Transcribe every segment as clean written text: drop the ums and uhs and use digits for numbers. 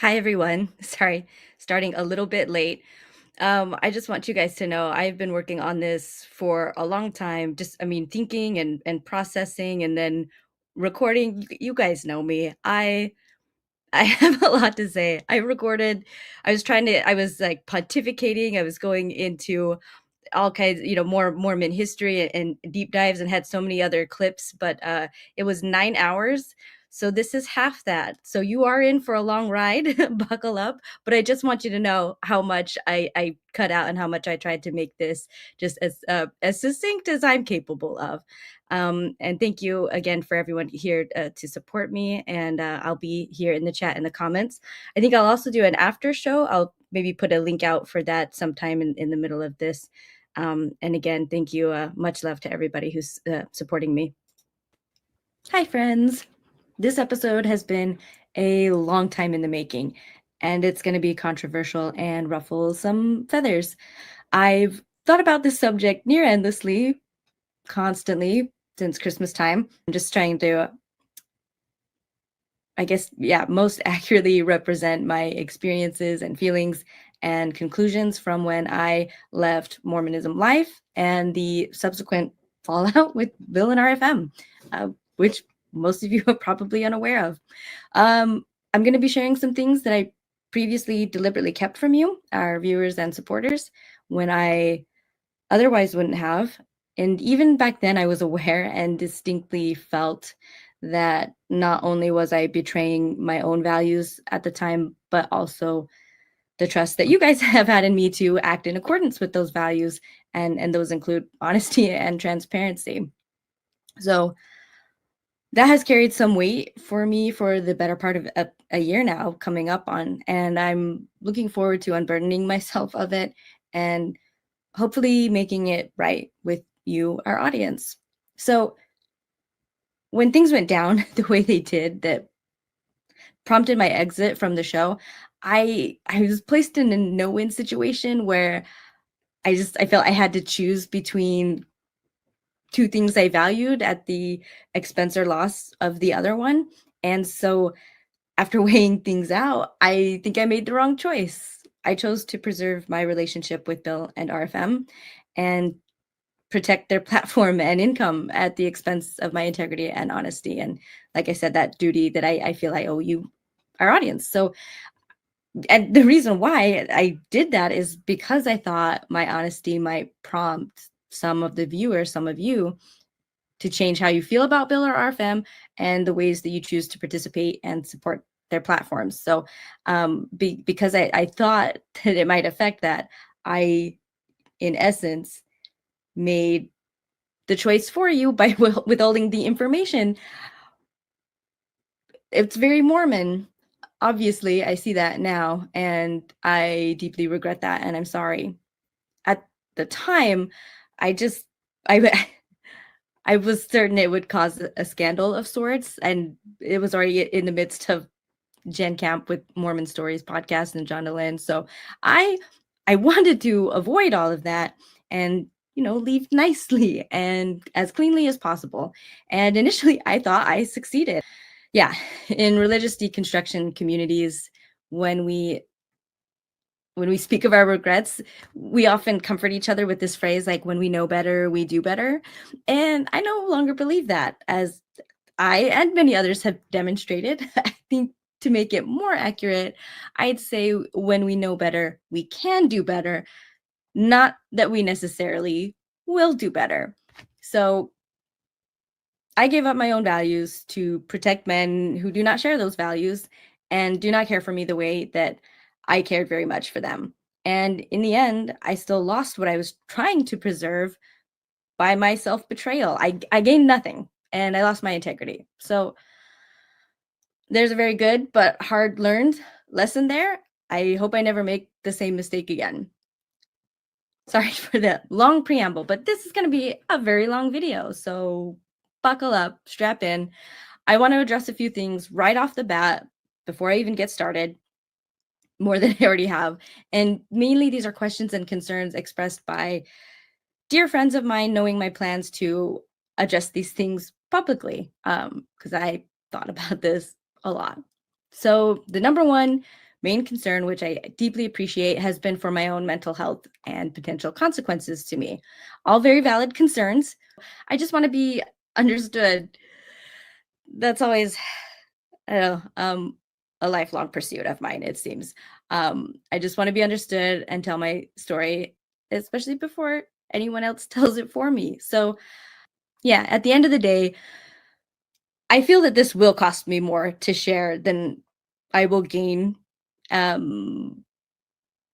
Hi, everyone. Sorry, starting a little bit late. I just want you guys to know I've been working on this for a long time. Thinking and processing and then recording. You guys know me. I have a lot to say. I was like pontificating. I was going into all kinds, more Mormon history and deep dives and had so many other clips, but it was 9 hours. So this is half that. So you are in for a long ride. Buckle up. But I just want you to know how much I cut out and how much I tried to make this just as succinct as I'm capable of. And thank you again for everyone here to support me. And I'll be here in the chat in the comments. I think I'll also do an after show. I'll maybe put a link out for that sometime in the middle of this. And again, thank you. Much love to everybody who's supporting me. Hi, friends. This episode has been a long time in the making, and it's going to be controversial and ruffle some feathers. I've thought about this subject near endlessly, constantly since Christmas time. I'm just trying to, most accurately represent my experiences and feelings and conclusions from when I left Mormonism life and the subsequent fallout with Bill and RFM, which most of you are probably unaware of. I'm going to be sharing some things that I previously deliberately kept from you, our viewers and supporters, when I otherwise wouldn't have. And even back then, I was aware and distinctly felt that not only was I betraying my own values at the time, but also the trust that you guys have had in me to act in accordance with those values. And those include honesty and transparency. So that has carried some weight for me for the better part of a year now coming up on. And I'm looking forward to unburdening myself of it and hopefully making it right with you, our audience. So when things went down the way they did that prompted my exit from the show, I was placed in a no-win situation where I felt I had to choose between two things I valued at the expense or loss of the other one. And so after weighing things out, I think I made the wrong choice. I chose to preserve my relationship with Bill and RFM and protect their platform and income at the expense of my integrity and honesty. And like I said, that duty that I feel I owe you, our audience. So, and the reason why I did that is because I thought my honesty might prompt some of the viewers, some of you, to change how you feel about Bill or RFM and the ways that you choose to participate and support their platforms. So because I thought that it might affect that, I, in essence, made the choice for you by withholding the information. It's very Mormon. Obviously, I see that now, and I deeply regret that, and I'm sorry. At the time, I just, I, I was certain it would cause a scandal of sorts, and it was already in the midst of Gen Camp with Mormon Stories podcast and John DeLynn. So I wanted to avoid all of that and leave nicely and as cleanly as possible. And initially, I thought I succeeded. Yeah, in religious deconstruction communities, when we speak of our regrets, we often comfort each other with this phrase like, when we know better, we do better. And I no longer believe that, as I and many others have demonstrated. I think to make it more accurate, I'd say when we know better, we can do better, not that we necessarily will do better. So I gave up my own values to protect men who do not share those values and do not care for me the way that I cared very much for them. And in the end, I still lost what I was trying to preserve by my self-betrayal. I gained nothing and I lost my integrity. So there's a very good but hard learned lesson there. I hope I never make the same mistake again. Sorry for the long preamble, but this is going to be a very long video. So buckle up, strap in. I want to address a few things right off the bat before I even get started, more than I already have. And mainly these are questions and concerns expressed by dear friends of mine knowing my plans to address these things publicly, because I thought about this a lot. So the number one main concern, which I deeply appreciate, has been for my own mental health and potential consequences to me. All very valid concerns. I just want to be understood. That's always, I don't know, a lifelong pursuit of mine, it seems. I just want to be understood and tell my story, especially before anyone else tells it for me. So, yeah, at the end of the day, I feel that this will cost me more to share than I will gain. Um,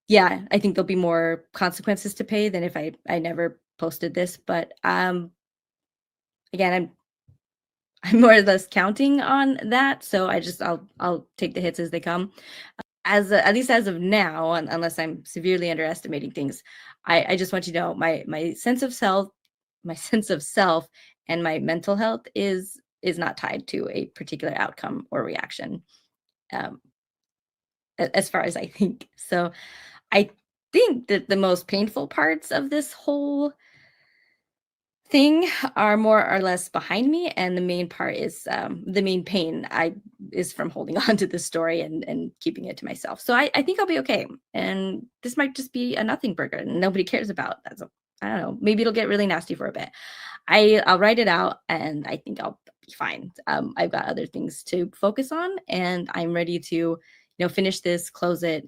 yeah, I think there'll be more consequences to pay than if I never posted this. But again, I'm more or less counting on that. So I'll take the hits as they come. At least as of now, unless I'm severely underestimating things, I just want you to know my sense of self, my sense of self, and my mental health is not tied to a particular outcome or reaction, um, as far as I think. So I think that the most painful parts of this whole thing are more or less behind me, and the main part is the main pain I is from holding on to this story and keeping it to myself. So I think I'll be okay, and this might just be a nothing burger and nobody cares about. I don't know, maybe it'll get really nasty for a bit. I'll write it out and I think I'll be fine. I've got other things to focus on, and I'm ready to finish this, close it,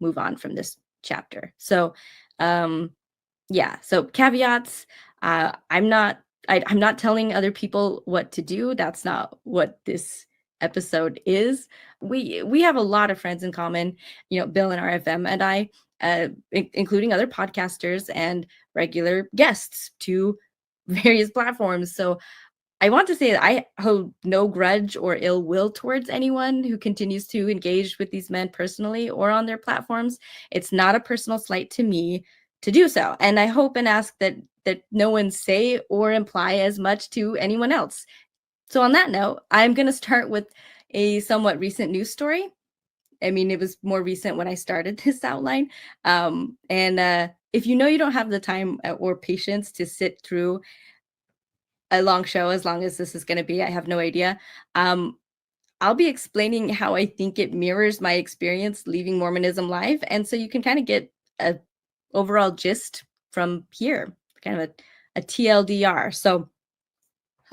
move on from this chapter. So um yeah, so caveats. I'm not telling other people what to do. That's not what this episode is. We have a lot of friends in common, Bill and RFM and I, including other podcasters and regular guests to various platforms. So I want to say that I hold no grudge or ill will towards anyone who continues to engage with these men personally or on their platforms. It's not a personal slight to me to do so. And I hope and ask that no one say or imply as much to anyone else. So on that note, I'm going to start with a somewhat recent news story. I mean, it was more recent when I started this outline. And if you know you don't have the time or patience to sit through a long show, as long as this is going to be, I have no idea. I'll be explaining how I think it mirrors my experience leaving Mormonism live, and so you can kind of get a overall gist from here, kind of a TLDR. So,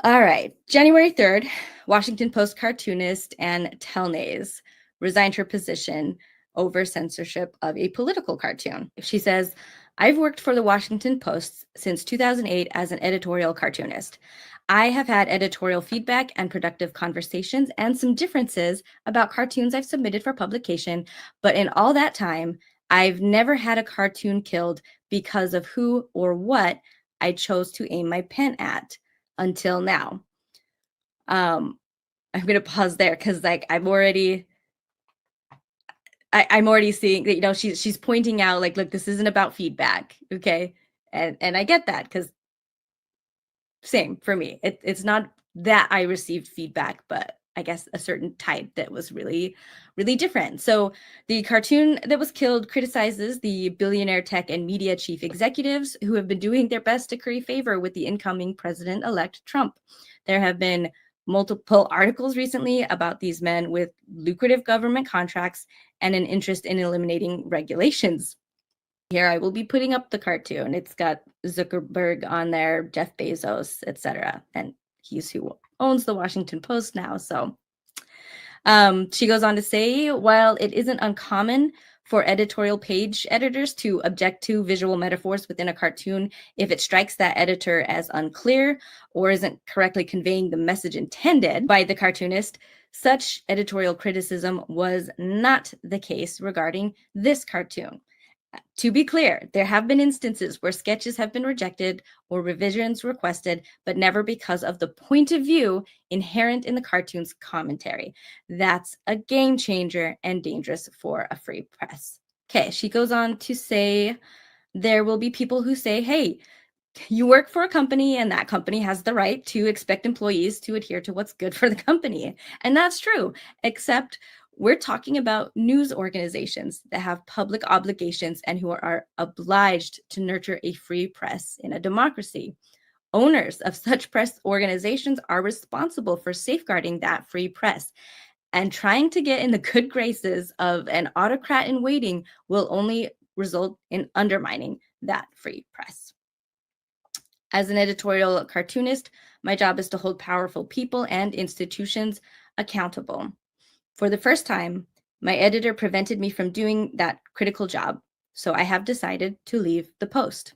all right, January 3rd, Washington Post cartoonist and Telnaes resigned her position over censorship of a political cartoon. She says, I've worked for the Washington Post since 2008 as an editorial cartoonist. I have had editorial feedback and productive conversations and some differences about cartoons I've submitted for publication, but in all that time, I've never had a cartoon killed because of who or what I chose to aim my pen at until now. I'm going to pause there because I'm already seeing that, she's pointing out like, look, this isn't about feedback. Okay. And I get that because same for me. It's not that I received feedback, but I guess a certain type that was really, really different. So the cartoon that was killed criticizes the billionaire tech and media chief executives who have been doing their best to curry favor with the incoming president-elect Trump. There have been multiple articles recently about these men with lucrative government contracts and an interest in eliminating regulations. Here I will be putting up the cartoon. It's got Zuckerberg on there, Jeff Bezos, etc. And he's who owns the Washington Post now. So she goes on to say, while it isn't uncommon for editorial page editors to object to visual metaphors within a cartoon if it strikes that editor as unclear or isn't correctly conveying the message intended by the cartoonist, such editorial criticism was not the case regarding this cartoon. To be clear, there have been instances where sketches have been rejected or revisions requested, but never because of the point of view inherent in the cartoon's commentary. That's a game changer and dangerous for a free press. Okay, she goes on to say, there will be people who say, hey, you work for a company and that company has the right to expect employees to adhere to what's good for the company. And that's true, except we're talking about news organizations that have public obligations and who are obliged to nurture a free press in a democracy. Owners of such press organizations are responsible for safeguarding that free press. And trying to get in the good graces of an autocrat in waiting will only result in undermining that free press. As an editorial cartoonist, my job is to hold powerful people and institutions accountable. For the first time, my editor prevented me from doing that critical job, so I have decided to leave the Post.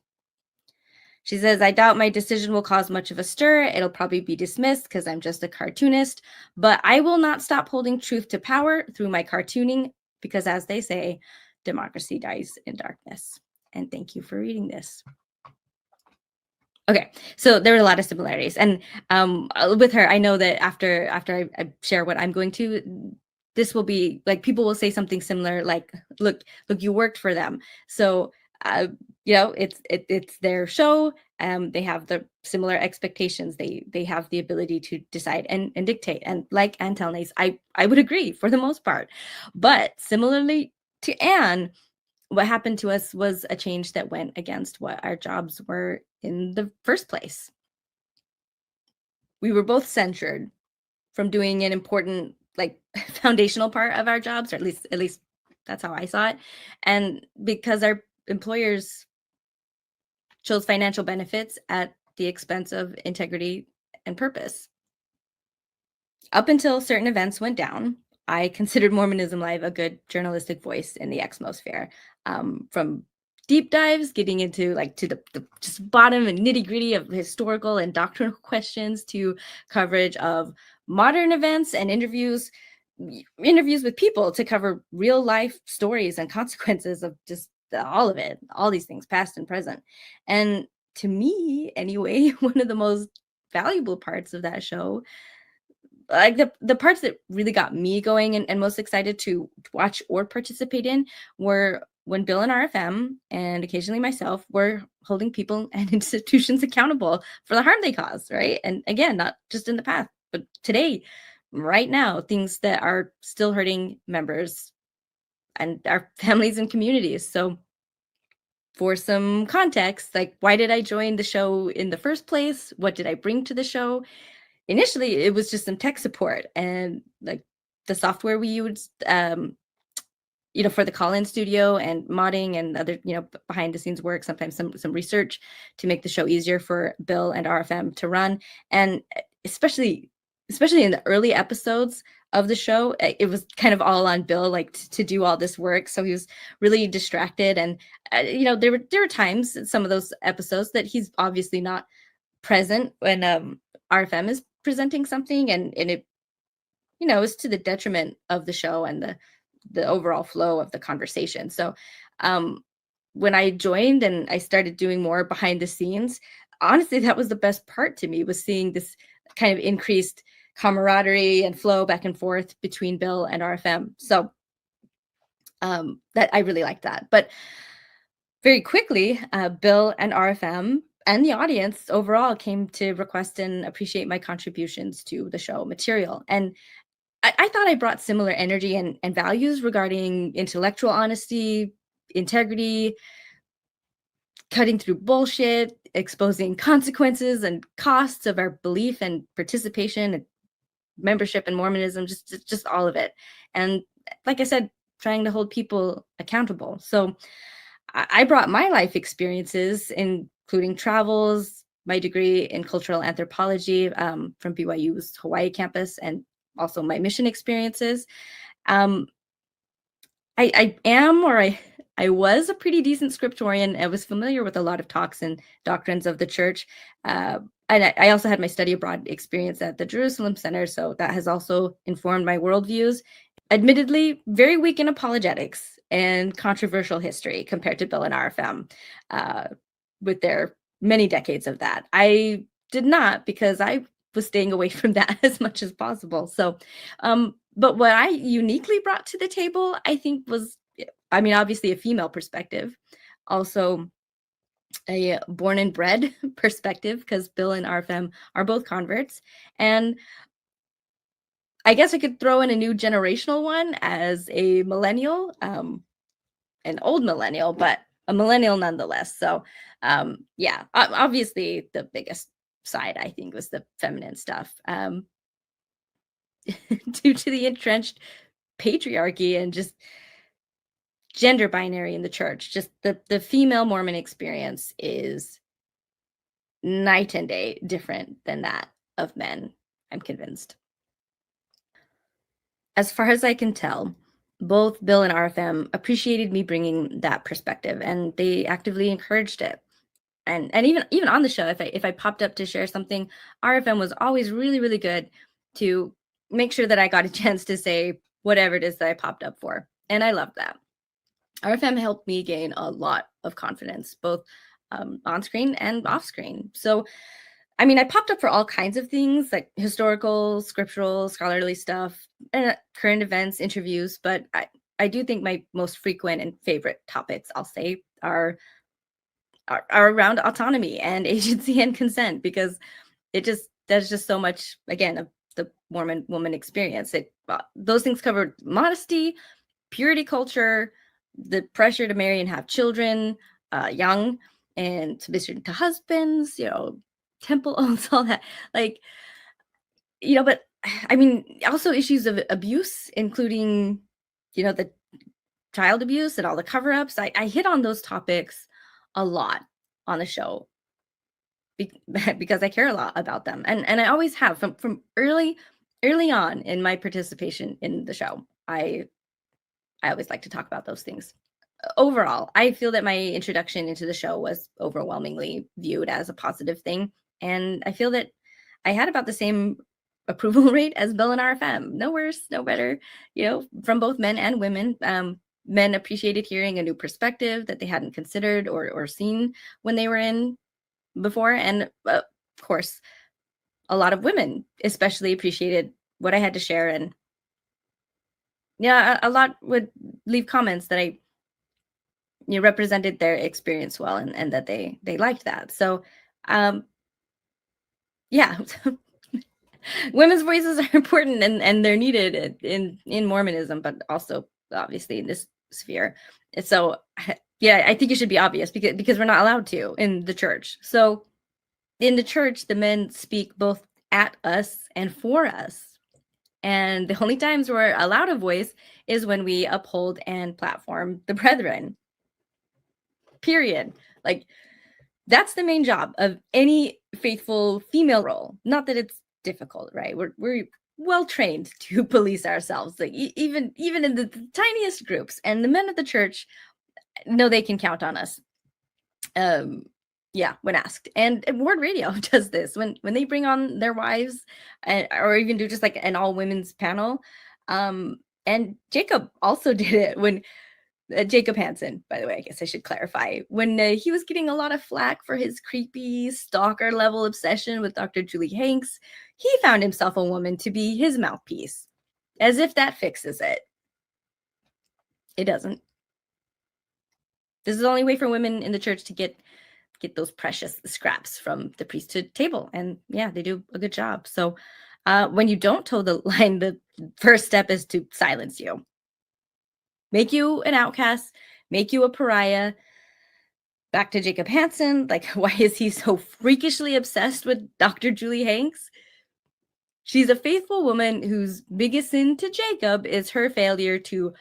She says, I doubt my decision will cause much of a stir. It'll probably be dismissed because I'm just a cartoonist, but I will not stop holding truth to power through my cartooning because, as they say, democracy dies in darkness. And thank you for reading this. Okay, so there are a lot of similarities, and with her, I know that after I share what I'm going to, this will be like people will say something similar, like, "Look, you worked for them." So, it's their show. They have the similar expectations. They have the ability to decide and dictate. And like Anne Telnaes, I would agree for the most part, but similarly to Anne, what happened to us was a change that went against what our jobs were in the first place. We were both censured from doing an important, like, foundational part of our jobs, or at least that's how I saw it. And because our employers chose financial benefits at the expense of integrity and purpose. Up until certain events went down, I considered Mormonism Live a good journalistic voice in the Exmosphere. From deep dives, getting into like to the just bottom and nitty gritty of historical and doctrinal questions, to coverage of modern events and interviews with people to cover real life stories and consequences of just all of it, all these things, past and present. And to me, anyway, one of the most valuable parts of that show, like the parts that really got me going and most excited to watch or participate in, were when Bill and RFM, and occasionally myself, were holding people and institutions accountable for the harm they cause, right? And again, not just in the past, but today, right now, things that are still hurting members and our families and communities. So for some context, like, why did I join the show in the first place? What did I bring to the show? Initially, it was just some tech support and like the software we used, for the call-in studio and modding and other, behind the scenes work, sometimes some research to make the show easier for Bill and RFM to run. And especially in the early episodes of the show, it was kind of all on Bill, like to do all this work. So he was really distracted. And, there were times in some of those episodes that he's obviously not present when RFM is presenting something, and it is to the detriment of the show and the overall flow of the conversation. So when I joined and I started doing more behind the scenes, honestly, that was the best part to me, was seeing this kind of increased camaraderie and flow back and forth between Bill and RFM. So that I really liked that. But very quickly, Bill and RFM and the audience overall came to request and appreciate my contributions to the show material. And I thought I brought similar energy and values regarding intellectual honesty, integrity, cutting through bullshit, exposing consequences and costs of our belief and participation and membership in Mormonism, just all of it. And like I said, trying to hold people accountable. So I brought my life experiences, including travels, my degree in cultural anthropology from BYU's Hawaii campus, and also my mission experiences. I am, or I was, a pretty decent scriptorian. I was familiar with a lot of talks and doctrines of the church. And I also had my study abroad experience at the Jerusalem Center, so that has also informed my worldviews. Admittedly, very weak in apologetics and controversial history compared to Bill and RFM, with their many decades of that. I did not, because I was staying away from that as much as possible. So, but what I uniquely brought to the table, I think, was, obviously a female perspective, also a born and bred perspective, because Bill and RFM are both converts. And I guess I could throw in a new generational one as a millennial, an old millennial, but a millennial nonetheless. So, obviously the biggest side, I think, was the feminine stuff. due to the entrenched patriarchy and just gender binary in the church. Just the female Mormon experience is night and day different than that of men, I'm convinced. As far as I can tell, both Bill and RFM appreciated me bringing that perspective, and they actively encouraged it. And even on the show, if I popped up to share something, RFM was always really, really good to make sure that I got a chance to say whatever it is that I popped up for. And I love that. RFM helped me gain a lot of confidence, both on screen and off screen. So, I mean, I popped up for all kinds of things like historical, scriptural, scholarly stuff, and current events, interviews. But I do think my most frequent and favorite topics, I'll say, are around autonomy and agency and consent, because there's just so much, again, of the Mormon woman experience. Those things covered modesty, purity culture, the pressure to marry and have children young, and submission to husbands, temple oaths, all that. Like, but I mean, also issues of abuse, including, the child abuse and all the cover-ups. I hit on those topics a lot on the show because I care a lot about them. And I always have from early on in my participation in the show. I always like to talk about those things. Overall, I feel that my introduction into the show was overwhelmingly viewed as a positive thing. And I feel that I had about the same approval rate as Bill and RFM. No worse, no better, from both men and women. Men appreciated hearing a new perspective that they hadn't considered or seen when they were in before. And of course, a lot of women especially appreciated what I had to share. And yeah, a lot would leave comments that I represented their experience well, and that they liked that. So yeah. Women's voices are important, and they're needed in Mormonism, but also obviously in this sphere. So yeah, I think it should be obvious because we're not allowed to in the church. So in the church, the men speak both at us and for us. And the only times we're allowed a voice is when we uphold and platform the brethren. Period. Like, that's the main job of any faithful female role. Not that it's difficult, right? We're well trained to police ourselves, like even in the tiniest groups. And the men of the church know they can count on us. When asked. And Ward Radio does this when they bring on their wives, or even do just like an all women's panel. And Jacob also did it when Jacob Hansen, by the way, I guess I should clarify, when he was getting a lot of flack for his creepy stalker level obsession with Dr. Julie Hanks. He found himself a woman to be his mouthpiece, as if that fixes it. It doesn't. This is the only way for women in the church to get those precious scraps from the priesthood table. And yeah, they do a good job. So when you don't toe the line, the first step is to silence you. Make you an outcast, make you a pariah. Back to Jacob Hansen, like, why is he so freakishly obsessed with Dr. Julie Hanks? She's a faithful woman whose biggest sin to Jacob is her failure to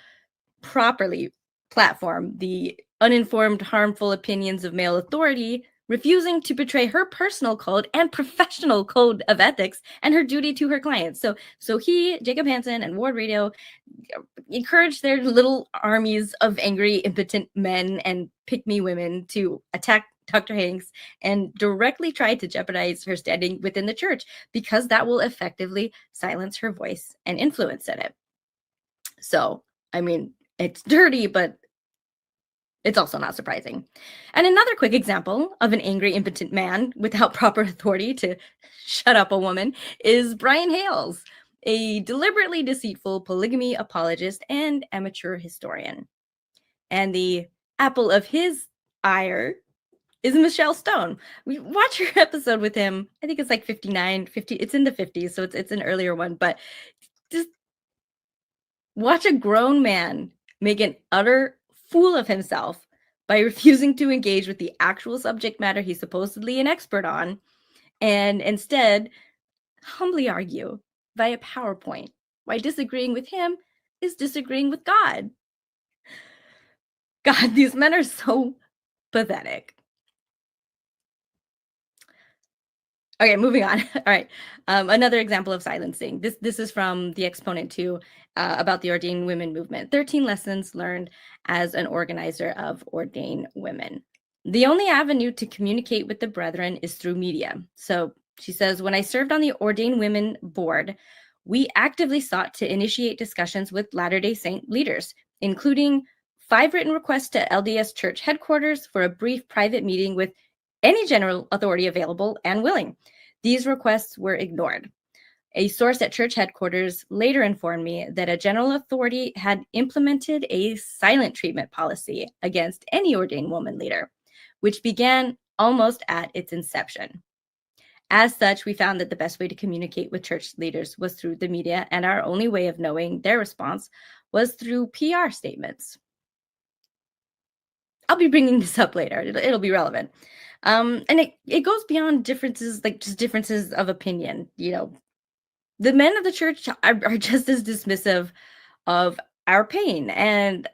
properly platform the uninformed, harmful opinions of male authority, refusing to betray her personal code and professional code of ethics and her duty to her clients. So he, Jacob Hansen, and Ward Radio encouraged their little armies of angry, impotent men and pick-me women to attack Dr. Hanks and directly try to jeopardize her standing within the church, because that will effectively silence her voice and influence in it. So, I mean, it's dirty, but it's also not surprising. And another quick example of an angry, impotent man without proper authority to shut up a woman is Brian Hales, a deliberately deceitful polygamy apologist and amateur historian. And the apple of his ire is Michelle Stone. We watch her episode with him. I think it's like 59, 50. It's in the 50s, so it's an earlier one. But just watch a grown man make an utter fool of himself by refusing to engage with the actual subject matter he's supposedly an expert on, and instead humbly argue via PowerPoint why disagreeing with him is disagreeing with God. God, these men are so pathetic. Okay, moving on. All right. Another example of silencing. This is from the Exponent 2 about the ordained women movement. 13 lessons learned as an organizer of ordained women. The only avenue to communicate with the brethren is through media. So she says, when I served on the ordained women board, we actively sought to initiate discussions with Latter-day Saint leaders, including 5 written requests to LDS Church headquarters for a brief private meeting with any general authority available and willing. These requests were ignored. A source at church headquarters later informed me that a general authority had implemented a silent treatment policy against any ordained woman leader, which began almost at its inception. As such, we found that the best way to communicate with church leaders was through the media, and our only way of knowing their response was through PR statements. I'll be bringing this up later. It'll be relevant. And it goes beyond differences, like just differences of opinion. The men of the church are just as dismissive of our pain. And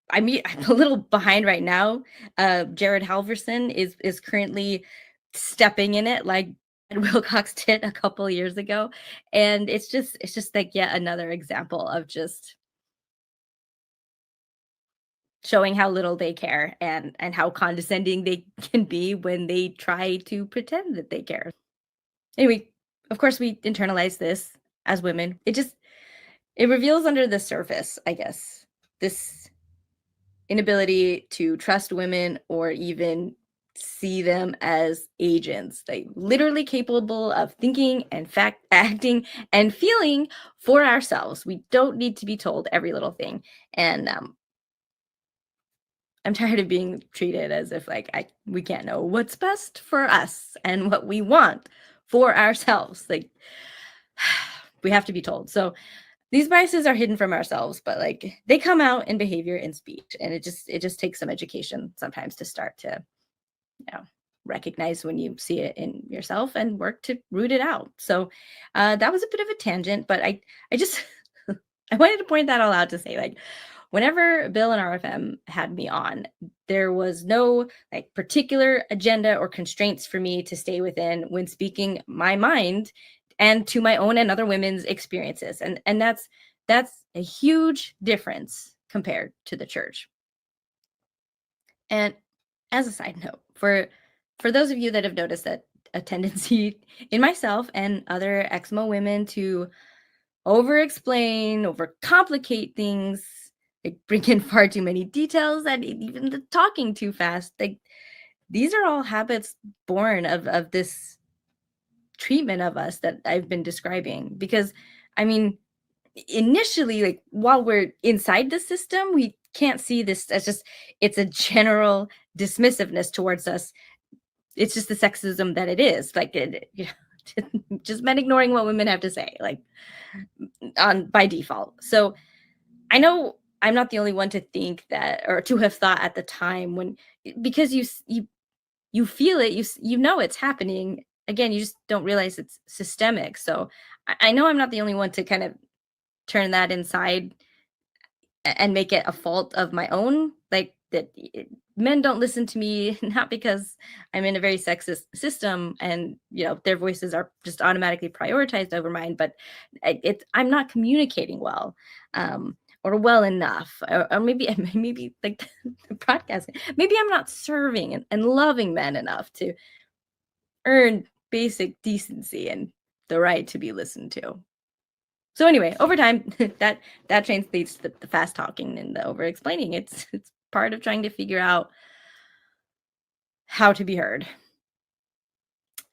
I mean, I'm a little behind right now. Jared Halverson is currently stepping in it like Wilcox did a couple years ago. And it's just like yet another example of just showing how little they care and how condescending they can be when they try to pretend that they care. Anyway, of course we internalize this as women. It reveals under the surface, I guess, this inability to trust women or even see them as agents, like literally capable of thinking and fact acting and feeling for ourselves. We don't need to be told every little thing. And I'm tired of being treated as if like we can't know what's best for us and what we want for ourselves. Like we have to be told. So these biases are hidden from ourselves, but like they come out in behavior and speech, and it just takes some education sometimes to start to, recognize when you see it in yourself and work to root it out. So that was a bit of a tangent, but I just I wanted to point that all out to say, like, whenever Bill and RFM had me on, there was no like particular agenda or constraints for me to stay within when speaking my mind and to my own and other women's experiences. And that's a huge difference compared to the church. And as a side note, for those of you that have noticed that a tendency in myself and other Exmo women to over-explain, overcomplicate things, like bring in far too many details, and even the talking too fast. Like these are all habits born of this treatment of us that I've been describing. Because I mean, initially, like while we're inside the system, we can't see this as just it's a general dismissiveness towards us. It's just the sexism that it is. Like just men ignoring what women have to say, like on by default. So I know I'm not the only one to think that or to have thought at the time when because you feel it, you know it's happening. Again, you just don't realize it's systemic. So I know I'm not the only one to kind of turn that inside and make it a fault of my own, like that men don't listen to me not because I'm in a very sexist system and their voices are just automatically prioritized over mine, but I'm not communicating well, or well enough, or maybe like the broadcasting, maybe I'm not serving and loving men enough to earn basic decency and the right to be listened to. So anyway, over time, that translates to the fast talking and the over explaining. It's part of trying to figure out how to be heard,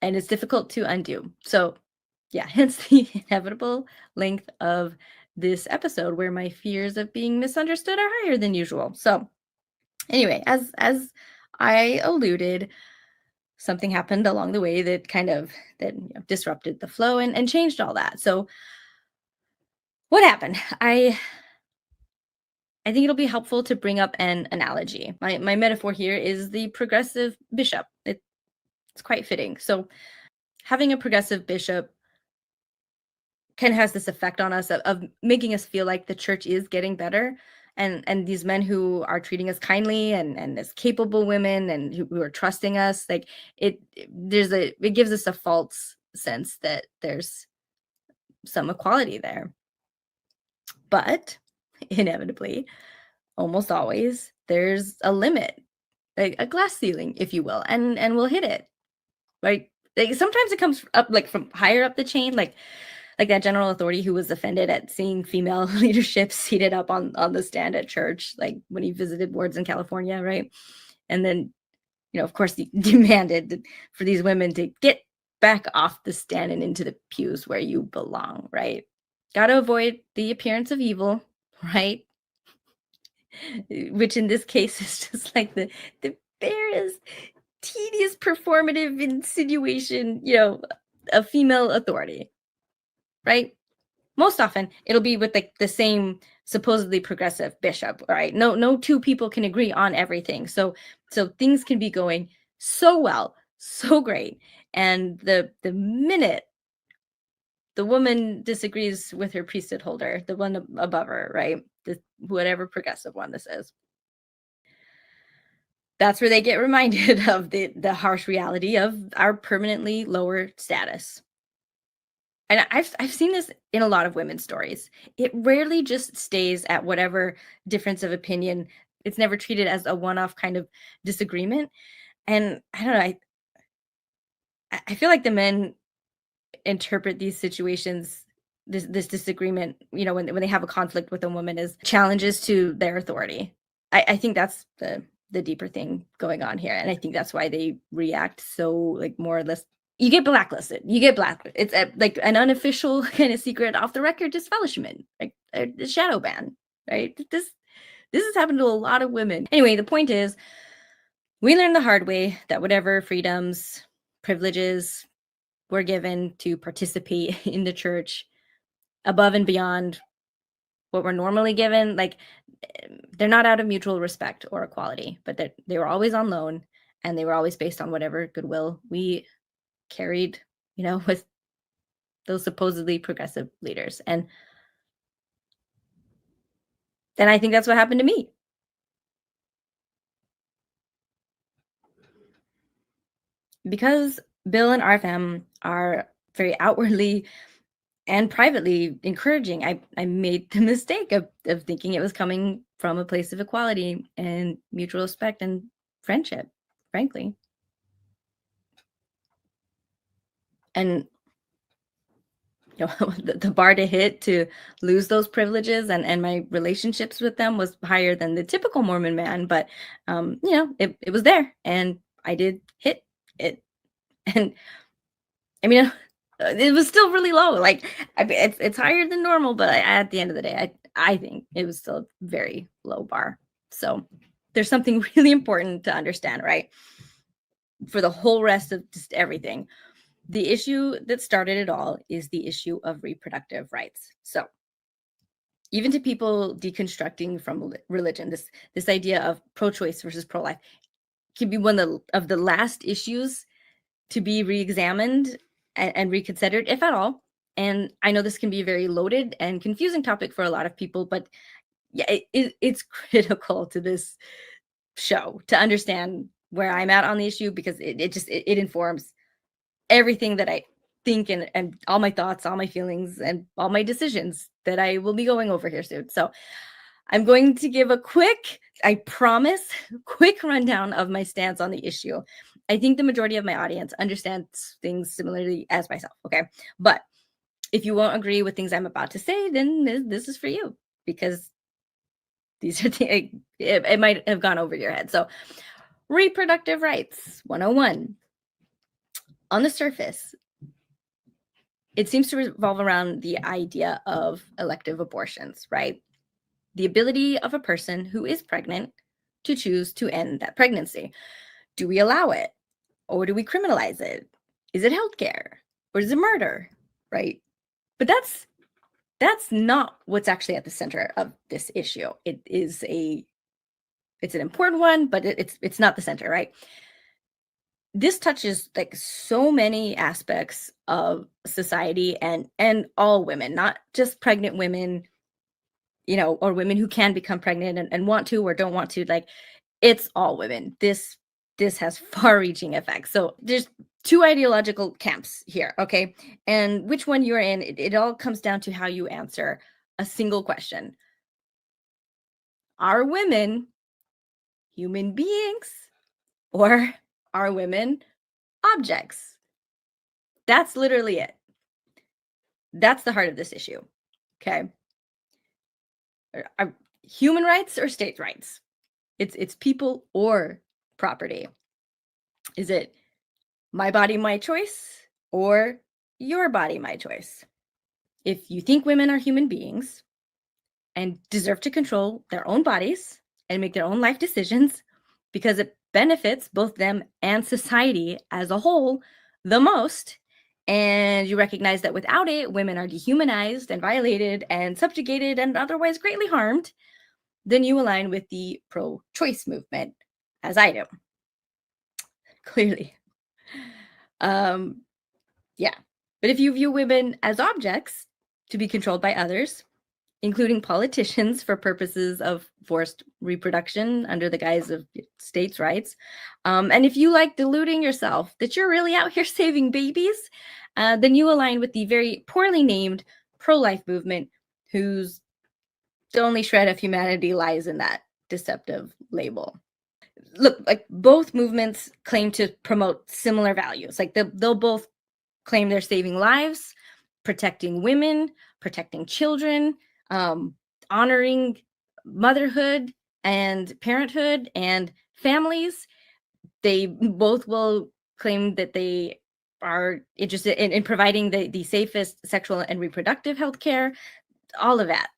and it's difficult to undo. So yeah, hence the inevitable length of this episode, where my fears of being misunderstood are higher than usual. So anyway, as I alluded, something happened along the way that kind of disrupted the flow and changed all that. So what happened? I think it'll be helpful to bring up an analogy. My metaphor here is the progressive bishop. It's quite fitting. So having a progressive bishop kind of has this effect on us of making us feel like the church is getting better. And these men who are treating us kindly and as capable women and who are trusting us, like it gives us a false sense that there's some equality there. But inevitably, almost always, there's a limit, like a glass ceiling, if you will, and we'll hit it. Right? Like sometimes it comes up like from higher up the chain, like that general authority who was offended at seeing female leadership seated up on the stand at church, like when he visited wards in California, right? And then, of course, he demanded for these women to get back off the stand and into the pews where you belong, right? Got to avoid the appearance of evil, right? Which in this case is just like the barest, tedious performative insinuation, of female authority, right? Most often it'll be with like the same supposedly progressive bishop, right? No two people can agree on everything. So things can be going so well, so great. And the minute the woman disagrees with her priesthood holder, the one above her, right? Whatever progressive one this is, that's where they get reminded of the harsh reality of our permanently lower status. And I've seen this in a lot of women's stories. It rarely just stays at whatever difference of opinion. It's never treated as a one-off kind of disagreement. And I don't know, I feel like the men interpret these situations, this disagreement, when they have a conflict with a woman, as challenges to their authority. I think that's the deeper thing going on here. And I think that's why they react so like more or less. You get blacklisted. It's like an unofficial kind of secret off the record disfellowshipment, like a shadow ban, right? This has happened to a lot of women. Anyway, the point is, we learned the hard way that whatever freedoms, privileges were given to participate in the church above and beyond what we're normally given, like they're not out of mutual respect or equality, but that they were always on loan and they were always based on whatever goodwill we carried, with those supposedly progressive leaders. And then I think that's what happened to me. Because Bill and RFM are very outwardly and privately encouraging, I made the mistake of thinking it was coming from a place of equality and mutual respect and friendship, frankly. And the bar to hit to lose those privileges and my relationships with them was higher than the typical Mormon man, but it was there and I did hit it. And I mean, it was still really low. Like it's higher than normal, but at the end of the day, I think it was still a very low bar. So there's something really important to understand, right? For the whole rest of just everything. The issue that started it all is the issue of reproductive rights. So even to people deconstructing from religion, this idea of pro-choice versus pro-life can be one of the last issues to be re-examined and reconsidered, if at all. And I know this can be a very loaded and confusing topic for a lot of people, but yeah, it's critical to this show to understand where I'm at on the issue, because it informs everything that I think and all my thoughts, all my feelings, and all my decisions that I will be going over here soon. So I'm going to give a quick rundown of my stance on the issue. I think the majority of my audience understands things similarly as myself, okay? But if you won't agree with things I'm about to say, then this is for you, because these are things it might have gone over your head. So reproductive rights 101. On the surface, it seems to revolve around the idea of elective abortions, right? The ability of a person who is pregnant to choose to end that pregnancy. Do we allow it? Or do we criminalize it? Is it healthcare? Or is it murder? Right? But that's not what's actually at the center of this issue. It's an important one, but it's not the center, right? this touches like so many aspects of society and all women, not just pregnant women, or women who can become pregnant and want to or don't want to. Like, it's all women. This has far-reaching effects. So there's two ideological camps here, okay? And which one you're in, it all comes down to how you answer a single question. Are women human beings, or are women objects? That's literally it. That's the heart of this issue. Okay. Are human rights or state rights? It's people or property. Is it my body, my choice, or your body, my choice? If you think women are human beings and deserve to control their own bodies and make their own life decisions because it benefits both them and society as a whole the most, and you recognize that without it, women are dehumanized and violated and subjugated and otherwise greatly harmed, then you align with the pro-choice movement, as I do. Clearly. Yeah. But if you view women as objects to be controlled by others, including politicians for purposes of forced reproduction under the guise of states' rights, and if you like deluding yourself that you're really out here saving babies, then you align with the very poorly named pro-life movement, whose only shred of humanity lies in that deceptive label. Look, like, both movements claim to promote similar values. Like, they'll both claim they're saving lives, protecting women, protecting children, honoring motherhood and parenthood and families. They both will claim that they are interested in providing the safest sexual and reproductive health care, all of that.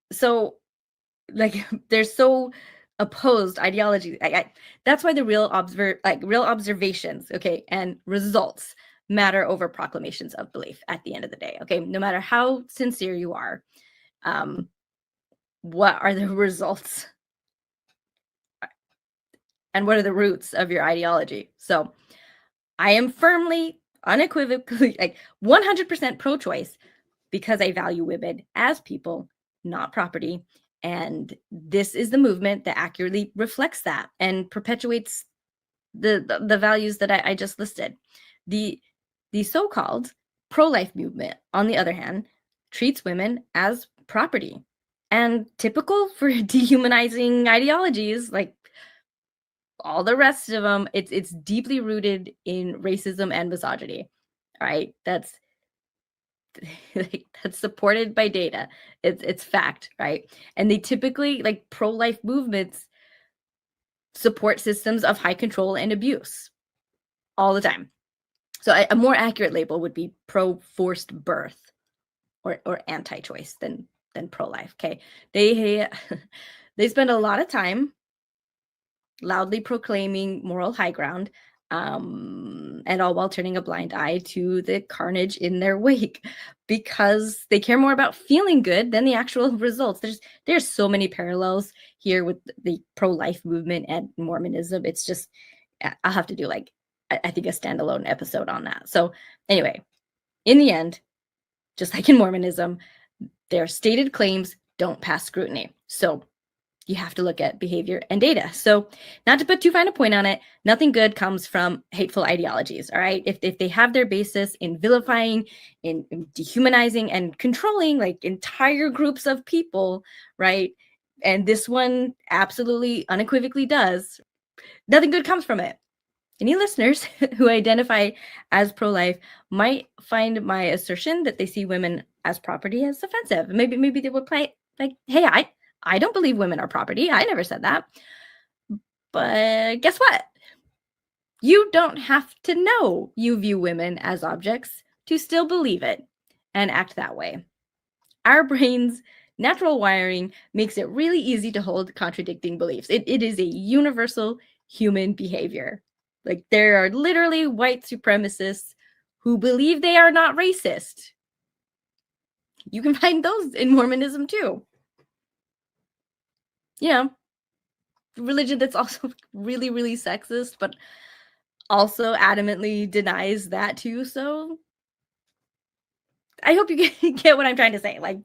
So, like, they're so opposed ideology. That's why the real observations, okay, and results matter over proclamations of belief at the end of the day. Okay, no matter how sincere you are, what are the results and what are the roots of your ideology? So I am firmly, unequivocally, like 100% pro-choice because I value women as people, not property. And this is the movement that accurately reflects that and perpetuates the values that I just listed. The so-called pro-life movement, on the other hand, treats women as property. And typical for dehumanizing ideologies, like all the rest of them, it's deeply rooted in racism and misogyny. All right, that's that's supported by data. It's fact, right? And they typically, like, pro-life movements, support systems of high control and abuse all the time. So a more accurate label would be pro-forced birth or anti-choice than pro-life. Okay, they they spend a lot of time loudly proclaiming moral high ground, and all while turning a blind eye to the carnage in their wake, because they care more about feeling good than the actual results. There's so many parallels here with the pro-life movement and Mormonism. It's just, I'll have to do, like, I think, a standalone episode on that. So anyway, in the end, just like in Mormonism, their stated claims don't pass scrutiny. So you have to look at behavior and data. So, not to put too fine a point on it, nothing good comes from hateful ideologies, all right? If they have their basis in vilifying, in dehumanizing, and controlling, like, entire groups of people, right? And this one absolutely unequivocally does, nothing good comes from it. Any listeners who identify as pro-life might find my assertion that they see women as property as offensive. Maybe they would play like, hey, I don't believe women are property. I never said that. But guess what? You don't have to know you view women as objects to still believe it and act that way. Our brains' natural wiring makes it really easy to hold contradicting beliefs. It is a universal human behavior. Like, there are literally white supremacists who believe they are not racist. You can find those in Mormonism too. You know, religion that's also really, really sexist, but also adamantly denies that too. So I hope you get what I'm trying to say. Like,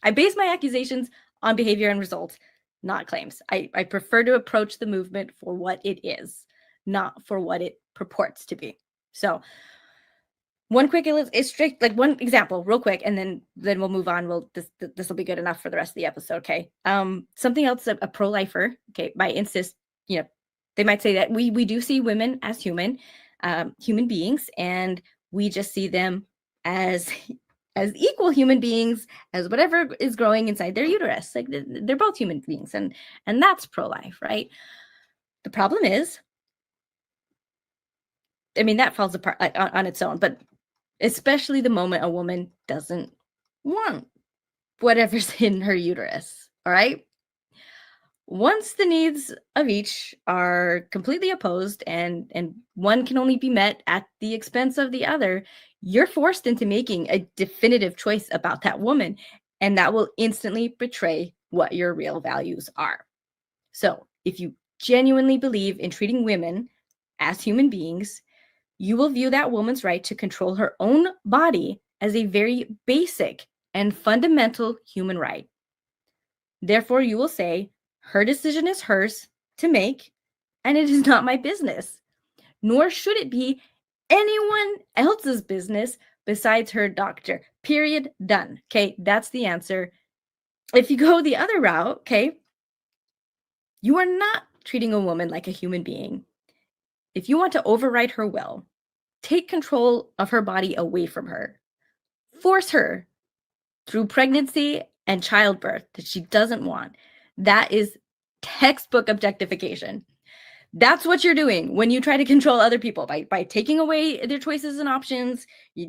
I base my accusations on behavior and results, not claims. I prefer to approach the movement for what it is, not for what it purports to be. So one quick strict, like one example real quick, and then we'll move on. This will be good enough for the rest of the episode. Okay. Something else, a pro-lifer, okay, might insist, they might say that we do see women as human beings, and we just see them as equal human beings as whatever is growing inside their uterus. Like they're both human beings, and that's pro-life, right? The problem is, I mean, that falls apart on its own, but especially the moment a woman doesn't want whatever's in her uterus. All right. Once the needs of each are completely opposed and one can only be met at the expense of the other, you're forced into making a definitive choice about that woman, and that will instantly betray what your real values are. So if you genuinely believe in treating women as human beings, you will view that woman's right to control her own body as a very basic and fundamental human right. Therefore, you will say, her decision is hers to make, and it is not my business, nor should it be anyone else's business besides her doctor. Period. Done. Okay, that's the answer. If you go the other route, okay, you are not treating a woman like a human being. If you want to override her will, take control of her body away from her, force her through pregnancy and childbirth that she doesn't want, that is textbook objectification. That's what you're doing when you try to control other people by taking away their choices and options,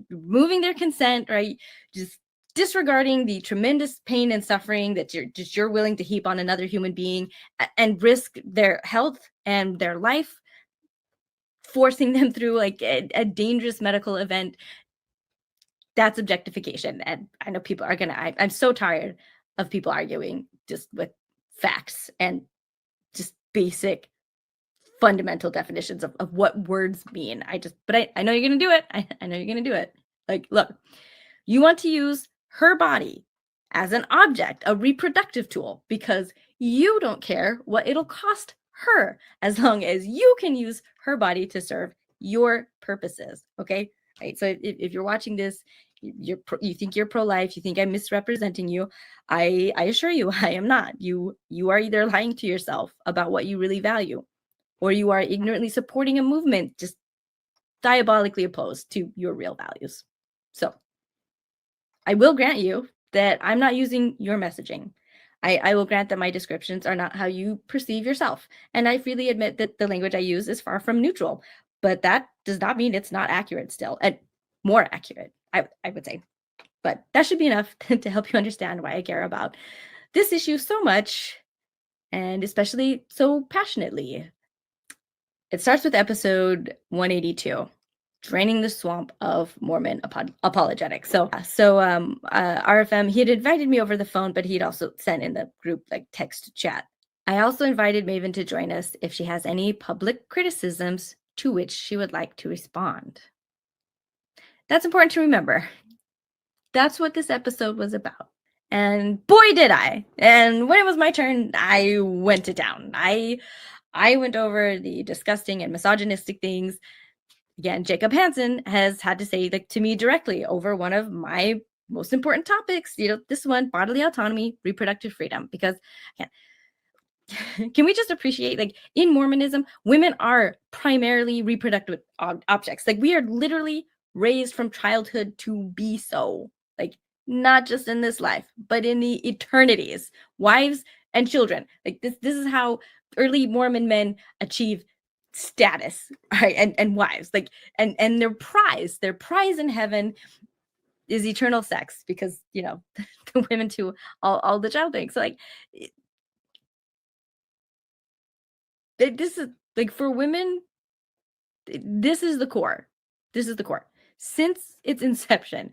removing their consent, right? Just disregarding the tremendous pain and suffering that you're willing to heap on another human being and risk their health and their life, forcing them through like a dangerous medical event. That's objectification. And I know people are I'm so tired of people arguing just with facts and just basic fundamental definitions of what words mean. But I know you're going to do it. I know you're going to do it. Like, look, you want to use her body as an object, a reproductive tool, because you don't care what it'll cost her as long as you can use her body to serve your purposes. Okay. Right. So if you're watching this, you think you're pro-life, you think I'm misrepresenting you. I assure you, I am not. You are either lying to yourself about what you really value, or you are ignorantly supporting a movement just diabolically opposed to your real values. So I will grant you that I'm not using your messaging. I will grant that my descriptions are not how you perceive yourself. And I freely admit that the language I use is far from neutral, but that does not mean it's not accurate still, and more accurate, I would say. But that should be enough to help you understand why I care about this issue so much, and especially so passionately. It starts with episode 182, Draining the Swamp of Mormon Apologetics. So RFM, he had invited me over the phone, but he'd also sent in the group like text chat. I also invited Maven to join us if she has any public criticisms to which she would like to respond. That's important to remember. That's what this episode was about. And boy, did I. And when it was my turn, I went to town. I went over the disgusting and misogynistic things. Again, Jacob Hansen has had to say like to me directly over one of my most important topics, this one, bodily autonomy, reproductive freedom, because can we just appreciate, like, in Mormonism, women are primarily reproductive objects. Like, we are literally raised from childhood to be so, like, not just in this life, but in the eternities, wives and children. Like, this is how early Mormon men achieve status, right? And wives, like, and their prize in heaven is eternal sex, because the women do all the childbearing. So like, this is like, for women, this is the core. Since its inception,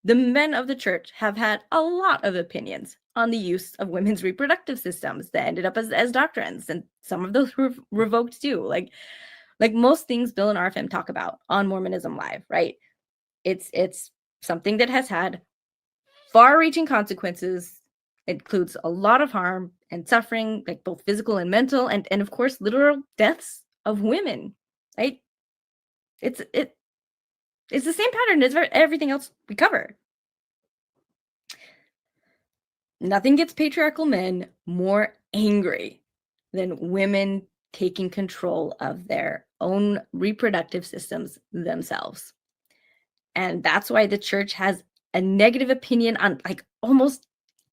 the men of the church have had a lot of opinions on the use of women's reproductive systems that ended up as doctrines, and some of those were revoked too. Like, Like most things Bill and RFM talk about on Mormonism Live, right? It's something that has had far-reaching consequences. It includes a lot of harm and suffering, like both physical and mental, and of course literal deaths of women, right? It's the same pattern as everything else we cover. Nothing gets patriarchal men more angry than women taking control of their own reproductive systems themselves. And that's why the church has a negative opinion on like almost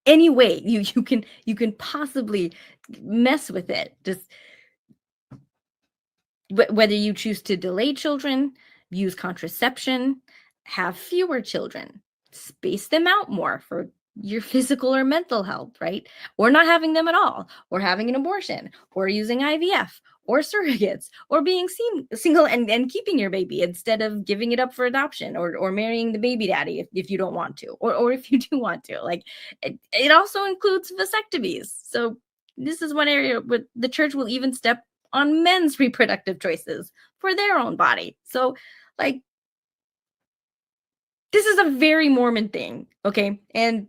any way you can possibly mess with it. Just whether you choose to delay children, use contraception, have fewer children, space them out more for your physical or mental health, right? Or not having them at all, or having an abortion, or using IVF, or surrogates, or being single and keeping your baby instead of giving it up for adoption, or marrying the baby daddy if you don't want to, or if you do want to. Like it also includes vasectomies. So this is one area where the church will even step on men's reproductive choices for their own body. So, like, this is a very Mormon thing, okay? And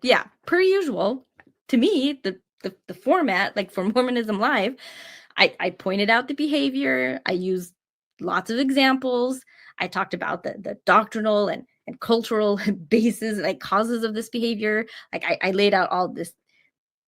yeah, per usual, to me, the format, like for Mormonism Live, I pointed out the behavior. I used lots of examples. I talked about the doctrinal and cultural bases, like causes of this behavior. Like I laid out all this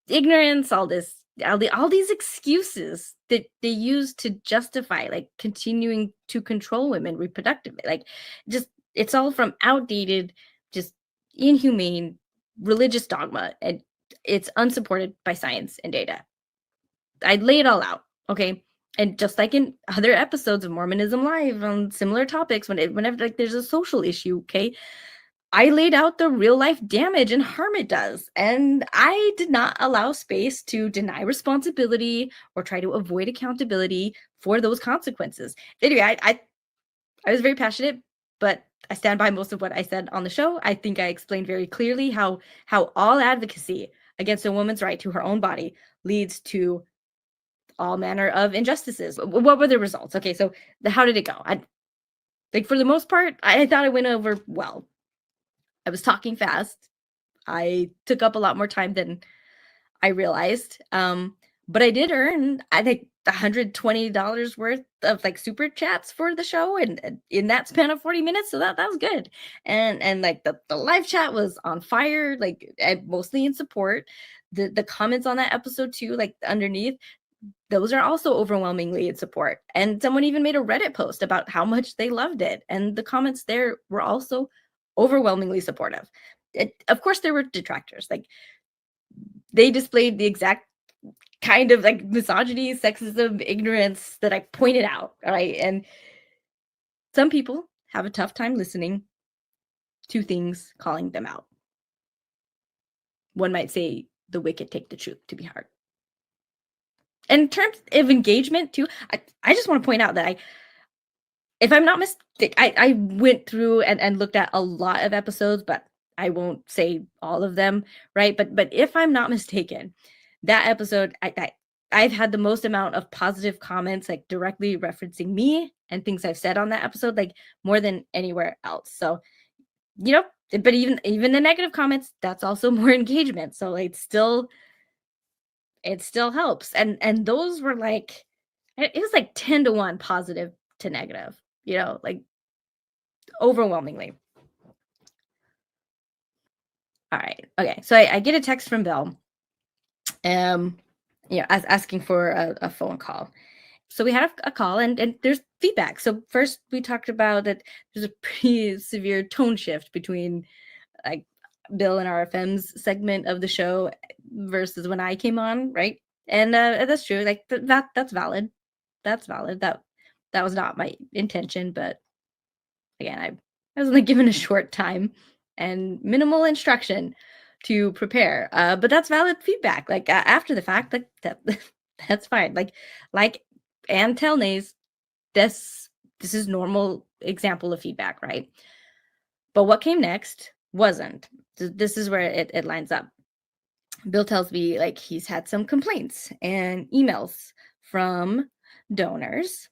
ignorance, all these excuses that they use to justify like continuing to control women reproductively. Like just it's all from outdated, just inhumane religious dogma, and it's unsupported by science and data. I lay it all out, okay? And just like in other episodes of Mormonism Live on similar topics, whenever like there's a social issue, okay, I laid out the real life damage and harm it does. And I did not allow space to deny responsibility or try to avoid accountability for those consequences. Anyway, I was very passionate, but I stand by most of what I said on the show. I think I explained very clearly how all advocacy against a woman's right to her own body leads to all manner of injustices. What were the results? Okay, so how did it go? Like for the most part, I thought it went over well. I was talking fast. I took up a lot more time than I realized. But I did earn, I think, $120 worth of like super chats for the show, and in that span of 40 minutes. So that was good. And like the live chat was on fire, like mostly in support. The comments on that episode too, like underneath, those are also overwhelmingly in support. And someone even made a Reddit post about how much they loved it. And the comments there were also overwhelmingly supportive. Of course, there were detractors. Like they displayed the exact kind of like misogyny, sexism, ignorance that I pointed out. All right. And some people have a tough time listening to things calling them out. One might say the wicked take the truth to be hard. And in terms of engagement too, I just want to point out that if I'm not mistaken, I went through and looked at a lot of episodes, but I won't say all of them, right? But if I'm not mistaken, that episode, I've had the most amount of positive comments, like directly referencing me and things I've said on that episode, like more than anywhere else. So, but even the negative comments, that's also more engagement. So it still helps. And those were like, it was like 10-1 positive to negative, like overwhelmingly. All right. Okay. So I get a text from Bill, asking for a phone call. So we had a call and there's feedback. So first we talked about that there's a pretty severe tone shift between like Bill and RFM's segment of the show versus when I came on, right? And that's true. Like that's valid. That's valid. That was not my intention, but again, I was only given a short time and minimal instruction to prepare. But that's valid feedback. Like after the fact, like that's fine. Like and Telnaes, this is normal example of feedback, right? But what came next wasn't. This is where it lines up. Bill tells me like he's had some complaints and emails from donors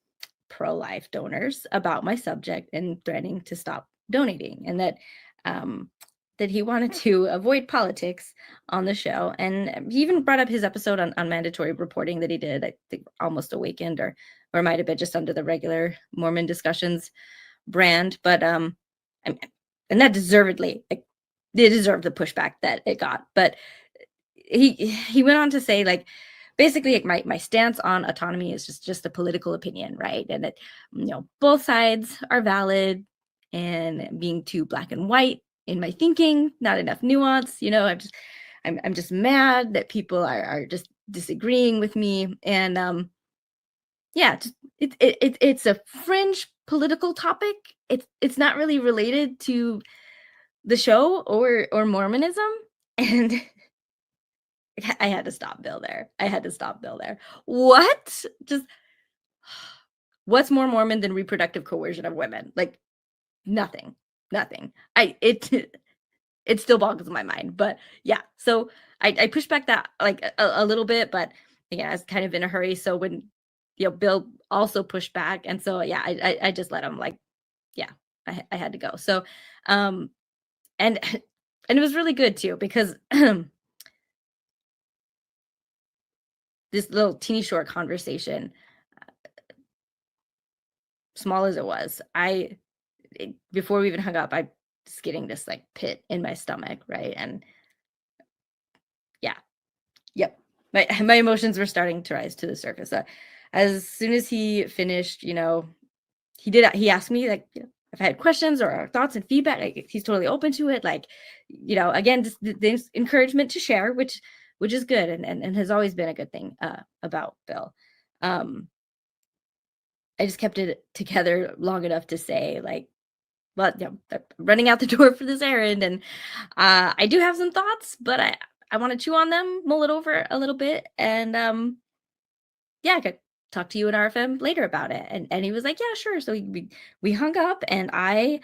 pro-life donors about my subject and threatening to stop donating, and that he wanted to avoid politics on the show. And he even brought up his episode on mandatory reporting that he did, I think Almost Awakened, or it might have been just under the regular Mormon discussions brand. But and that deservedly, like, they deserved the pushback that it got. But he went on to say, like, basically, like, my stance on autonomy is just a political opinion, right? And that, both sides are valid, and being too black and white in my thinking, not enough nuance. I'm just mad that people are just disagreeing with me. And yeah, it's a fringe political topic. It's not really related to the show or Mormonism. And I had to stop Bill there. I had to stop Bill there. What? Just what's more Mormon than reproductive coercion of women? Like, nothing. Nothing. It still boggles my mind. But yeah, so I pushed back that, like, a little bit, but yeah, I was kind of in a hurry. So when Bill also pushed back, and so yeah, I just let him, like, yeah, I had to go. So and and it was really good too, because this little teeny short conversation, small as it was, before we even hung up, I was getting this, like, pit in my stomach, right? And yeah, yep, my emotions were starting to rise to the surface. As soon as he finished, he asked me, like, if I had questions or thoughts and feedback. Like, he's totally open to it. Like, again, just the encouragement to share, which is good, and has always been a good thing about Bill. I just kept it together long enough to say, like, well, I'm running out the door for this errand, and I do have some thoughts, but I want to chew on them, mull it over a little bit, and yeah, I could talk to you in RFM later about it. And he was like, yeah, sure. So we hung up, and I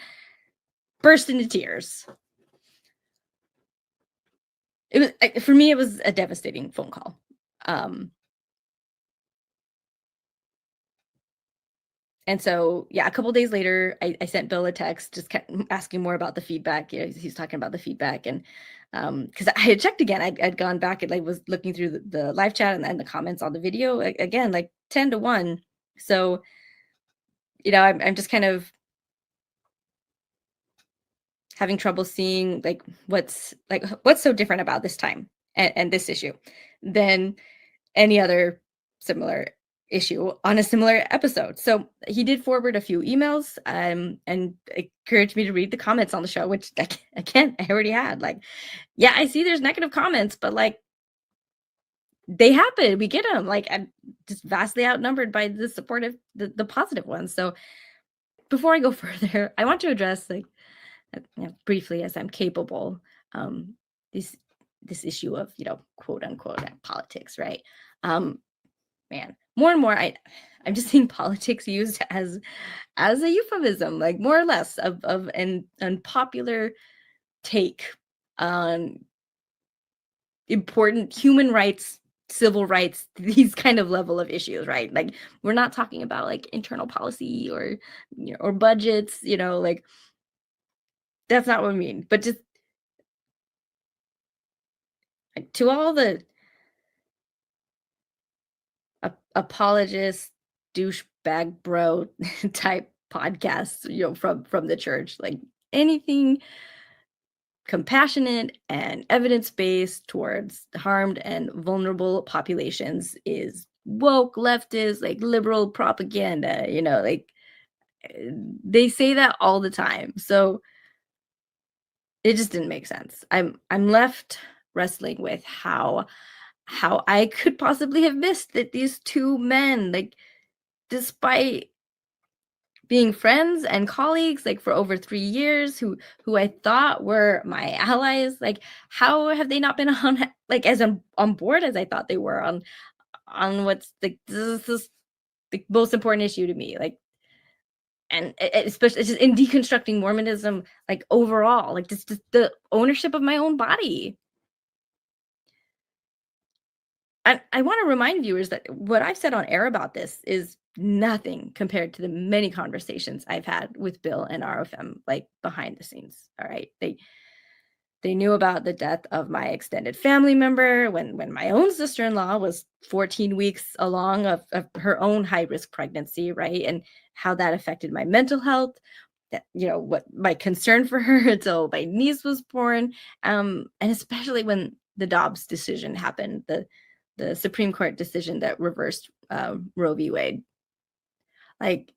burst into tears. It was, for me, it was a devastating phone call. And so, yeah, a couple days later, I sent Bill a text, just asking more about the feedback. He's talking about the feedback, and because I had checked again, I'd gone back and, like, was looking through the live chat and the comments on the video, again, like 10-1. So, I'm just kind of having trouble seeing, like, what's so different about this time and this issue than any other similar issue on a similar episode. So he did forward a few emails, and encouraged me to read the comments on the show, which again, I already had. Like, yeah, I see there's negative comments, but, like, they happen. We get them. Like, I'm just vastly outnumbered by the positive ones. So before I go further, I want to address, like, briefly, as I'm capable, um, this issue of, quote unquote, politics, right? Man, more and more, I'm just seeing politics used as a euphemism, like, more or less, of an unpopular take on important human rights, civil rights, these kind of level of issues, right? Like, we're not talking about, like, internal policy or or budgets, like, that's not what I mean. But just, like, to all the apologist, douchebag bro type podcasts, from the church, like, anything compassionate and evidence-based towards harmed and vulnerable populations is woke, leftist, like, liberal propaganda, like, they say that all the time. So it just didn't make sense. I'm left wrestling with how I could possibly have missed that these two men, like, despite being friends and colleagues, like, for over 3 years, who I thought were my allies, like, how have they not been on, like, as on board as I thought they were on what's, like, this is the most important issue to me, like, and especially, it's just in deconstructing Mormonism, like, overall, like, just the ownership of my own body. I want to remind viewers that what I've said on air about this is nothing compared to the many conversations I've had with Bill and RFM, like behind the scenes. All right. They knew about the death of my extended family member when my own sister-in-law was 14 weeks along of her own high-risk pregnancy, right? And how that affected my mental health, that, what my concern for her until my niece was born. And especially when the Dobbs decision happened, the Supreme Court decision that reversed Roe v. Wade. Like,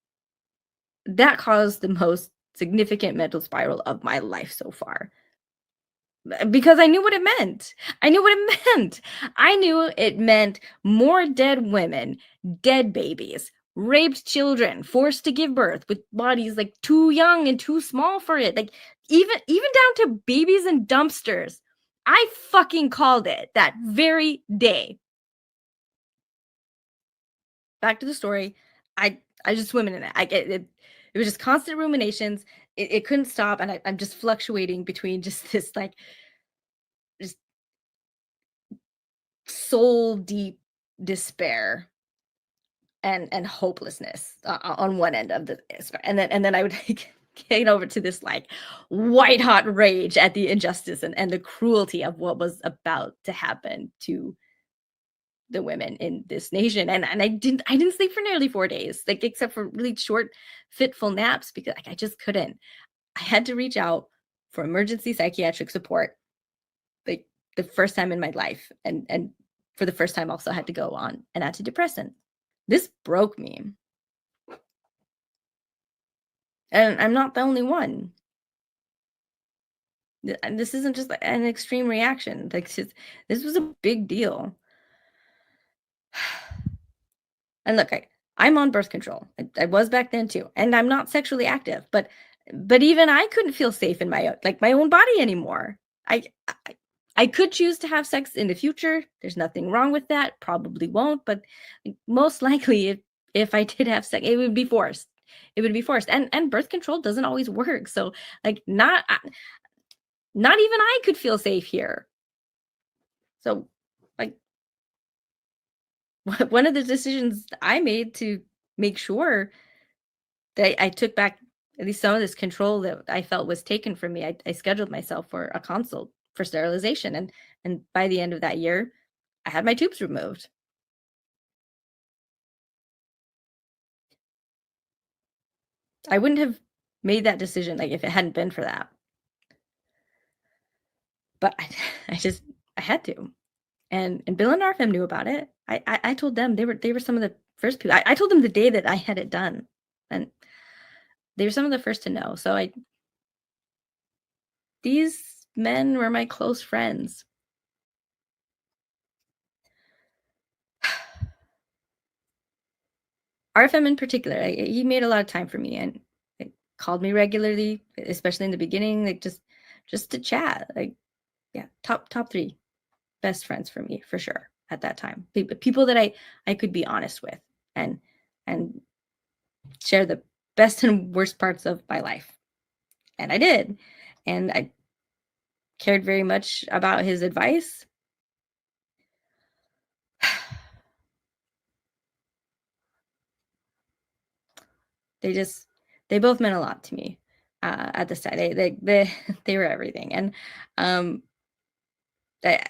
that caused the most significant mental spiral of my life so far. Because I knew what it meant. I knew what it meant. I knew it meant more dead women, dead babies, raped children, forced to give birth with bodies like too young and too small for it. Like even down to babies in dumpsters. I fucking called it that very day. Back to the story. I just swimming in it. I get it. It was just constant ruminations. It couldn't stop, and I'm just fluctuating between just this like just soul deep despair and hopelessness on one end of the spectrum. And then I would like, get over to this like white hot rage at the injustice and the cruelty of what was about to happen to the women in this nation. And I didn't sleep for nearly 4 days, like except for really short fitful naps, because like, I just couldn't. I had to reach out for emergency psychiatric support, like the first time in my life, and for the first time also had to go on an antidepressant. This broke me. And I'm not the only one. And this isn't just an extreme reaction. Like this was a big deal. And look, I'm on birth control. I was back then too, and I'm not sexually active. But even I couldn't feel safe in my own body anymore. I I could choose to have sex in the future. There's nothing wrong with that. Probably won't, but most likely, if I did have sex, it would be forced. It would be forced, and birth control doesn't always work. So like not even I could feel safe here. So like one of the decisions I made to make sure that I took back at least some of this control that I felt was taken from me. I scheduled myself for a consult for sterilization, and by the end of that year, I had my tubes removed. I wouldn't have made that decision like if it hadn't been for that. But I had to. And Bill and RFM knew about it. I told them they were some of the first people. I told them the day that I had it done, and they were some of the first to know. So these men were my close friends. RFM in particular, he made a lot of time for me and like, called me regularly, especially in the beginning, like just to chat. Like, yeah, top three best friends for me for sure at that time. People that I could be honest with and and share the best and worst parts of my life. And I did. And I cared very much about his advice. They just they both meant a lot to me at this time. They were everything. And um I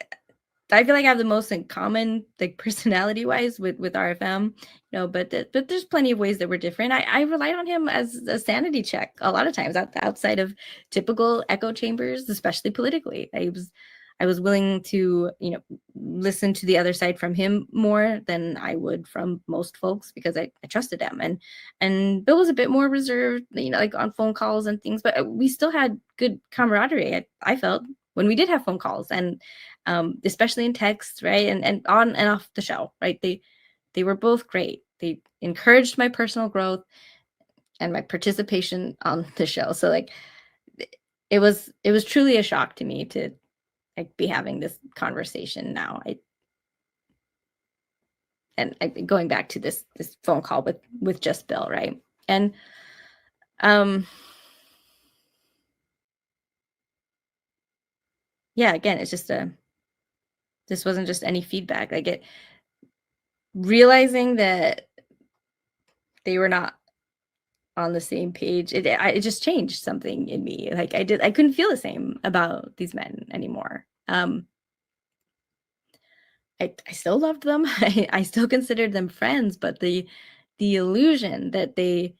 I feel like I have the most in common, like personality wise, with RFM, but there's plenty of ways that we're different. I relied on him as a sanity check a lot of times outside of typical echo chambers, especially politically. I was willing to listen to the other side from him more than I would from most folks because I trusted him. And Bill was a bit more reserved, like on phone calls and things, but we still had good camaraderie. I felt when we did have phone calls and especially in text, right? And on and off the show, right? They were both great. They encouraged my personal growth and my participation on the show. So like it was truly a shock to me to like be having this conversation now. Going back to this phone call with just Bill, right? And yeah, again, it's just This wasn't just any feedback. Like realizing that they were not on the same page, it just changed something in me. Like I couldn't feel the same about these men anymore. I still loved them. I still considered them friends, but the illusion that they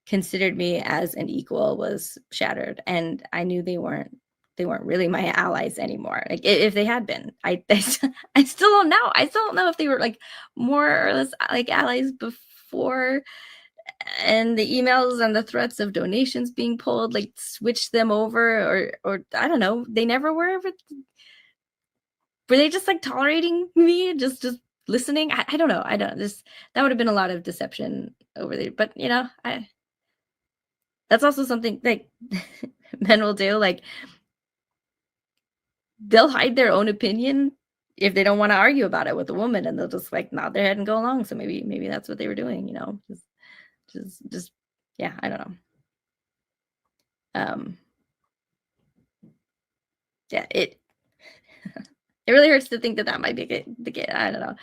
considered me as an equal was shattered, and I knew they weren't really my allies anymore. Like if they had been, I still don't know. I still don't know if they were like more or less like allies before, and the emails and the threats of donations being pulled like switched them over, or I don't know. They never were. Were they just like tolerating me, just listening? I don't know. I don't this That would have been a lot of deception over there. But I that's also something like men will do. Like they'll hide their own opinion if they don't want to argue about it with a woman, and they'll just like nod their head and go along. So maybe that's what they were doing. Just yeah, I don't know. Um yeah, it really hurts to think that that might be the kid. I don't know.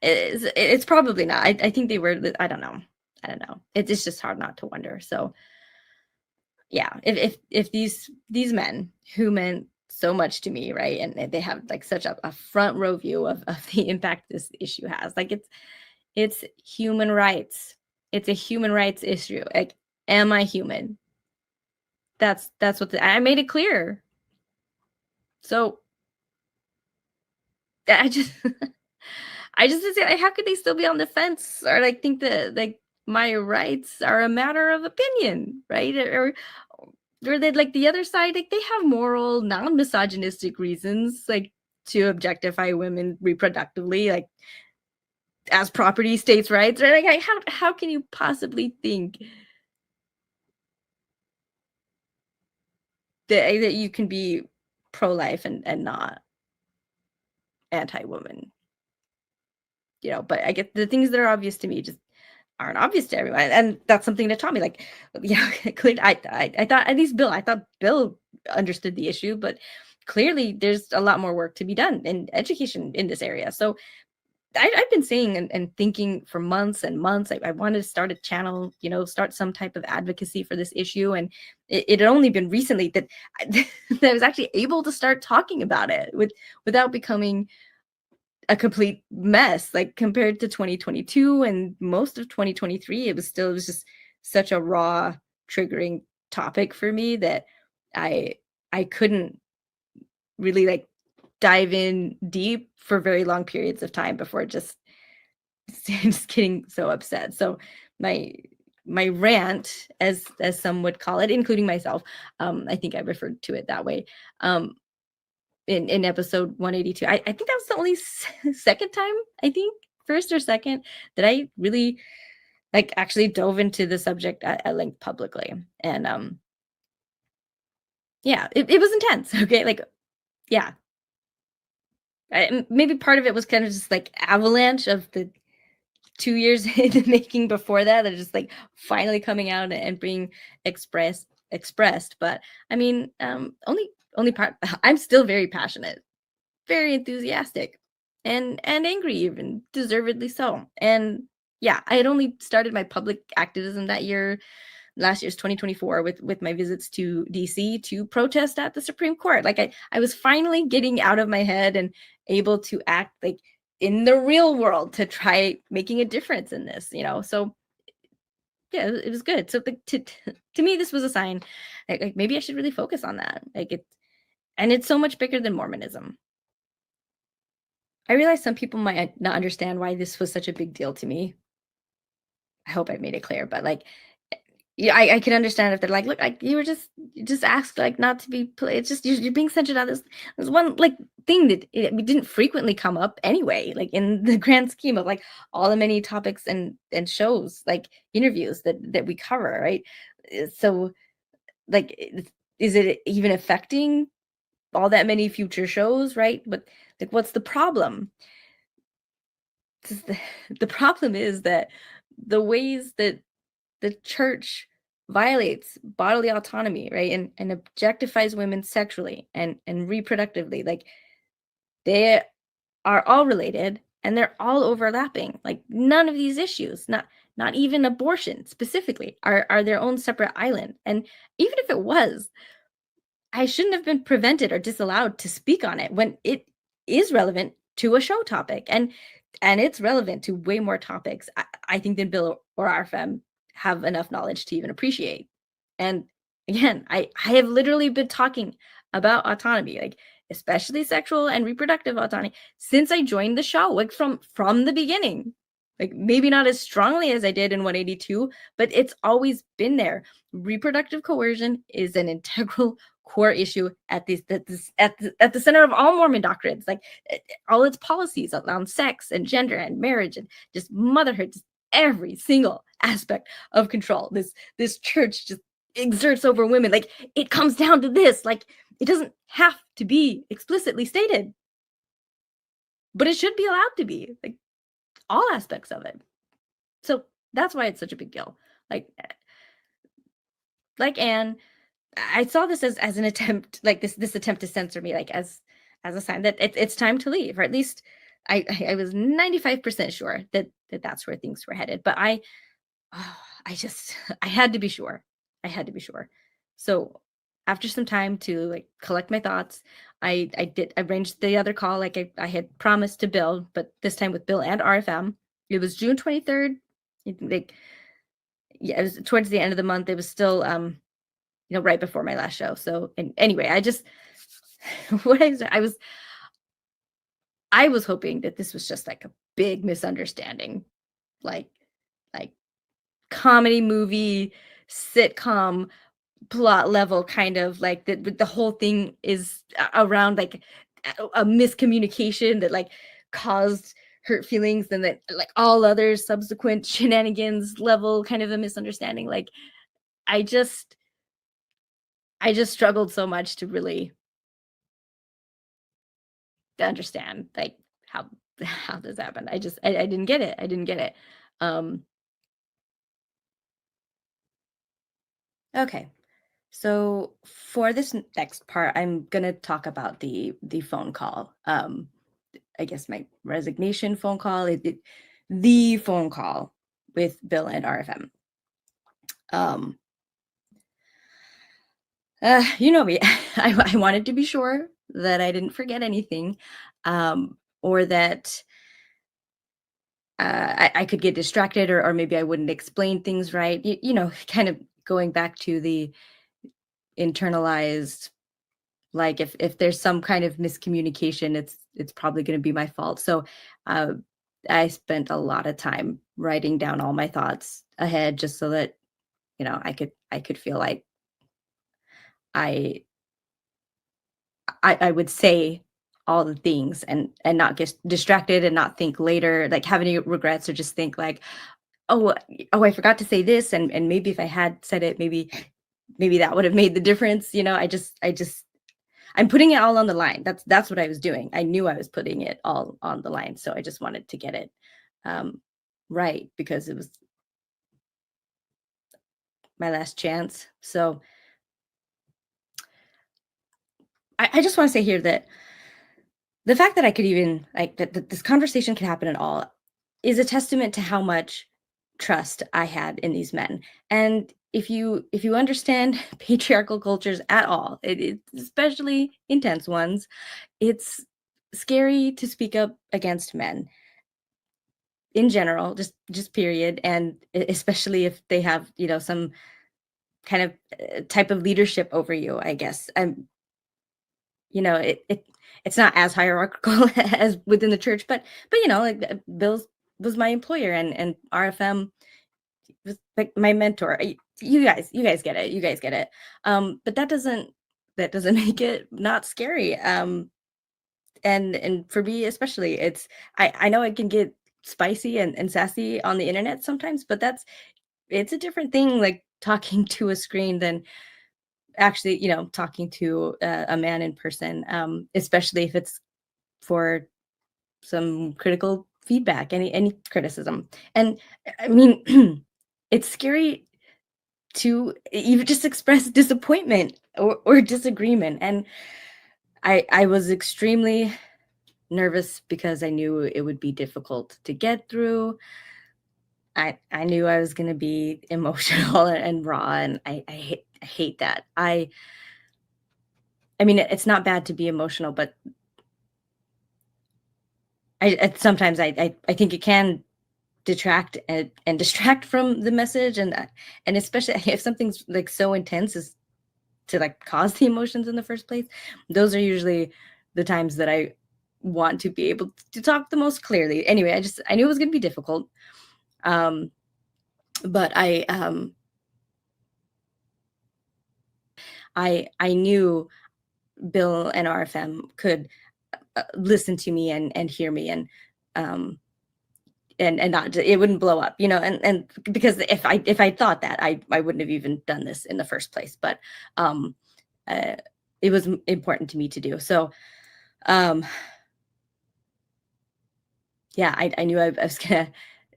It's probably not. I think they were. I don't know. I don't know. It's just hard not to wonder. So yeah, if these men who meant so much to me, right, and they have like such a front row view of the impact this issue has, like it's human rights. It's a human rights issue. Like, am I human? That's what I made it clear. So I just I just say, like, how could they still be on the fence or like think that like my rights are a matter of opinion, right? Or they like the other side, like they have moral, non-misogynistic reasons, like to objectify women reproductively, like as property, states' rights, right? Like how can you possibly think that you can be pro-life and not anti-woman? But I get the things that are obvious to me just aren't obvious to everyone, and that's something that taught me, like, yeah, clear. I thought at least I thought Bill understood the issue, but clearly there's a lot more work to be done in education in this area. So I've been saying and thinking for months and months. I wanted to start a channel, start some type of advocacy for this issue, and it had only been recently that that I was actually able to start talking about it without becoming a complete mess, like, compared to 2022 and most of 2023. It was just such a raw, triggering topic for me that I I couldn't really, like, dive in deep for very long periods of time before just just getting so upset. So my my rant, as some would call it, including myself, I think I referred to it that way, um, in episode 182. I think that was the only second time, I think, first or second, that I really like actually dove into the subject at length publicly. And yeah, it was intense. Okay. Like, yeah. Maybe part of it was kind of just like avalanche of the 2 years in the making before that are just like finally coming out and being expressed. But I mean, only part. I'm still very passionate, very enthusiastic, and angry, even deservedly so. And yeah, I had only started my public activism that year, last year's 2024, with my visits to DC to protest at the Supreme Court. Like I was finally getting out of my head and able to act like in the real world to try making a difference in this. So yeah, it was good. So to me, this was a sign like maybe I should really focus on that. And it's so much bigger than Mormonism. I realize some people might not understand why this was such a big deal to me. I hope I made it clear, but like, yeah, I can understand if they're like, look, like you were just asked like not to be. It's just you're being censored on this one like thing that it didn't frequently come up anyway. Like in the grand scheme of like all the many topics and shows, like interviews that we cover, right? So like, is it even affecting all that many future shows, right? But like, what's the problem? 'Cause the problem is that the ways that the church violates bodily autonomy, right? And objectifies women sexually and reproductively, like they are all related and they're all overlapping. Like none of these issues, not even abortion specifically, are their own separate island. And even if it was, I shouldn't have been prevented or disallowed to speak on it when it is relevant to a show topic. And it's relevant to way more topics, I think, than Bill or RFM have enough knowledge to even appreciate. And again, I have literally been talking about autonomy, like especially sexual and reproductive autonomy, since I joined the show, like from the beginning. Like maybe not as strongly as I did in 182, but it's always been there. Reproductive coercion is an integral core issue at the center of all Mormon doctrines, like all its policies around sex and gender and marriage and just motherhood, just every single aspect of control. This church just exerts over women. Like it comes down to this. Like it doesn't have to be explicitly stated, but it should be allowed to be. Like all aspects of it. So that's why it's such a big deal. Like Anne, I saw this as an attempt, like this attempt to censor me, like as a sign that it's time to leave, or at least I was 95% sure that that's where things were headed. But I had to be sure. I had to be sure. So after some time to like collect my thoughts, I arranged the other call like I had promised to Bill, but this time with Bill and RFM. It was June 23rd. Like yeah, it was towards the end of the month. It was still right before my last show. So and anyway, I just what I was hoping that this was just like a big misunderstanding, like like comedy movie sitcom plot level, kind of like the whole thing is around like a miscommunication that like caused hurt feelings, and that like all other subsequent shenanigans level kind of a misunderstanding. Like I just struggled so much to really understand like how this happened. I didn't get it. I didn't get it. Um okay. So for this next part, I'm gonna talk about the phone call. I guess my resignation phone call, the phone call with Bill and RFM. Um you know me. I wanted to be sure that I didn't forget anything, or that I could get distracted, or maybe I wouldn't explain things right. Kind of going back to the internalized, like if there's some kind of miscommunication, it's probably going to be my fault. So uh, I spent a lot of time writing down all my thoughts ahead, just so that I could feel like I I would say all the things and not get distracted and not think later, like have any regrets, or just think like, oh, I forgot to say this, and maybe if I had said it, maybe that would have made the difference. I'm putting it all on the line. That's what I was doing. I knew I was putting it all on the line, so I just wanted to get it right, because it was my last chance. So I just want to say here that the fact that I could even like that this conversation could happen at all is a testament to how much trust I had in these men. And if you understand patriarchal cultures at all, especially intense ones, it's scary to speak up against men in general, just period, and especially if they have some kind of type of leadership over you, I guess. It's not as hierarchical as within the church, but like Bill's was my employer, and RFM was like my mentor. You guys get it. You guys get it. But that doesn't make it not scary. And for me especially, I know I can get spicy and sassy on the internet sometimes, but it's a different thing, like talking to a screen, than actually talking to a man in person, especially if it's for some critical feedback, any criticism. And I mean, it's scary to even just express disappointment or disagreement. And I was extremely nervous because I knew it would be difficult to get through. I knew I was going to be emotional and raw, and I hate that. I mean, it's not bad to be emotional, but sometimes I think it can detract and distract from the message, and especially if something's like so intense as to like cause the emotions in the first place. Those are usually the times that I want to be able to talk the most clearly. Anyway, I knew it was going to be difficult, but I knew Bill and RFM could listen to me and hear me, um, and not, it wouldn't blow up, and because if I thought that, I wouldn't have even done this in the first place. But um, uh, it was important to me to do so. Um, yeah, I knew I was gonna,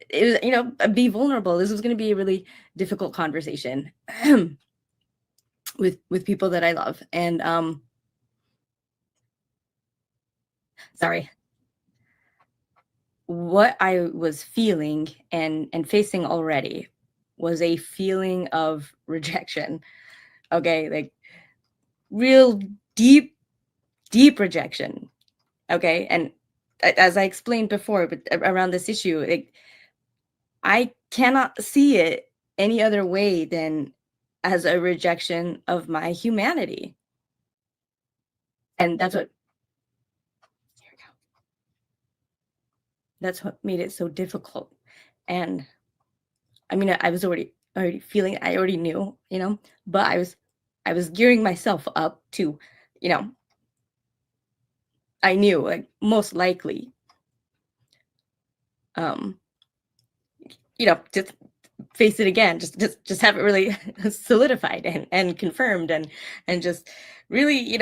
it was, be vulnerable. This was gonna be a really difficult conversation with people that I love, and sorry, what I was feeling and facing already was a feeling of rejection. Okay, like real deep rejection. Okay, and as I explained before, but around this issue, like, I cannot see it any other way than as a rejection of my humanity. And here we go. That's what made it so difficult. And I mean, I was already feeling, I already knew, but I was gearing myself up to, you know, I knew, like, most likely, um, just face it again, just have it really solidified and confirmed, and just really,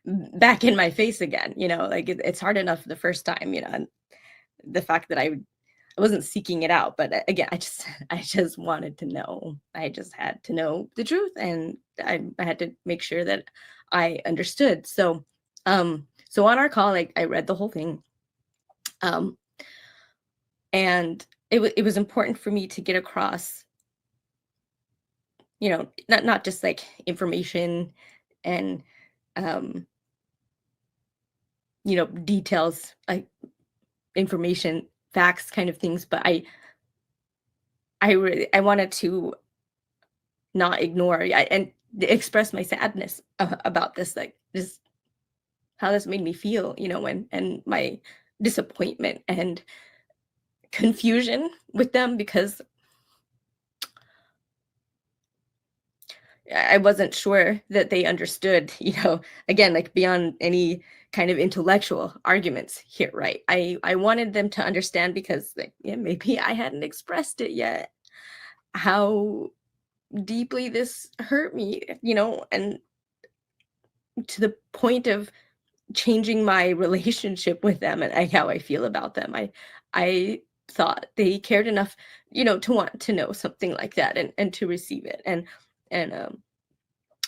back in my face again. Like, it's hard enough the first time, and the fact that I wasn't seeking it out, but again, I just wanted to know. I just had to know the truth, and I had to make sure that I understood. So on our call, like, I read the whole thing, um, and it was important for me to get across, not just like information and um, details, like information, facts, kind of things, but I wanted to not ignore, and express my sadness about this, like, this, how this made me feel, and my disappointment and confusion with them, because I wasn't sure that they understood, again, like, beyond any kind of intellectual arguments here, right? I wanted them to understand, because, like, yeah, maybe I hadn't expressed it yet, how deeply this hurt me, and to the point of changing my relationship with them, and how I feel about them. I thought they cared enough, to want to know something like that, and to receive it. And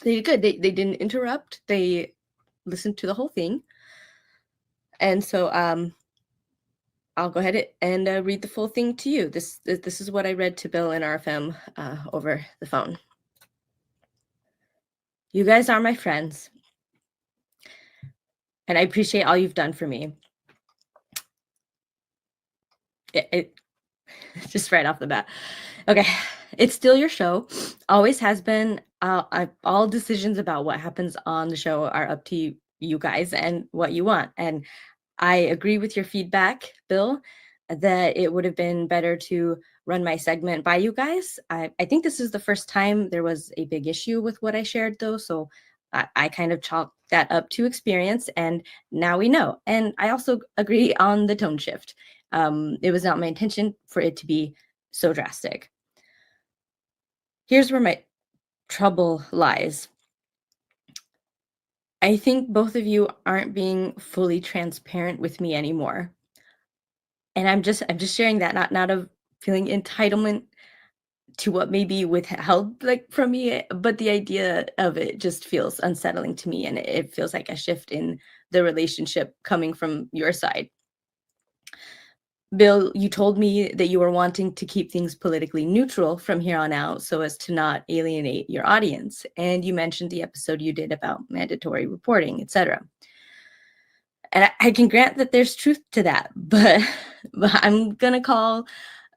they did good. They didn't interrupt. They listened to the whole thing. And so I'll go ahead and read the full thing to you. This is what I read to Bill and RFM over the phone. You guys are my friends, and I appreciate all you've done for me. It just right off the bat. Okay, it's still your show. Always has been. All decisions about what happens on the show are up to you guys and what you want. And I agree with your feedback, Bill, that it would have been better to run my segment by you guys. I think this is the first time there was a big issue with what I shared, though. So I kind of chalked that up to experience, and now we know. And I also agree on the tone shift. It was not my intention for it to be so drastic. Here's where my trouble lies. I think both of you aren't being fully transparent with me anymore. And I'm just sharing that, not of feeling entitlement to what may be withheld, like, from me, but the idea of it just feels unsettling to me, and it feels like a shift in the relationship coming from your side. Bill, you told me that you were wanting to keep things politically neutral from here on out so as to not alienate your audience. And you mentioned the episode you did about mandatory reporting, etc. And I can grant that there's truth to that, but I'm going to call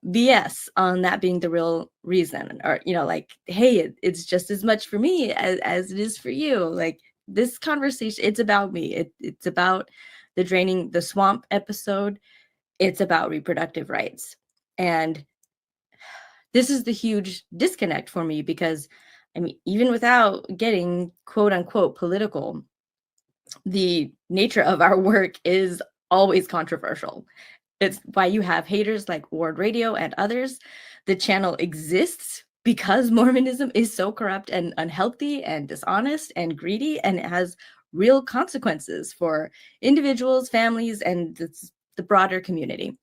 BS on that being the real reason. Or, like, hey, it's just as much for me as it is for you. Like, this conversation, it's about me. It's about the Draining the Swamp episode. It's about reproductive rights. And this is the huge disconnect for me because, I mean, even without getting quote unquote political, the nature of our work is always controversial. It's why you have haters like Ward Radio and others. The channel exists because Mormonism is so corrupt and unhealthy and dishonest and greedy, and it has real consequences for individuals, families, and the broader community.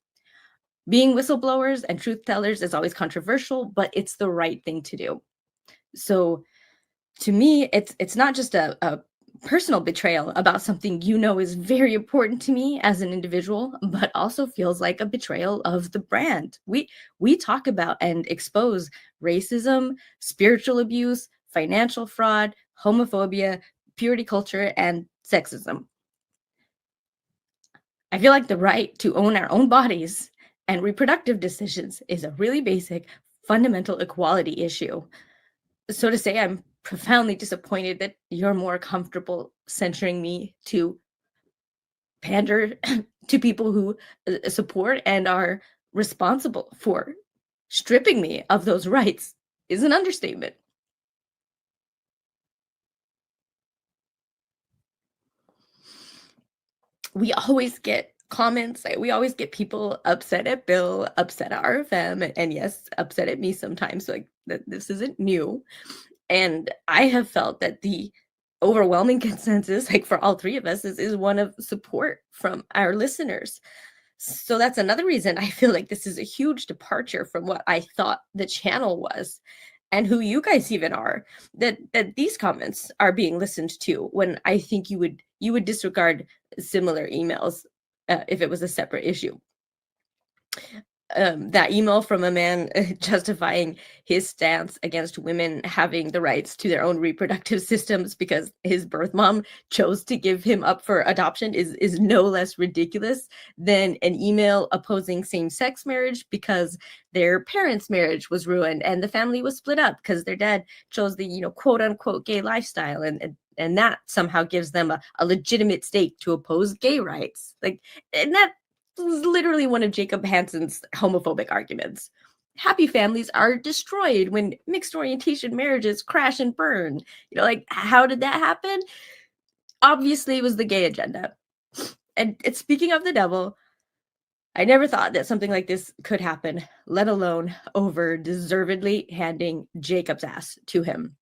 Being whistleblowers and truth tellers is always controversial, but it's the right thing to do. So to me, it's not just a personal betrayal about something is very important to me as an individual, but also feels like a betrayal of the brand. We talk about and expose racism, spiritual abuse, financial fraud, homophobia, purity culture, and sexism. I feel like the right to own our own bodies and reproductive decisions is a really basic, fundamental equality issue. So to say, I'm profoundly disappointed that you're more comfortable censoring me to pander to people who support and are responsible for stripping me of those rights is an understatement. We always get comments, we always get people upset at Bill, upset at RFM, and yes, upset at me sometimes. Like, this isn't new. And I have felt that the overwhelming consensus, like for all three of us, is one of support from our listeners. So that's another reason I feel like this is a huge departure from what I thought the channel was and who you guys even are, that these comments are being listened to, when I think you would disregard similar emails if it was a separate issue. That email from a man justifying his stance against women having the rights to their own reproductive systems because his birth mom chose to give him up for adoption is no less ridiculous than an email opposing same-sex marriage because their parents' marriage was ruined and the family was split up because their dad chose the quote-unquote gay lifestyle, and that somehow gives them a legitimate stake to oppose gay rights. And that was literally one of Jacob Hansen's homophobic arguments. Happy families are destroyed when mixed orientation marriages crash and burn. How did that happen? Obviously, it was the gay agenda. And speaking of the devil, I never thought that something like this could happen, let alone over deservedly handing Jacob's ass to him.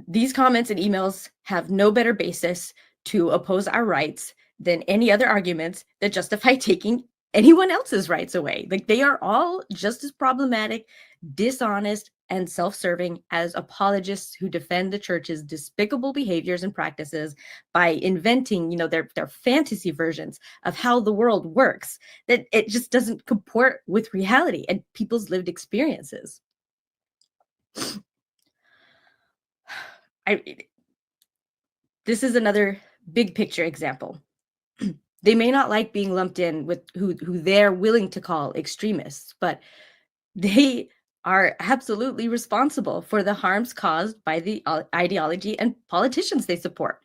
These comments and emails have no better basis to oppose our rights than any other arguments that justify taking anyone else's rights away. They are all just as problematic, dishonest, and self-serving as apologists who defend the church's despicable behaviors and practices by inventing, their fantasy versions of how the world works, that it just doesn't comport with reality and people's lived experiences. This is another big picture example. They may not like being lumped in with who they're willing to call extremists, but they are absolutely responsible for the harms caused by the ideology and politicians they support.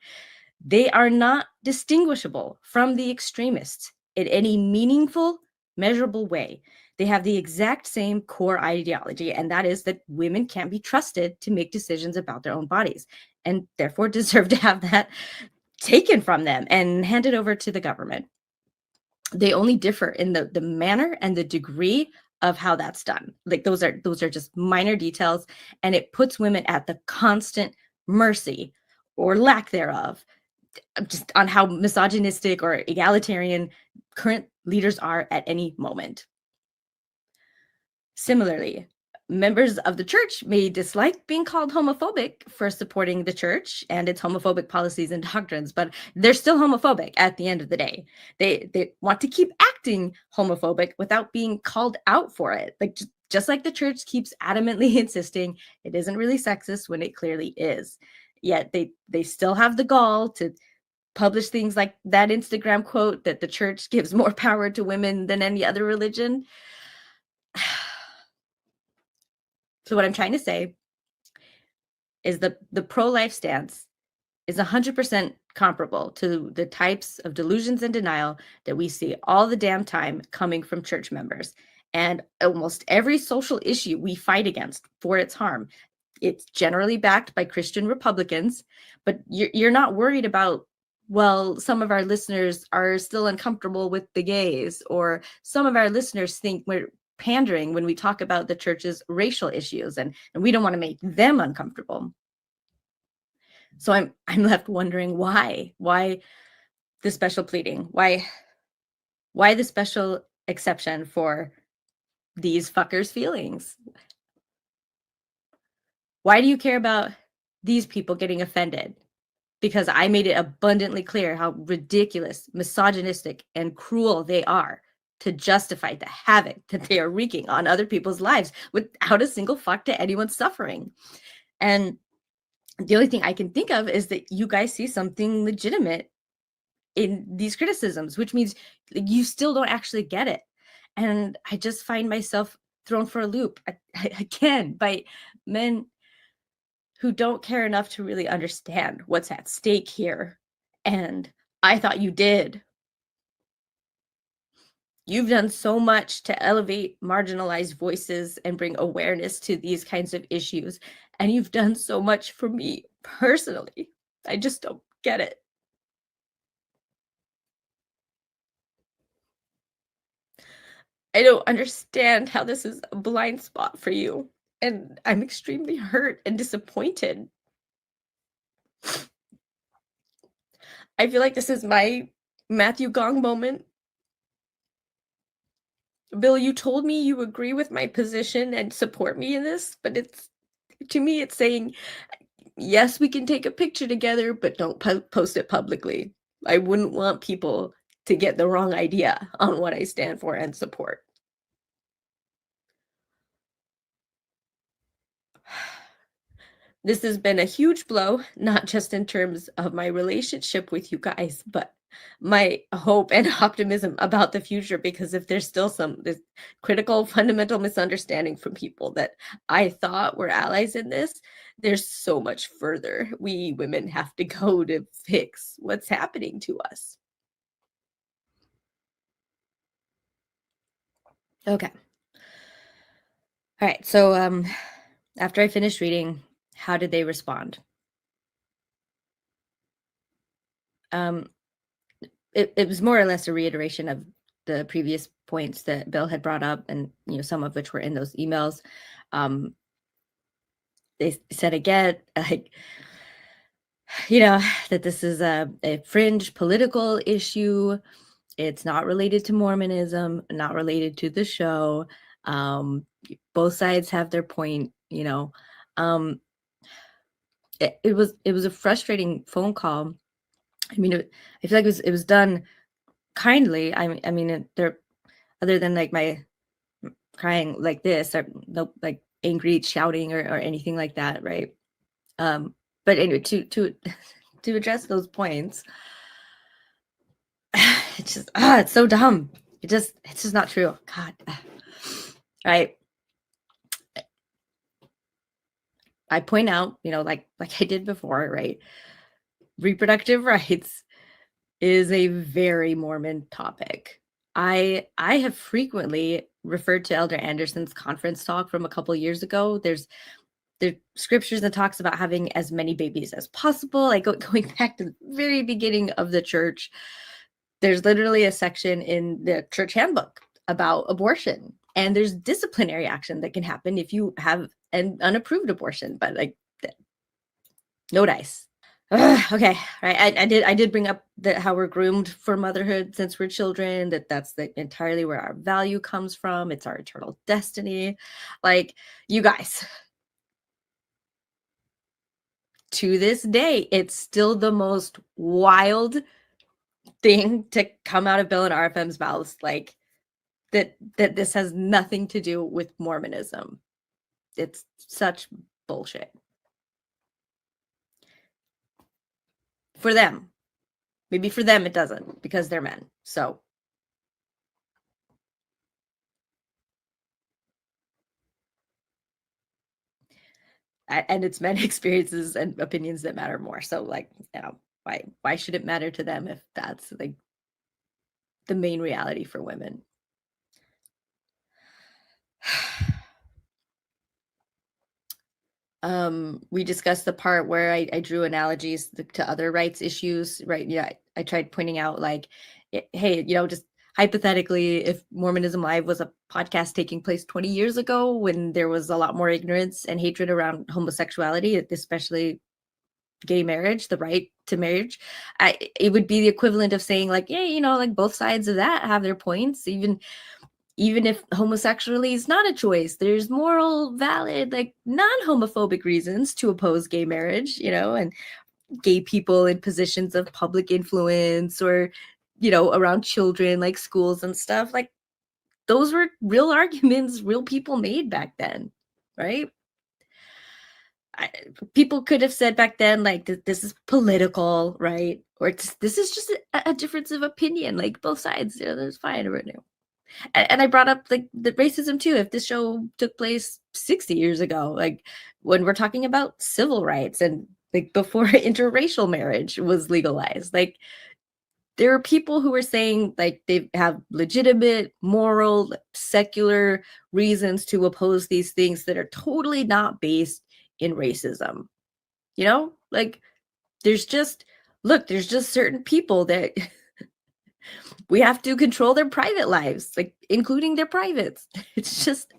They are not distinguishable from the extremists in any meaningful, measurable way. They have the exact same core ideology, and that is that women can't be trusted to make decisions about their own bodies, and therefore deserve to have that taken from them and handed over to the government. They only differ in the manner and the degree of how that's done. Those are just minor details, and it puts women at the constant mercy or lack thereof, just on how misogynistic or egalitarian current leaders are at any moment. Similarly, members of the church may dislike being called homophobic for supporting the church and its homophobic policies and doctrines, but they're still homophobic at the end of the day. They want to keep acting homophobic without being called out for it. Like just like the church keeps adamantly insisting it isn't really sexist when it clearly is. Yet they still have the gall to publish things like that Instagram quote that the church gives more power to women than any other religion. So what I'm trying to say is the pro-life stance is 100% comparable to the types of delusions and denial that we see all the damn time coming from church members. And almost every social issue we fight against for its harm, it's generally backed by Christian Republicans, but you're not worried about, well, some of our listeners are still uncomfortable with the gays, or some of our listeners think we're pandering when we talk about the church's racial issues, and we don't want to make them uncomfortable. So I'm left wondering why the special pleading, why the special exception for these fuckers' feelings? Why do you care about these people getting offended? Because I made it abundantly clear how ridiculous, misogynistic, and cruel they are to justify the havoc that they are wreaking on other people's lives without a single fuck to anyone's suffering. And the only thing I can think of is that you guys see something legitimate in these criticisms, which means you still don't actually get it. And I just find myself thrown for a loop again by men who don't care enough to really understand what's at stake here. And I thought you did. You've done so much to elevate marginalized voices and bring awareness to these kinds of issues. And you've done so much for me personally. I just don't get it. I don't understand how this is a blind spot for you. And I'm extremely hurt and disappointed. I feel like this is my Matthew Gong moment. Bill, you told me you agree with my position and support me in this, but to me, it's saying, yes, we can take a picture together, but don't post it publicly. I wouldn't want people to get the wrong idea on what I stand for and support. This has been a huge blow, not just in terms of my relationship with you guys, but my hope and optimism about the future, because if there's still this critical fundamental misunderstanding from people that I thought were allies in this, there's so much further we women have to go to fix what's happening to us. Okay. All right. So after I finished reading, how did they respond? It was more or less a reiteration of the previous points that Bill had brought up, and some of which were in those emails. They said again, like, that this is a fringe political issue. It's not related to Mormonism, not related to the show. Both sides have their point. It was a frustrating phone call. I mean, I feel like it was done kindly. I mean, there, other than like my crying like this, or no, like angry shouting or anything like that, right? But anyway, to address those points, it's just it's so dumb. It's just not true. God, right? I point out, like I did before, right? Reproductive rights is a very Mormon topic. I have frequently referred to Elder Anderson's conference talk from a couple years ago. There's scriptures that talks about having as many babies as possible. Like going back to the very beginning of the church, there's literally a section in the church handbook about abortion, and there's disciplinary action that can happen if you have an unapproved abortion, but like no dice. Okay, right. I did bring up that how we're groomed for motherhood since we're children. That's entirely where our value comes from. It's our eternal destiny. Like, you guys, to this day, it's still the most wild thing to come out of Bill and RFM's mouths. Like, that this has nothing to do with Mormonism. It's such bullshit for them. Maybe for them it doesn't because they're men. So and it's men experiences and opinions that matter more. So, like, why should it matter to them if that's like the main reality for women? We discussed the part where I drew analogies to other rights issues, right? Yeah, I tried pointing out, like, hey, just hypothetically, if Mormonism Live was a podcast taking place 20 years ago when there was a lot more ignorance and hatred around homosexuality, especially gay marriage, the right to marriage, it would be the equivalent of saying, like, yeah, like, both sides of that have their points. Even if homosexuality is not a choice, there's moral, valid, like, non-homophobic reasons to oppose gay marriage, and gay people in positions of public influence or, around children, like schools and stuff. Like, those were real arguments real people made back then, right? I, People could have said back then, like, this is political, right? Or this is just a difference of opinion, like, both sides, that's fine or new. And I brought up, like, the racism too. If this show took place 60 years ago, like, when we're talking about civil rights and, like, before interracial marriage was legalized, like, there are people who are saying, like, they have legitimate, moral, secular reasons to oppose these things that are totally not based in racism. Like, there's just certain people that we have to control their private lives, like, including their privates. It's just,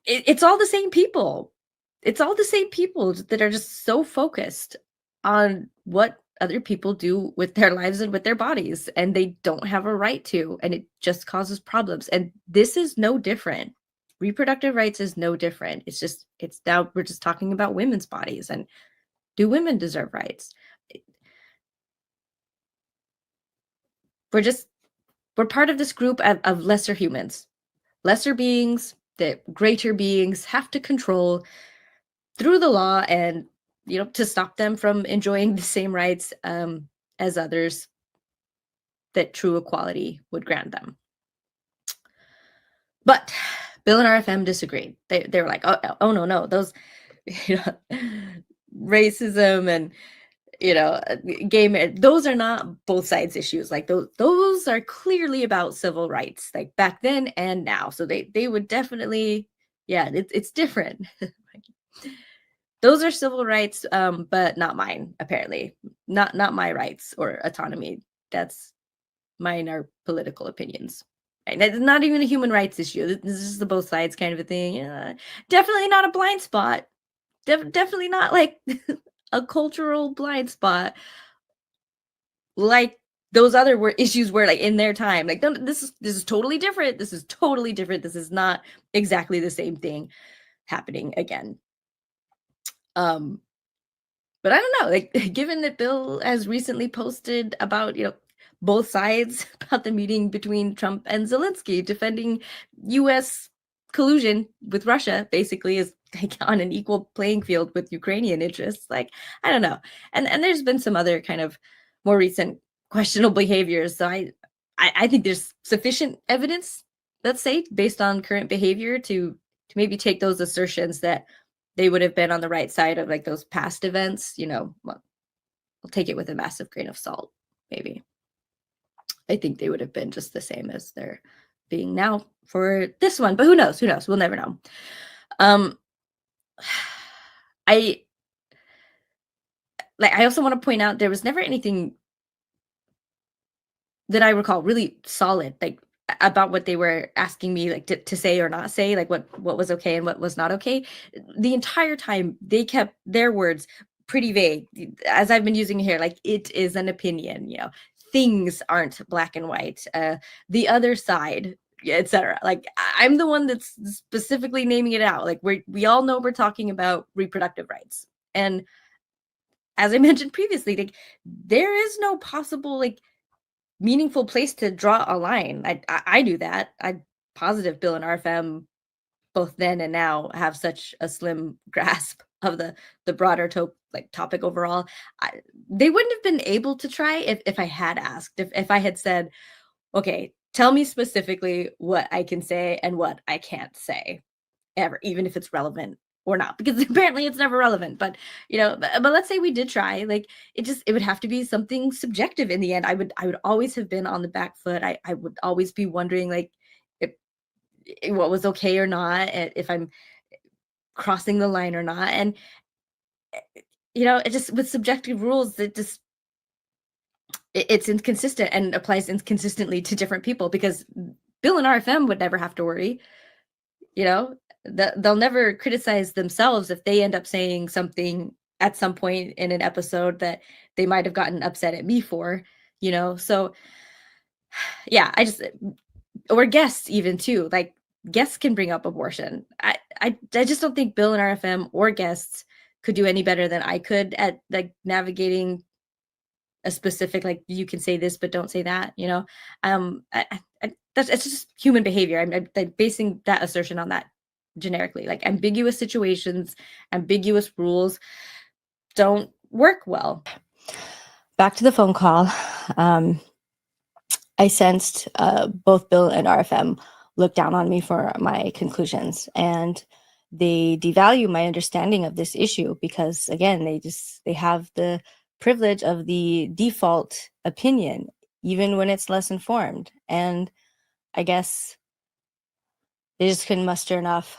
it's all the same people. It's all the same people that are just so focused on what other people do with their lives and with their bodies, and they don't have a right to, and it just causes problems. And this is no different. Reproductive rights is no different. It's now we're just talking about women's bodies, and do women deserve rights? We're just we're part of this group of lesser humans, lesser beings that greater beings have to control through the law, and to stop them from enjoying the same rights as others that true equality would grant them. But Bill and RFM disagreed. They were like, oh no, those, racism and, gay marriage, those are not both sides issues. Like, those are clearly about civil rights, like, back then and now. So they would definitely, yeah, it's different. Those are civil rights, but not mine, apparently. Not my rights or autonomy. That's Mine are political opinions. And it's not even a human rights issue. This is the both sides kind of a thing. Definitely not a blind spot. Definitely not, like, a cultural blind spot, like those other issues were, like, in their time. Like, no, this is totally different. This is totally different. This is not exactly the same thing happening again. But I don't know, like, given that Bill has recently posted about, both sides about the meeting between Trump and Zelensky defending US collusion with Russia, basically, is, like, on an equal playing field with Ukrainian interests. Like, I don't know. And there's been some other kind of more recent questionable behaviors. So I think there's sufficient evidence, let's say, based on current behavior to maybe take those assertions that they would have been on the right side of, like, those past events, well, we'll take it with a massive grain of salt, maybe. I think they would have been just the same as they're being now for this one, but who knows? Who knows? We'll never know. Um, I I also want to point out there was never anything that I recall really solid, like, about what they were asking me, like, to say or not say, like, what was okay and what was not okay. The entire time they kept their words pretty vague, as I've been using here, like it is an opinion, things aren't black and white, the other side, etc. Like I'm the one that's specifically naming it out. Like we all know we're talking about reproductive rights. And as I mentioned previously, like there is no possible like meaningful place to draw a line. I do that. I'm positive Bill and RFM both then and now have such a slim grasp of the broader topic overall. They wouldn't have been able to try if I had asked, if I had said, okay, tell me specifically what I can say and what I can't say ever, even if it's relevant or not, because apparently it's never relevant. But but let's say we did try, like it would have to be something subjective in the end. I would always have been on the back foot. I would always be wondering like if what was okay or not, if I'm crossing the line or not. And it just with subjective rules, it's inconsistent and applies inconsistently to different people, because Bill and RFM would never have to worry. They'll never criticize themselves if they end up saying something at some point in an episode that they might have gotten upset at me for. So yeah, or guests even too, like guests can bring up abortion. I just don't think Bill and RFM or guests could do any better than I could at like navigating a specific, like, you can say this but don't say that. It's just human behavior. I'm basing that assertion on that generically. Like ambiguous situations, ambiguous rules don't work well. Back to the phone call. I sensed both Bill and RFM look down on me for my conclusions, and they devalue my understanding of this issue because, again, they have the privilege of the default opinion, even when it's less informed. And I guess they just couldn't muster enough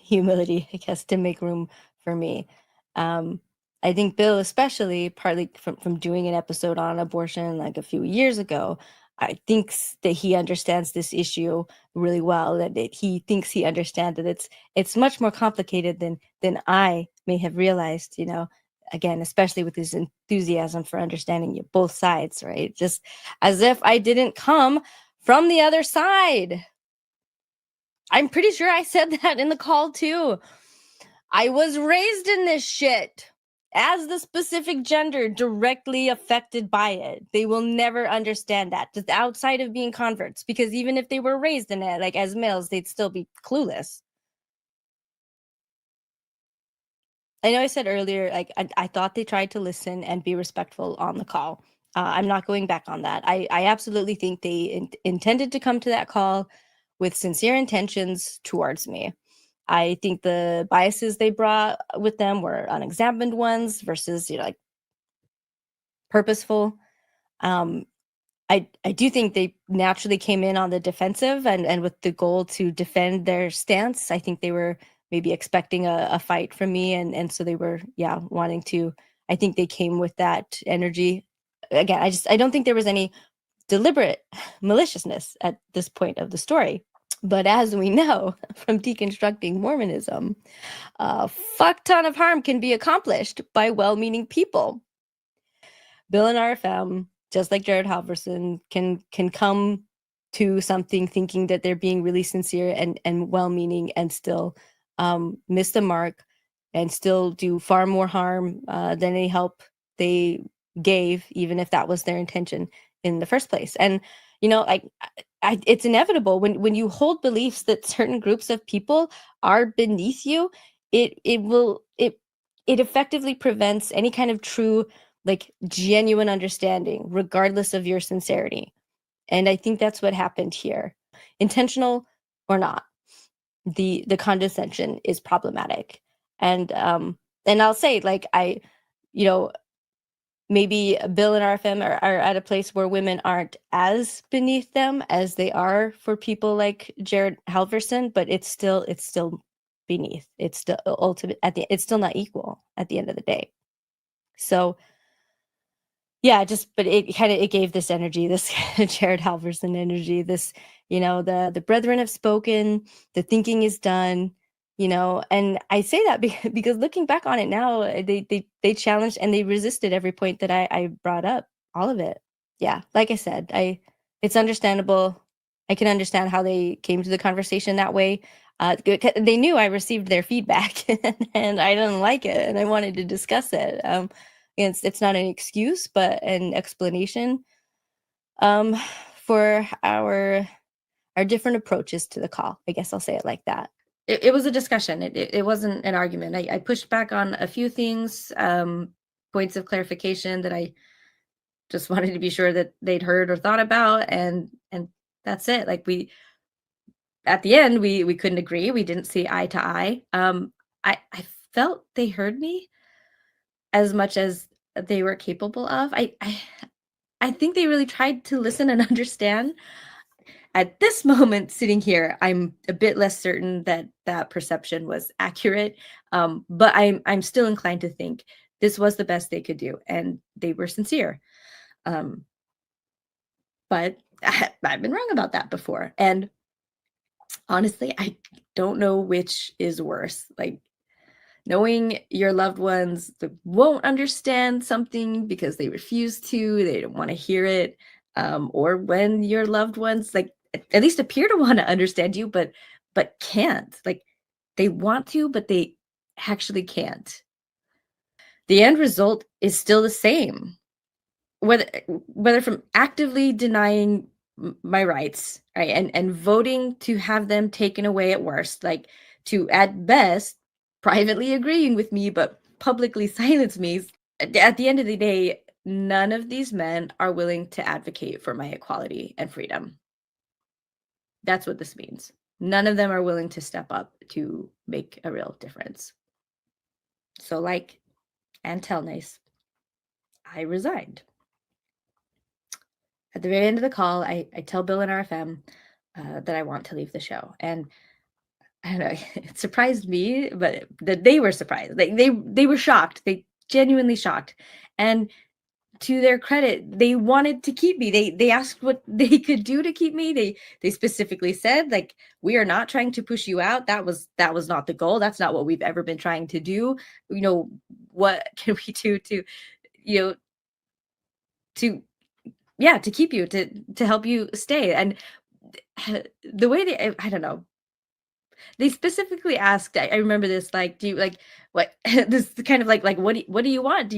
humility, I guess, to make room for me. I think Bill, especially partly from doing an episode on abortion like a few years ago, I think that he understands this issue really well. That he thinks he understands that it's much more complicated than I may have realized. Again, especially with his enthusiasm for understanding both sides, right? Just as if I didn't come from the other side. I'm pretty sure I said that in the call too. I was raised in this shit as the specific gender directly affected by it. They will never understand that, just outside of being converts, because even if they were raised in it, like as males, they'd still be clueless. I know I said earlier, like I thought they tried to listen and be respectful on the call. I'm not going back on that. I absolutely think they intended to come to that call with sincere intentions towards me. I think the biases they brought with them were unexamined ones versus, like purposeful. I do think they naturally came in on the defensive and with the goal to defend their stance. I think they were maybe expecting a fight from me. And so they were, wanting to, I think they came with that energy. Again, I don't think there was any deliberate maliciousness at this point of the story. But as we know from deconstructing Mormonism, a fuck ton of harm can be accomplished by well-meaning people. Bill and RFM, just like Jared Halverson, can come to something thinking that they're being really sincere and well-meaning and still miss the mark and still do far more harm than any help they gave, even if that was their intention in the first place. And it's inevitable when you hold beliefs that certain groups of people are beneath you. It effectively prevents any kind of true, like, genuine understanding, regardless of your sincerity. And I think that's what happened here, intentional or not. The condescension is problematic, and I'll say, like, maybe Bill and RFM are at a place where women aren't as beneath them as they are for people like Jared Halverson, but it's still beneath. It's still ultimate it's still not equal at the end of the day. So yeah, but it gave this energy, this Jared Halverson energy, this, the brethren have spoken, the thinking is done. And I say that because looking back on it now, they challenged and they resisted every point that I brought up, all of it. Yeah, like I said, it's understandable. I can understand how they came to the conversation that way. They knew I received their feedback and I didn't like it and I wanted to discuss it. It's not an excuse, but an explanation for our different approaches to the call. I guess I'll say it like that. It was a discussion. It wasn't an argument. I pushed back on a few things, points of clarification that I just wanted to be sure that they'd heard or thought about, and that's it. Like at the end, we couldn't agree. We didn't see eye to eye. I felt they heard me as much as they were capable of. I think they really tried to listen and understand. At this moment, sitting here, I'm a bit less certain that that perception was accurate, but I'm still inclined to think this was the best they could do, and they were sincere. But I've been wrong about that before, and honestly, I don't know which is worse. Like knowing your loved ones that won't understand something because they refuse to, they don't want to hear it, or when your loved ones like at least appear to want to understand you, but can't. Like they want to, but they actually can't. The end result is still the same. Whether from actively denying my rights, right, and voting to have them taken away at worst, like to at best privately agreeing with me but publicly silence me. At the end of the day, none of these men are willing to advocate for my equality and freedom. That's what this means. None of them are willing to step up to make a real difference. So like Telnaes, I resigned. At the very end of the call, I tell Bill and RFM that I want to leave the show. And I don't know, it surprised me, but that they were surprised. They were shocked. They genuinely shocked. And to their credit, they wanted to keep me. They asked what they could do to keep me. They specifically said, like, we are not trying to push you out. That was not the goal. That's not what we've ever been trying to do. What can we do to, to to keep you, to help you stay? And the way I don't know, they specifically asked, I remember this, like, do you like what this kind of like what do you want?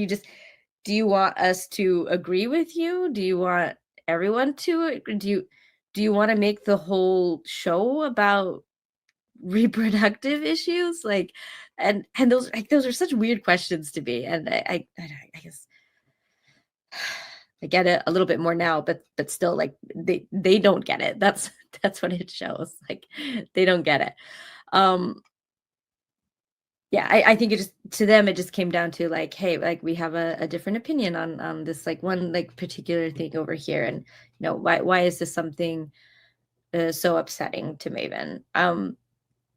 Do you want us to agree with you? Do you want everyone to do you want to make the whole show about reproductive issues? Like, and those are such weird questions to me. And I guess I get it a little bit more now, but still, like they don't get it. That's what it shows. Like they don't get it. Yeah, I think it just to them it just came down to like, hey, like we have a different opinion on this like one like particular thing over here, and why is this something so upsetting to Maven?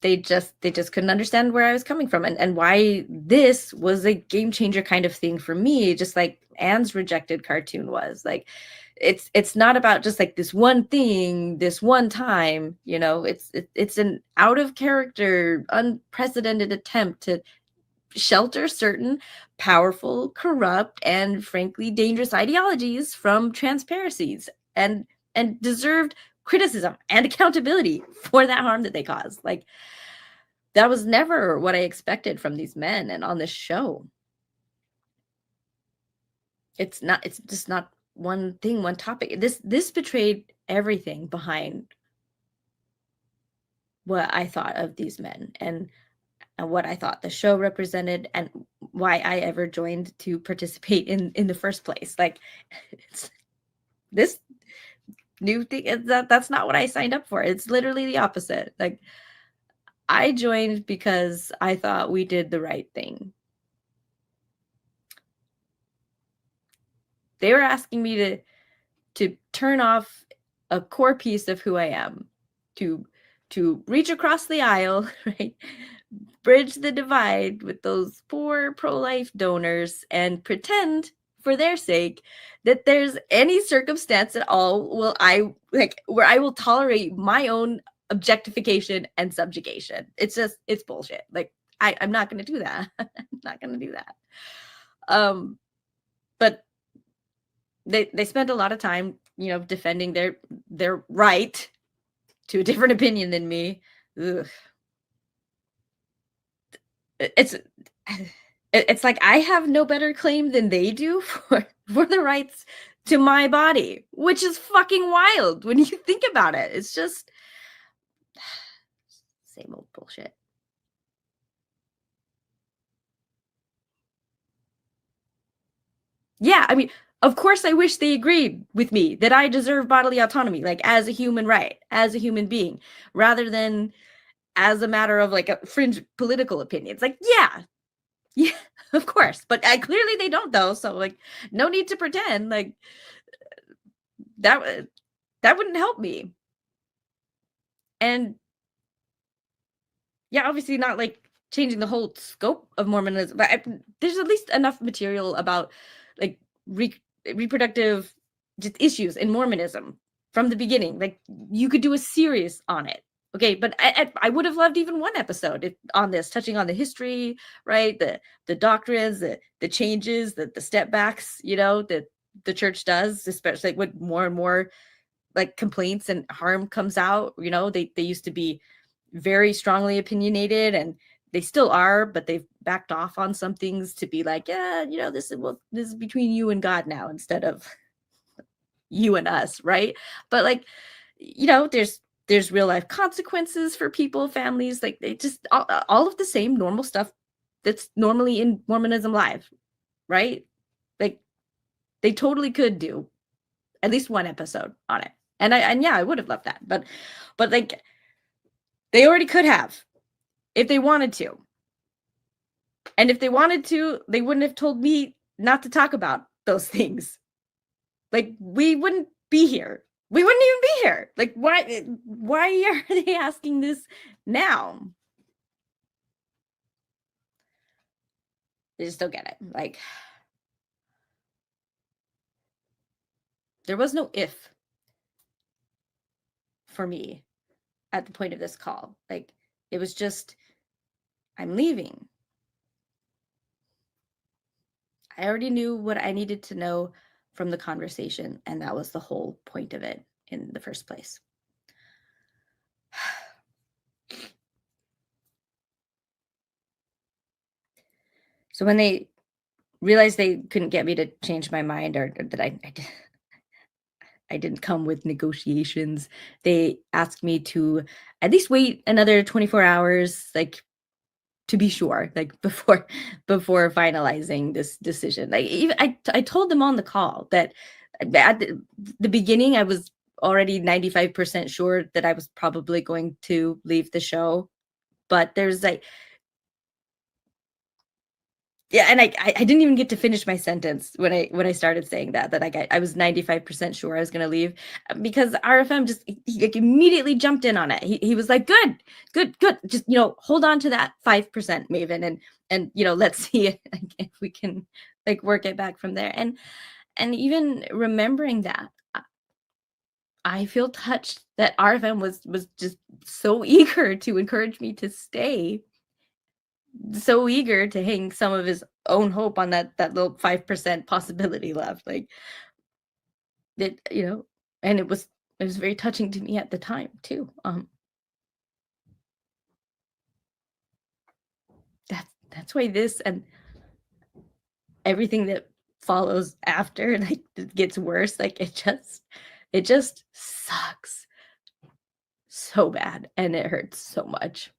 They just couldn't understand where I was coming from, and why this was a game changer kind of thing for me, just like Anne's rejected cartoon was. Like it's not about just like this one thing, this one time, it's an out of character, unprecedented attempt to shelter certain powerful, corrupt, and frankly dangerous ideologies from transparencies and deserved criticism and accountability for that harm that they caused. Like that was never what I expected from these men and on this show. It's just not one thing, one topic. This betrayed everything behind what I thought of these men and what I thought the show represented and why I ever joined to participate in the first place. Like it's this new thing that's not what I signed up for. It's literally the opposite. Like I joined because I thought we did the right thing. They were asking me to turn off a core piece of who I am, to reach across the aisle, right? Bridge the divide with those poor pro-life donors and pretend for their sake that there's any circumstance at all where I will tolerate my own objectification and subjugation. It's bullshit. Like, I'm not going to do that. I'm not going to do that. But they spent a lot of time, defending their right to a different opinion than me. Ugh. It's like I have no better claim than they do for the rights to my body, which is fucking wild when you think about it. It's just same old bullshit. Yeah, I mean, of course I wish they agreed with me that I deserve bodily autonomy, like as a human right, as a human being, rather than as a matter of like a fringe political opinions. Like, yeah, of course. But clearly they don't though. So like, no need to pretend like that wouldn't help me. And yeah, obviously not like changing the whole scope of Mormonism, but there's at least enough material about like reproductive just issues in Mormonism from the beginning. Like you could do a series on it. Okay, but I would have loved even one episode on this, touching on the history, right? The doctrines, the changes, the step backs, that the church does, especially like when more and more like complaints and harm comes out. They used to be very strongly opinionated, and they still are, but they've backed off on some things to be like, yeah, this is between you and God now instead of you and us, right? But like, there's real life consequences for people, families, like they just all of the same normal stuff that's normally in Mormonism Live, right? Like they totally could do at least one episode on it. And I would have loved that. But like they already could have if they wanted to. And if they wanted to, they wouldn't have told me not to talk about those things. Like we wouldn't be here. We wouldn't even be here. Like why are they asking this now? They just don't get it. Like there was no if for me at the point of this call. Like it was just, I'm leaving. I already knew what I needed to know from the conversation, and that was the whole point of it in the first place. So when they realized they couldn't get me to change my mind, or that I didn't come with negotiations, they asked me to at least wait another 24 hours, like to be sure, like before finalizing this decision. Like even I told them on the call that at the beginning I was already 95% sure that I was probably going to leave the show, but there's like, yeah, and I didn't even get to finish my sentence when I started saying that I was 95% sure I was going to leave, because RFM just he like immediately jumped in on it. He was like, good, just hold on to that 5%, Maven, and let's see if we can like work it back from there. And even remembering that, I feel touched that RFM was just so eager to encourage me to stay, so eager to hang some of his own hope on that little 5% possibility left. Like that, and it was very touching to me at the time too. That's why this and everything that follows after like it gets worse. Like it just sucks so bad, and it hurts so much.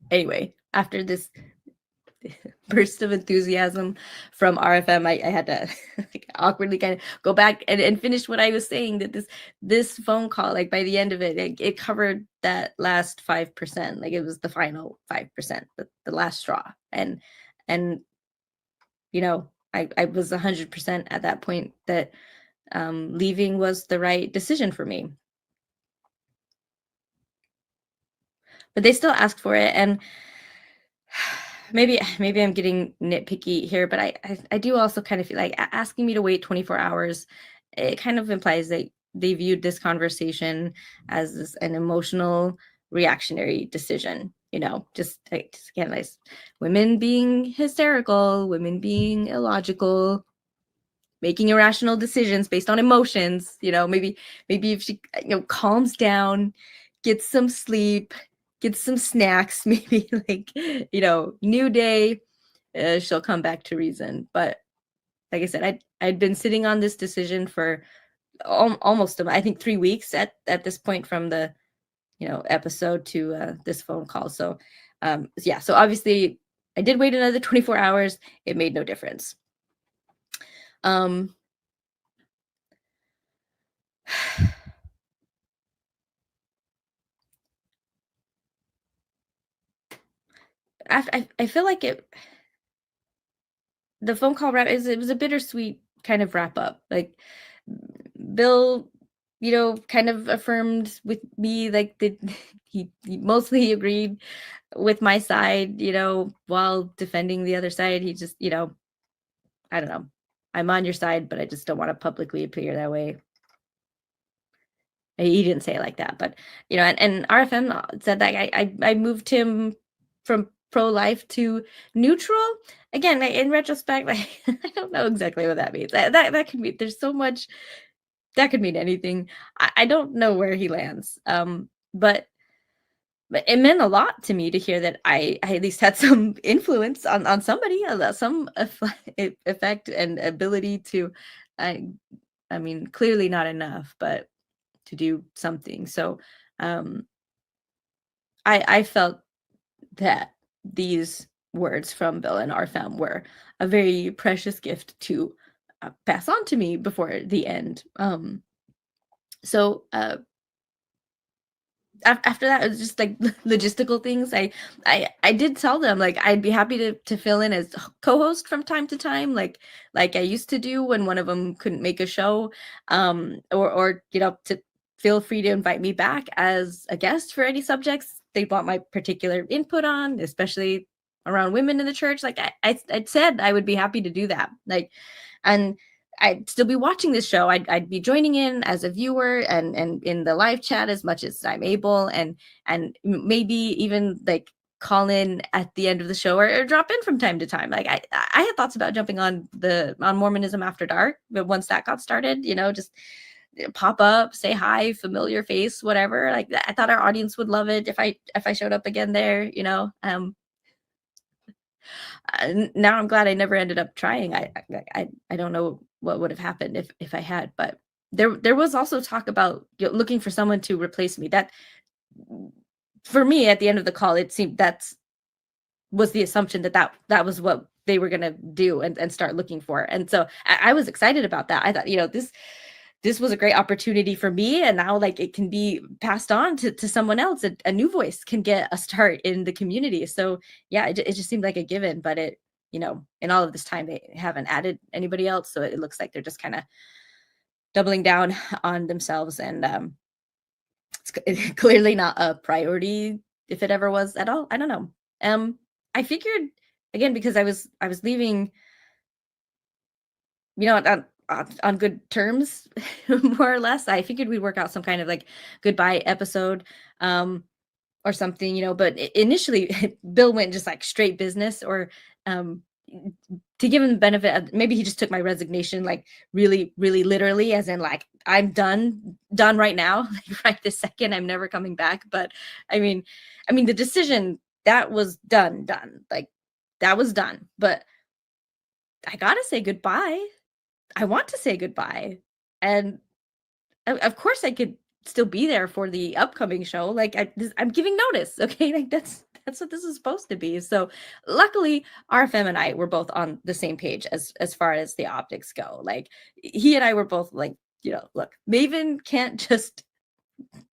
Anyway, after this burst of enthusiasm from RFM, I had to like, awkwardly kind of go back and finish what I was saying, that this phone call, like by the end of it, it covered that last 5%. Like it was the final 5%, the last straw. And I was 100% at that point that leaving was the right decision for me. But they still asked for it, and maybe I'm getting nitpicky here, but I do also kind of feel like asking me to wait 24 hours, it kind of implies that they viewed this conversation as an emotional reactionary decision, just again, like women being hysterical, women being illogical, making irrational decisions based on emotions. Maybe if she calms down, gets some sleep, gets some snacks, maybe like new day, she'll come back to reason. But like I said, I'd been sitting on this decision for almost I think 3 weeks at this point, from the episode to this phone call. So so obviously I did wait another 24 hours. It made no difference. I feel like the phone call it was a bittersweet kind of wrap up. Like, Bill, kind of affirmed with me, like, he mostly agreed with my side, while defending the other side. He just, I don't know, I'm on your side, but I just don't want to publicly appear that way. He didn't say it like that, but and RFM said that I moved him from pro-life to neutral. Again, in retrospect, I don't know exactly what that means. That could be, there's so much that could mean anything. I don't know where he lands. But it meant a lot to me to hear that I at least had some influence on somebody, some effect and ability to. I mean, clearly not enough, but to do something. So I felt that these words from Bill and RFM were a very precious gift to pass on to me before the end. So after that, it was just like logistical things. I did tell them, like, I'd be happy to fill in as co-host from time to time, like I used to do when one of them couldn't make a show, or to feel free to invite me back as a guest for any subjects they want my particular input on, especially around women in the church. Like, I'd said I would be happy to do that. Like, and I'd still be watching this show. I'd be joining in as a viewer and in the live chat as much as I'm able, and maybe even like call in at the end of the show, or drop in from time to time. Like, I had thoughts about jumping on Mormonism After Dark, but once that got started, just pop up, say hi, familiar face, whatever. Like, I thought our audience would love it if I showed up again there. Now I'm glad I never ended up trying. I don't know what would have happened if I had, but there was also talk about looking for someone to replace me. That, for me, at the end of the call, it seemed was the assumption that was what they were gonna do and start looking for. And so I was excited about that. I thought, this was a great opportunity for me, and now, like, it can be passed on to someone else. A new voice can get a start in the community. So yeah, it just seemed like a given. But in all of this time, they haven't added anybody else, so it looks like they're just kind of doubling down on themselves, and it's clearly not a priority, if it ever was at all. I don't know. I figured, again, because I was leaving, on good terms, more or less. I figured we'd work out some kind of like goodbye episode, or something, but initially Bill went just like straight business, or to give him the benefit of, maybe he just took my resignation like really, really literally, as in, like, I'm done right now, like right this second, I'm never coming back. But I mean the decision, that was done, like, that was done. But I gotta say goodbye. I want to say goodbye. And of course I could still be there for the upcoming show. Like, I'm giving notice, okay? Like, that's what this is supposed to be. So luckily, RFM and I were both on the same page as far as the optics go. Like, he and I were both like, look, Maven can't just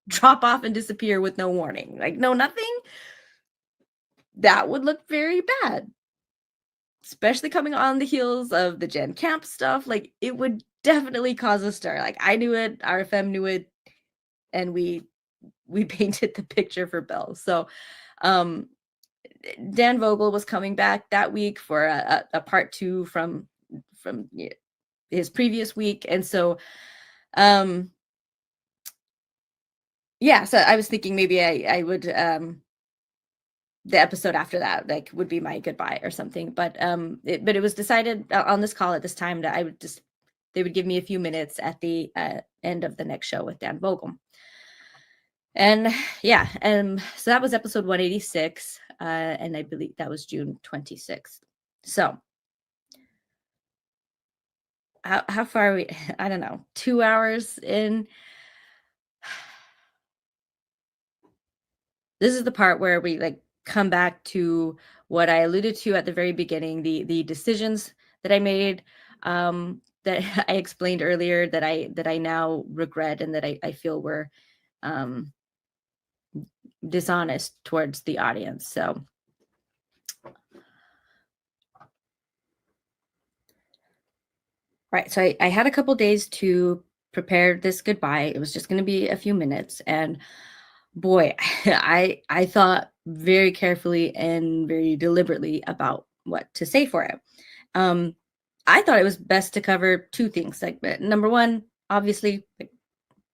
drop off and disappear with no warning. Like, no, nothing. That would look very bad, especially coming on the heels of the Gen Camp stuff. Like, it would definitely cause a stir. Like, I knew it, RFM knew it, and we painted the picture for Bill. So Dan Vogel was coming back that week for a part 2 from his previous week. And so Yeah, so I was thinking maybe I would the episode after that like would be my goodbye or something, but it was decided on this call at this time that I would just they would give me a few minutes at the end of the next show with Dan Vogel. And yeah, so that was episode 186, and I believe that was June 26th. So how far are we? I don't know, 2 hours in. This is the part where we like come back to what I alluded to at the very beginning, the decisions that I made, that I explained earlier that I now regret and that I feel were um, dishonest towards the audience. So right, so I had a couple days to prepare this goodbye. It was just going to be a few minutes, and boy, I thought very carefully and very deliberately about what to say for it. Um, I thought it was best to cover two things. Like number one, obviously, like,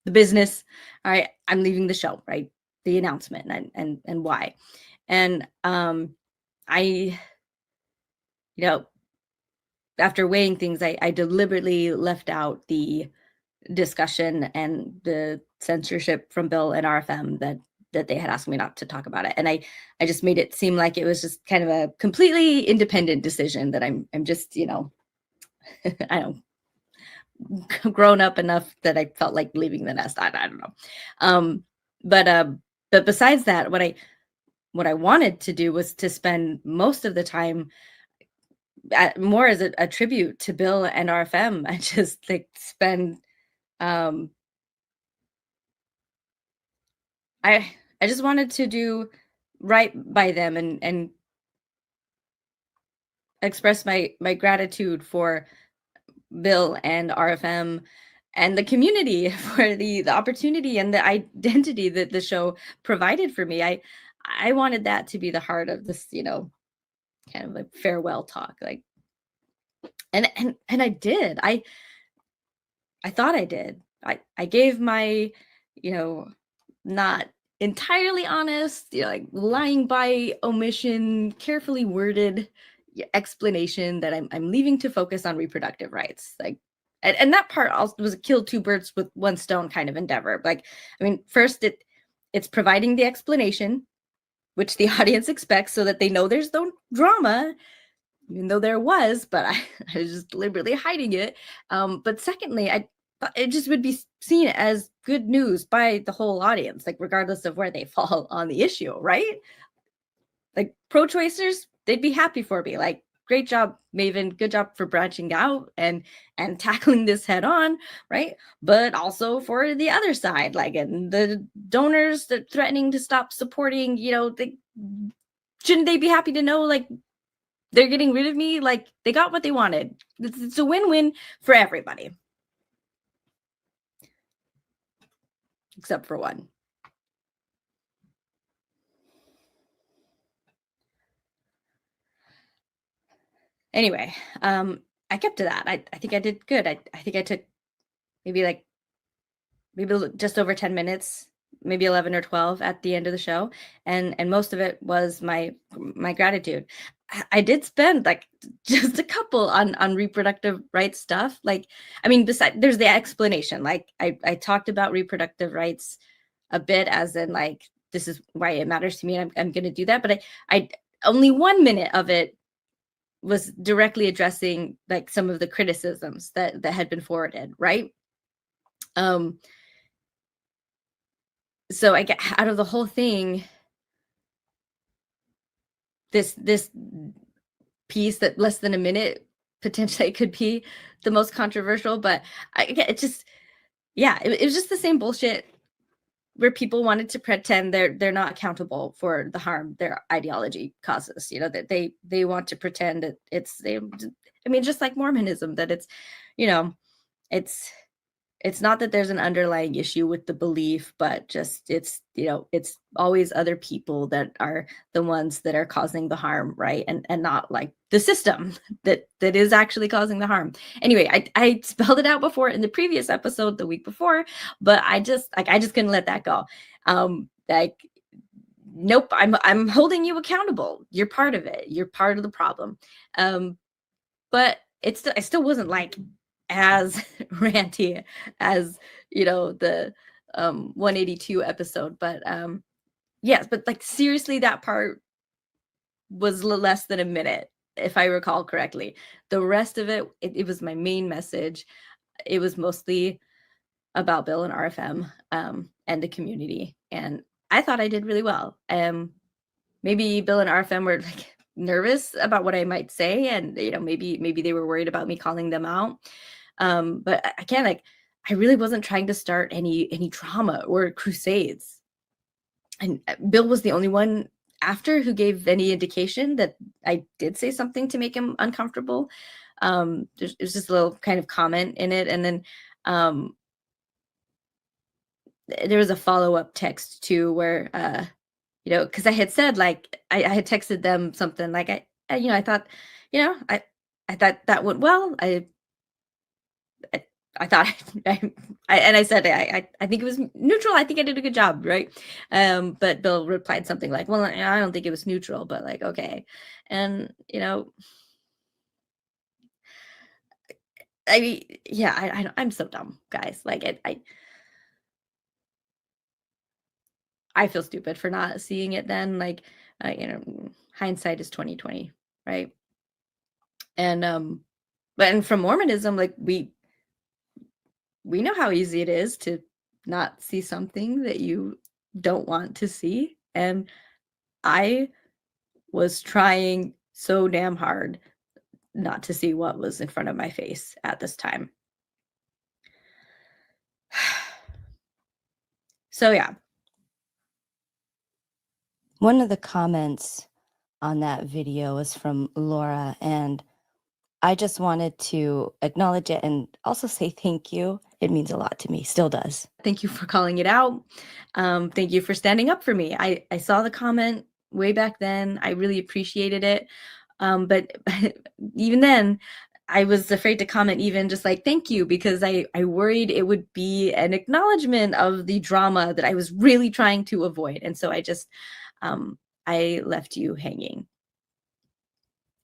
the business. All right, I'm leaving the show. Right, the announcement and why. And I, you know, after weighing things, I deliberately left out the discussion and the censorship from Bill and RFM that they had asked me not to talk about it. And I just made it seem like it was just kind of a completely independent decision that I'm just, I don't grown up enough that I felt like leaving the nest. I don't know. Um but uh but besides that, what I wanted to do was to spend most of the time more as a tribute to Bill and RFM. I just like spend um I just wanted to do right by them and express my gratitude for Bill and RFM and the community for the opportunity and the identity that the show provided for me. I wanted that to be the heart of this, kind of like farewell talk. Like and I did. I thought I did. I gave my, you know, not entirely honest, like lying by omission, carefully worded explanation that I'm leaving to focus on reproductive rights. Like, and that part also was a kill two birds with one stone kind of endeavor. Like, I mean, first it's providing the explanation, which the audience expects, so that they know there's no drama, even though there was, but I was just deliberately hiding it. But secondly, I it just would be seen as good news by the whole audience, like regardless of where they fall on the issue, right? Like pro-choicers, they'd be happy for me. Like, great job, Maven. Good job for branching out and tackling this head on, right? But also for the other side, like, and the donors that threatening to stop supporting, shouldn't they be happy to know, like, they're getting rid of me? Like, they got what they wanted. It's a win-win for everybody, except for one. Anyway, I kept to that. I think I did good. I think I took maybe like maybe just over 10 minutes, maybe 11 or 12 at the end of the show, and most of it was my gratitude. I did spend like just a couple on reproductive rights stuff. Like, I mean, besides, there's the explanation. Like, I talked about reproductive rights a bit, as in like, this is why it matters to me, and I'm going to do that. But I only 1 minute of it was directly addressing like some of the criticisms that had been forwarded, right? um so I get out of the whole thing, this piece that less than a minute potentially could be the most controversial. But it just, yeah, it was just the same bullshit where people wanted to pretend they're not accountable for the harm their ideology causes. That they want to pretend that I mean, just like Mormonism, that it's, you know it's it's not that there's an underlying issue with the belief, but just it's, it's always other people that are the ones that are causing the harm, right? And not like the system that is actually causing the harm. Anyway, I spelled it out before in the previous episode the week before, but I just couldn't let that go. Like, nope, I'm holding you accountable. You're part of it. You're part of the problem. But I still wasn't like as ranty as, the 182 episode. But yes, but like seriously, that part was less than a minute, if I recall correctly. The rest of it was my main message. It was mostly about Bill and RFM and the community. And I thought I did really well. Maybe Bill and RFM were like nervous about what I might say, and maybe they were worried about me calling them out. But I really wasn't trying to start any drama or crusades. And Bill was the only one after who gave any indication that I did say something to make him uncomfortable. It was just a little kind of comment in it, and then there was a follow-up text too where because I had said, like, I had texted them something like, I thought, I thought that went well. I thought, and I said, I think it was neutral. I think I did a good job, right? But Bill replied something like, well, I don't think it was neutral, but like, okay. And, I mean, yeah, I'm so dumb, guys. Like, I feel stupid for not seeing it then. Like, hindsight is 2020, right? And from Mormonism, like we know how easy it is to not see something that you don't want to see. And I was trying so damn hard not to see what was in front of my face at this time. So yeah. One of the comments on that video was from Laura, and I just wanted to acknowledge it and also say thank you. It means a lot to me, still does. Thank you for calling it out. Thank you for standing up for me. I saw the comment way back then. I really appreciated it. But even then, I was afraid to comment even just like thank you, because I worried it would be an acknowledgement of the drama that I was really trying to avoid. And so I left you hanging.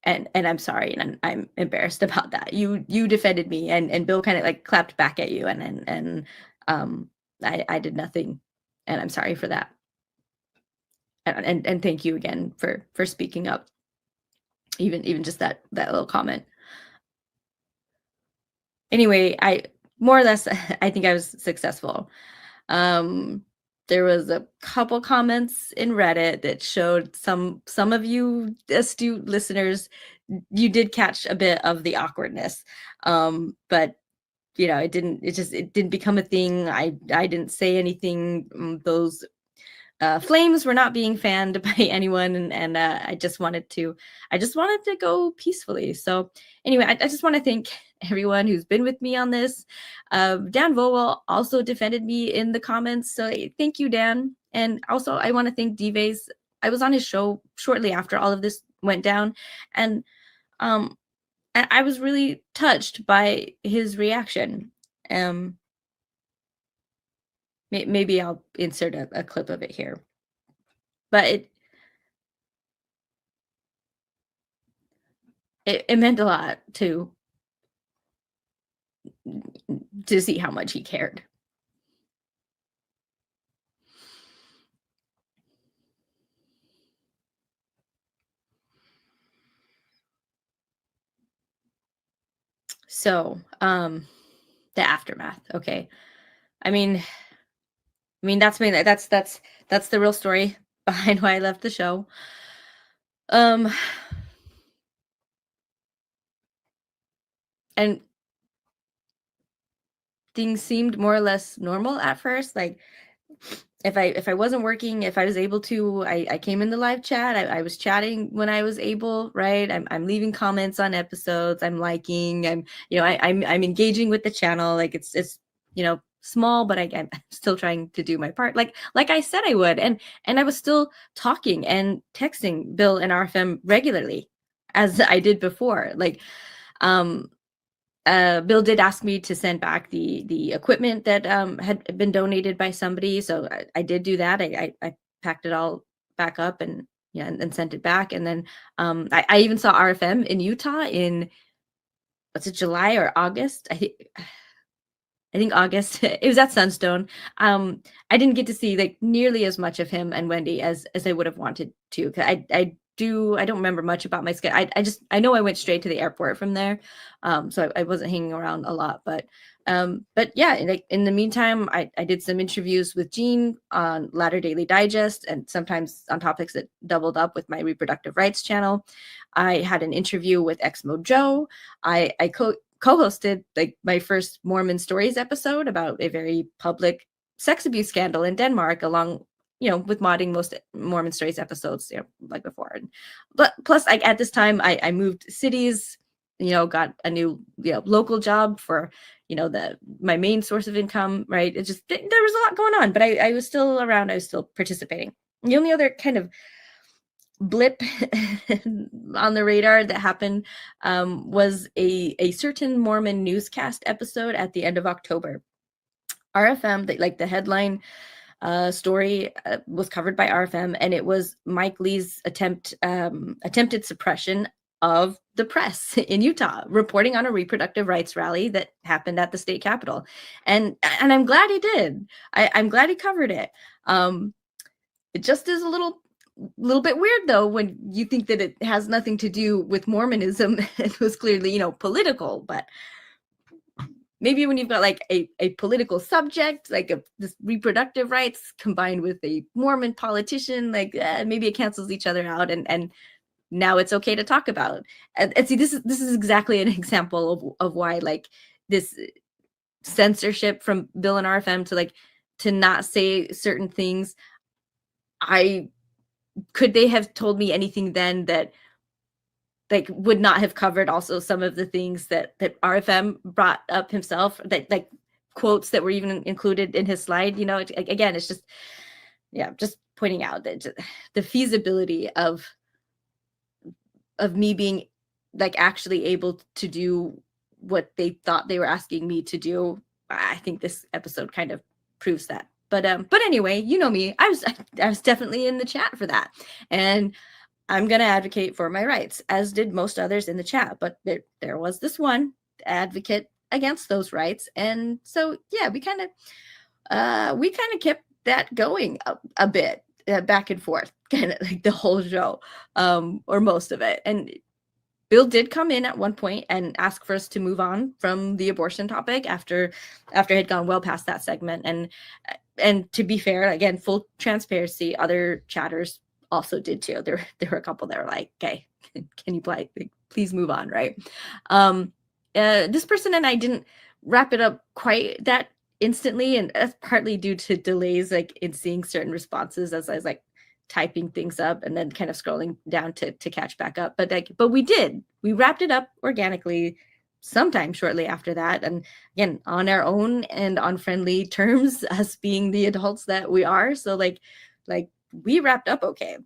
And I'm sorry, and I'm embarrassed about that. You defended me, and Bill kind of like clapped back at you, and I did nothing, and I'm sorry for that. And thank you again for speaking up, even just that little comment. Anyway, I more or less I think I was successful. There was a couple comments in Reddit that showed some of you astute listeners, you did catch a bit of the awkwardness. But it didn't become a thing. I didn't say anything. Those flames were not being fanned by anyone, and I just wanted to go peacefully. So anyway, I just want to thank everyone who's been with me on this. Dan Vogel also defended me in the comments, so thank you, Dan. And also I want to thank Dives. I was on his show shortly after all of this went down, and I was really touched by his reaction. Maybe I'll insert a clip of it here. But it meant a lot to see how much he cared. So, the aftermath. Okay. I mean, that's the real story behind why I left the show. And things seemed more or less normal at first. Like, if I wasn't working, if I was able to, I came in the live chat. I was chatting when I was able, right? I'm leaving comments on episodes. I'm liking. I'm engaging with the channel. Like it's small, but I'm still trying to do my part, like I said I would. And I was still talking and texting Bill and RFM regularly, as I did before. Like, Bill did ask me to send back the equipment that had been donated by somebody, so I did do that. I packed it all back up and and sent it back. And then I even saw RFM in Utah in, was it July or August? I think August. It was at Sunstone. I didn't get to see like nearly as much of him and Wendy as I would have wanted to. 'Cause I don't remember much about my schedule. I know I went straight to the airport from there. So I wasn't hanging around a lot, but yeah, like in the meantime, I did some interviews with Jean on Latter Daily Digest, and sometimes on topics that doubled up with my reproductive rights channel. I had an interview with Exmo Joe. I co-hosted like my first Mormon Stories episode about a very public sex abuse scandal in Denmark, along with modding most Mormon Stories episodes, like before. But plus, like at this time, I moved cities, got a new local job for my main source of income, right? It just, there was a lot going on, but I was still around. I was still participating. The only other kind of blip on the radar that happened was a certain Mormon newscast episode at the end of October. RFM, like the headline story was covered by RFM, and it was Mike Lee's attempted suppression of the press in Utah, reporting on a reproductive rights rally that happened at the state capitol. And I'm glad he did. I'm glad he covered it. It just is a little bit weird, though, when you think that it has nothing to do with Mormonism. It was clearly, political, but maybe when you've got like a political subject, like this reproductive rights combined with a Mormon politician, like maybe it cancels each other out, and now it's okay to talk about. And see, this is exactly an example of why, like, this censorship from Bill and RFM to not say certain things. Could they have told me anything then that like would not have covered also some of the things that RFM brought up himself, that like quotes that were even included in his slide? Again, it's just, just pointing out that the feasibility of me being like actually able to do what they thought they were asking me to do. I think this episode kind of proves that. But anyway, you know me, I was definitely in the chat for that, and I'm going to advocate for my rights, as did most others in the chat. But there was this one advocate against those rights, and so yeah, we kind of kept that going a bit, back and forth, kind of like the whole show, or most of it. And Bill did come in at one point and ask for us to move on from the abortion topic after it had gone well past that segment. And to be fair, again, full transparency, other chatters also did too. There were a couple that were like, okay, can you please move on, right? This person and I didn't wrap it up quite that instantly, and that's partly due to delays like in seeing certain responses as I was like typing things up and then kind of scrolling down to catch back up. But we wrapped it up organically sometime shortly after that, and again on our own and on friendly terms, us being the adults that we are. So like we wrapped up okay.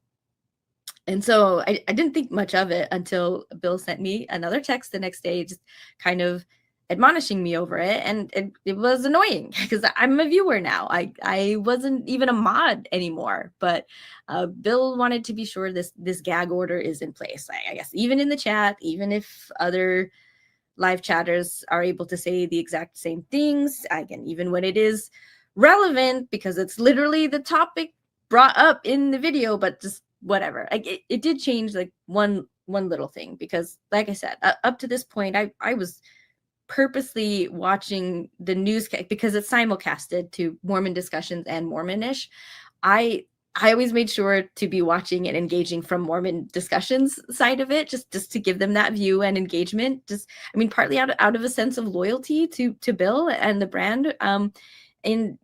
And so I didn't think much of it until Bill sent me another text the next day, just kind of admonishing me over it. And it was annoying because I'm a viewer now. I wasn't even a mod anymore. But Bill wanted to be sure this gag order is in place. I guess even in the chat, even if other live chatters are able to say the exact same things, again, even when it is relevant, because it's literally the topic brought up in the video, but just whatever. Like it did change like one little thing, because like I said, up to this point, I was purposely watching the newscast because it's simulcasted to Mormon discussions and Mormonish. I always made sure to be watching and engaging from Mormon discussions side of it, just to give them that view and engagement. Just, I mean, partly out of a sense of loyalty to Bill and the brand. And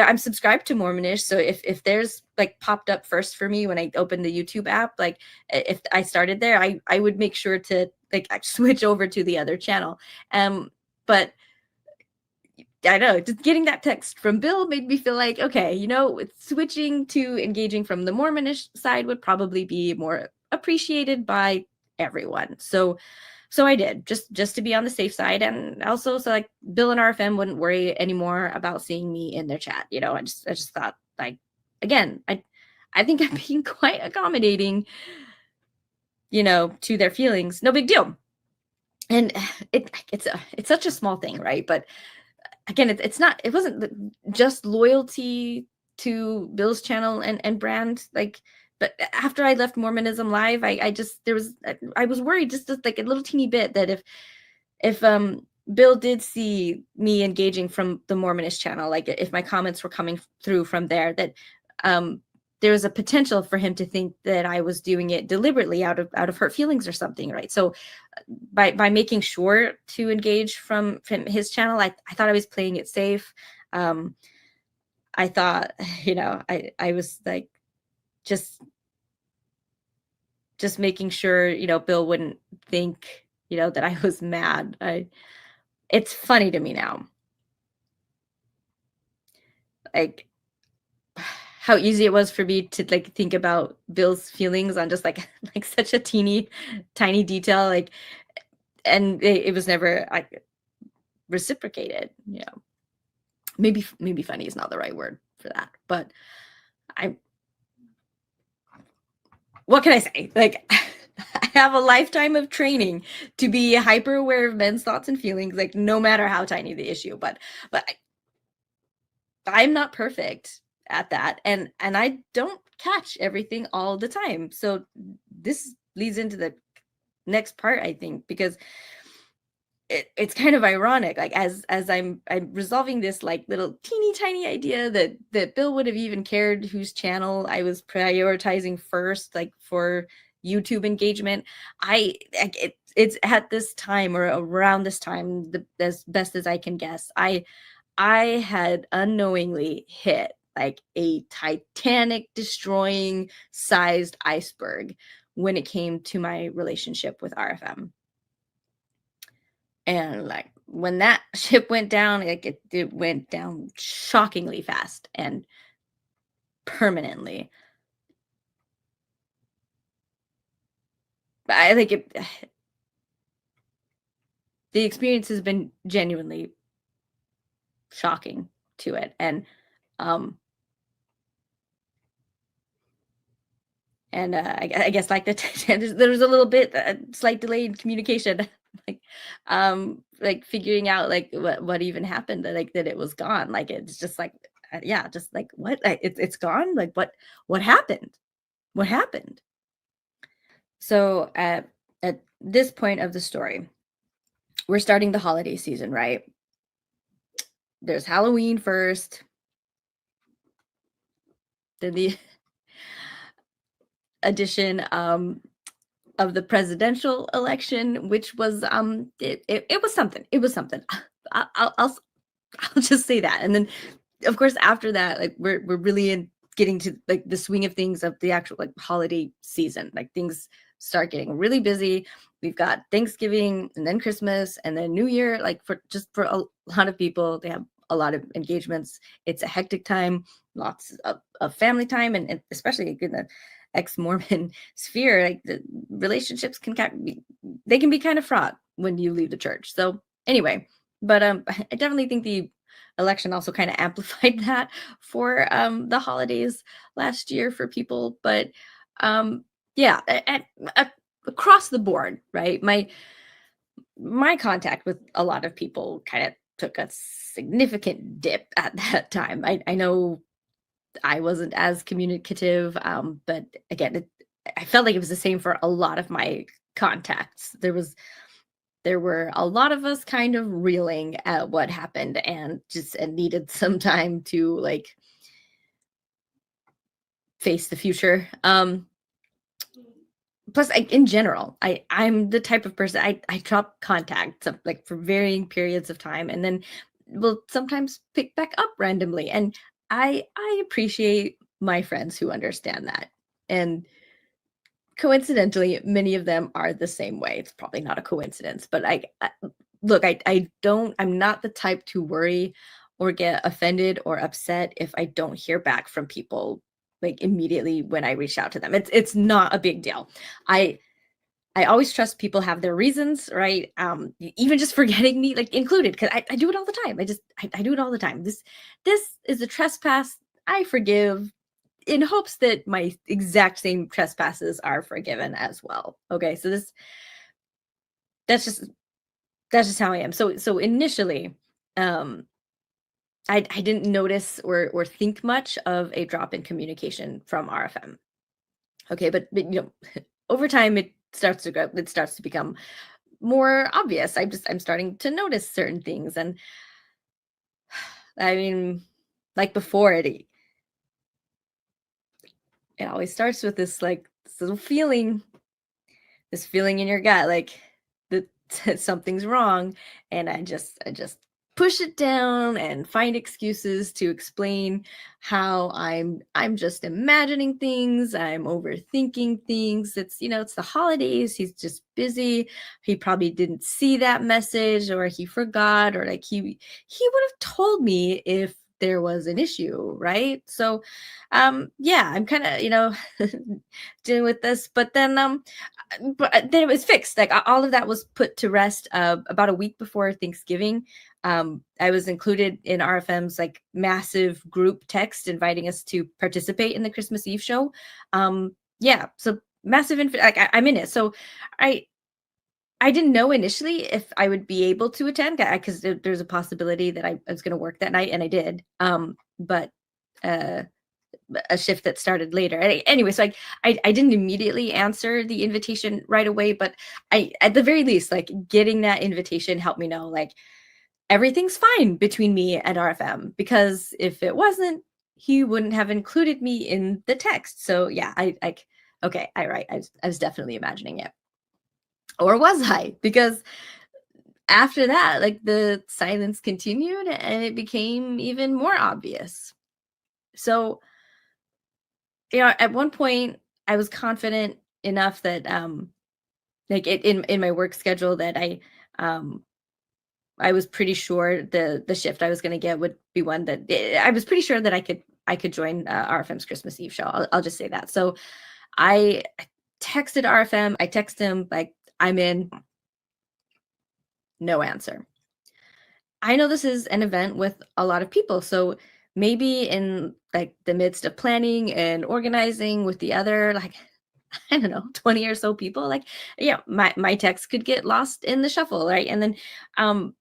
I'm subscribed to Mormonish, so if there's like popped up first for me when I opened the YouTube app, like if I started there, I would make sure to like switch over to the other channel. But I know, just getting that text from Bill made me feel like, okay, you know, switching to engaging from the Mormonish side would probably be more appreciated by everyone. So I did, just to be on the safe side, and also so like Bill and RFM wouldn't worry anymore about seeing me in their chat. You know, I just thought, like, again, I think I'm being quite accommodating, you know, to their feelings. No big deal. And it's such a small thing, right? But again, it wasn't just loyalty to Bill's channel and brand, like, but after I left Mormonism Live, I was worried just like a little teeny bit that if Bill did see me engaging from the Mormonist channel, like if my comments were coming through from there, that there was a potential for him to think that I was doing it deliberately out of hurt feelings or something, right? So by making sure to engage from his channel, I thought I was playing it safe. I thought, you know, I was like just making sure, you know, Bill wouldn't think, you know, that I was mad. It's funny to me now, like how easy it was for me to like think about Bill's feelings on just like like such a teeny tiny detail, like, and it was never like reciprocated, you know. Maybe funny is not the right word for that, but what can I say? Like, I have a lifetime of training to be hyper aware of men's thoughts and feelings, like no matter how tiny the issue. But I'm not perfect at that, and I don't catch everything all the time. So this leads into the next part, I think, because it's kind of ironic, like as I'm resolving this like little teeny tiny idea that Bill would have even cared whose channel I was prioritizing first, like for YouTube engagement. It's at this time or around this time, as best as I can guess, I had unknowingly hit like a Titanic destroying sized iceberg when it came to my relationship with RFM. And like when that ship went down, like it went down shockingly fast and permanently. But I think the experience has been genuinely shocking to it. And I guess like there was a little bit slight delay in communication, like figuring out like what even happened, like that it was gone. Like it's just like yeah, just like what, it's gone. Like what happened? What happened? So at this point of the story, we're starting the holiday season, right? There's Halloween first, then the addition of the presidential election, which was it was something. It was something. I'll just say that. And then of course after that, like we're really in getting to like the swing of things of the actual like holiday season. Like things start getting really busy. We've got Thanksgiving and then Christmas and then New Year. Like for a lot of people, they have a lot of engagements. It's a hectic time, lots of family time, and especially in the ex-Mormon sphere, like the relationships can be kind of fraught when you leave the church. So anyway, but I definitely think the election also kind of amplified that for the holidays last year for people. But yeah, across the board, right? My contact with a lot of people kind of took a significant dip at that time. I know I wasn't as communicative, but again, I felt like it was the same for a lot of my contacts. There were a lot of us kind of reeling at what happened and needed some time to like face the future. Plus, in general, I'm the type of person I drop contact like for varying periods of time, and then will sometimes pick back up randomly. And I appreciate my friends who understand that. And coincidentally, many of them are the same way. It's probably not a coincidence, but look, I'm not the type to worry or get offended or upset if I don't hear back from people like immediately when I reach out to them. It's not a big deal. I always trust people have their reasons, right? Even just forgetting me, like included, because I do it all the time. I do it all the time. This is a trespass. I forgive in hopes that my exact same trespasses are forgiven as well. Okay, so that's just how I am. So initially, um, I didn't notice or think much of a drop in communication from RFM. Okay, but over time it starts to become more obvious. I'm starting to notice certain things, and I mean, like before it always starts with this like this little feeling, this feeling in your gut, like that something's wrong, and I just push it down and find excuses to explain how I'm just imagining things, I'm overthinking things. It's the holidays, he's just busy. He probably didn't see that message, or he forgot, or like he would have told me if there was an issue, right? So yeah, I'm kind of, dealing with this, but then it was fixed. Like all of that was put to rest about a week before Thanksgiving. I was included in RFM's like massive group text inviting us to participate in the Christmas Eve show. Yeah, so massive. I'm in it. So I I didn't know initially if I would be able to attend because there's a possibility that I was going to work that night, and I did. But uh, a shift that started later. Anyway, so I didn't immediately answer the invitation right away, but I at the very least, like getting that invitation helped me know like everything's fine between me and RFM, because if it wasn't, he wouldn't have included me in the text. So yeah, okay, I was definitely imagining it. Or was I? Because after that, like the silence continued and it became even more obvious. So at one point I was confident enough that like in my work schedule that um I was pretty sure the shift I was going to get would be one that I was pretty sure that I could join RFM's Christmas Eve show. I'll just say that. So I texted RFM. I text him like I'm in. No answer. I know this is an event with a lot of people, so maybe in like the midst of planning and organizing with the other like I don't know 20 or so people, like yeah, my text could get lost in the shuffle, right? And then um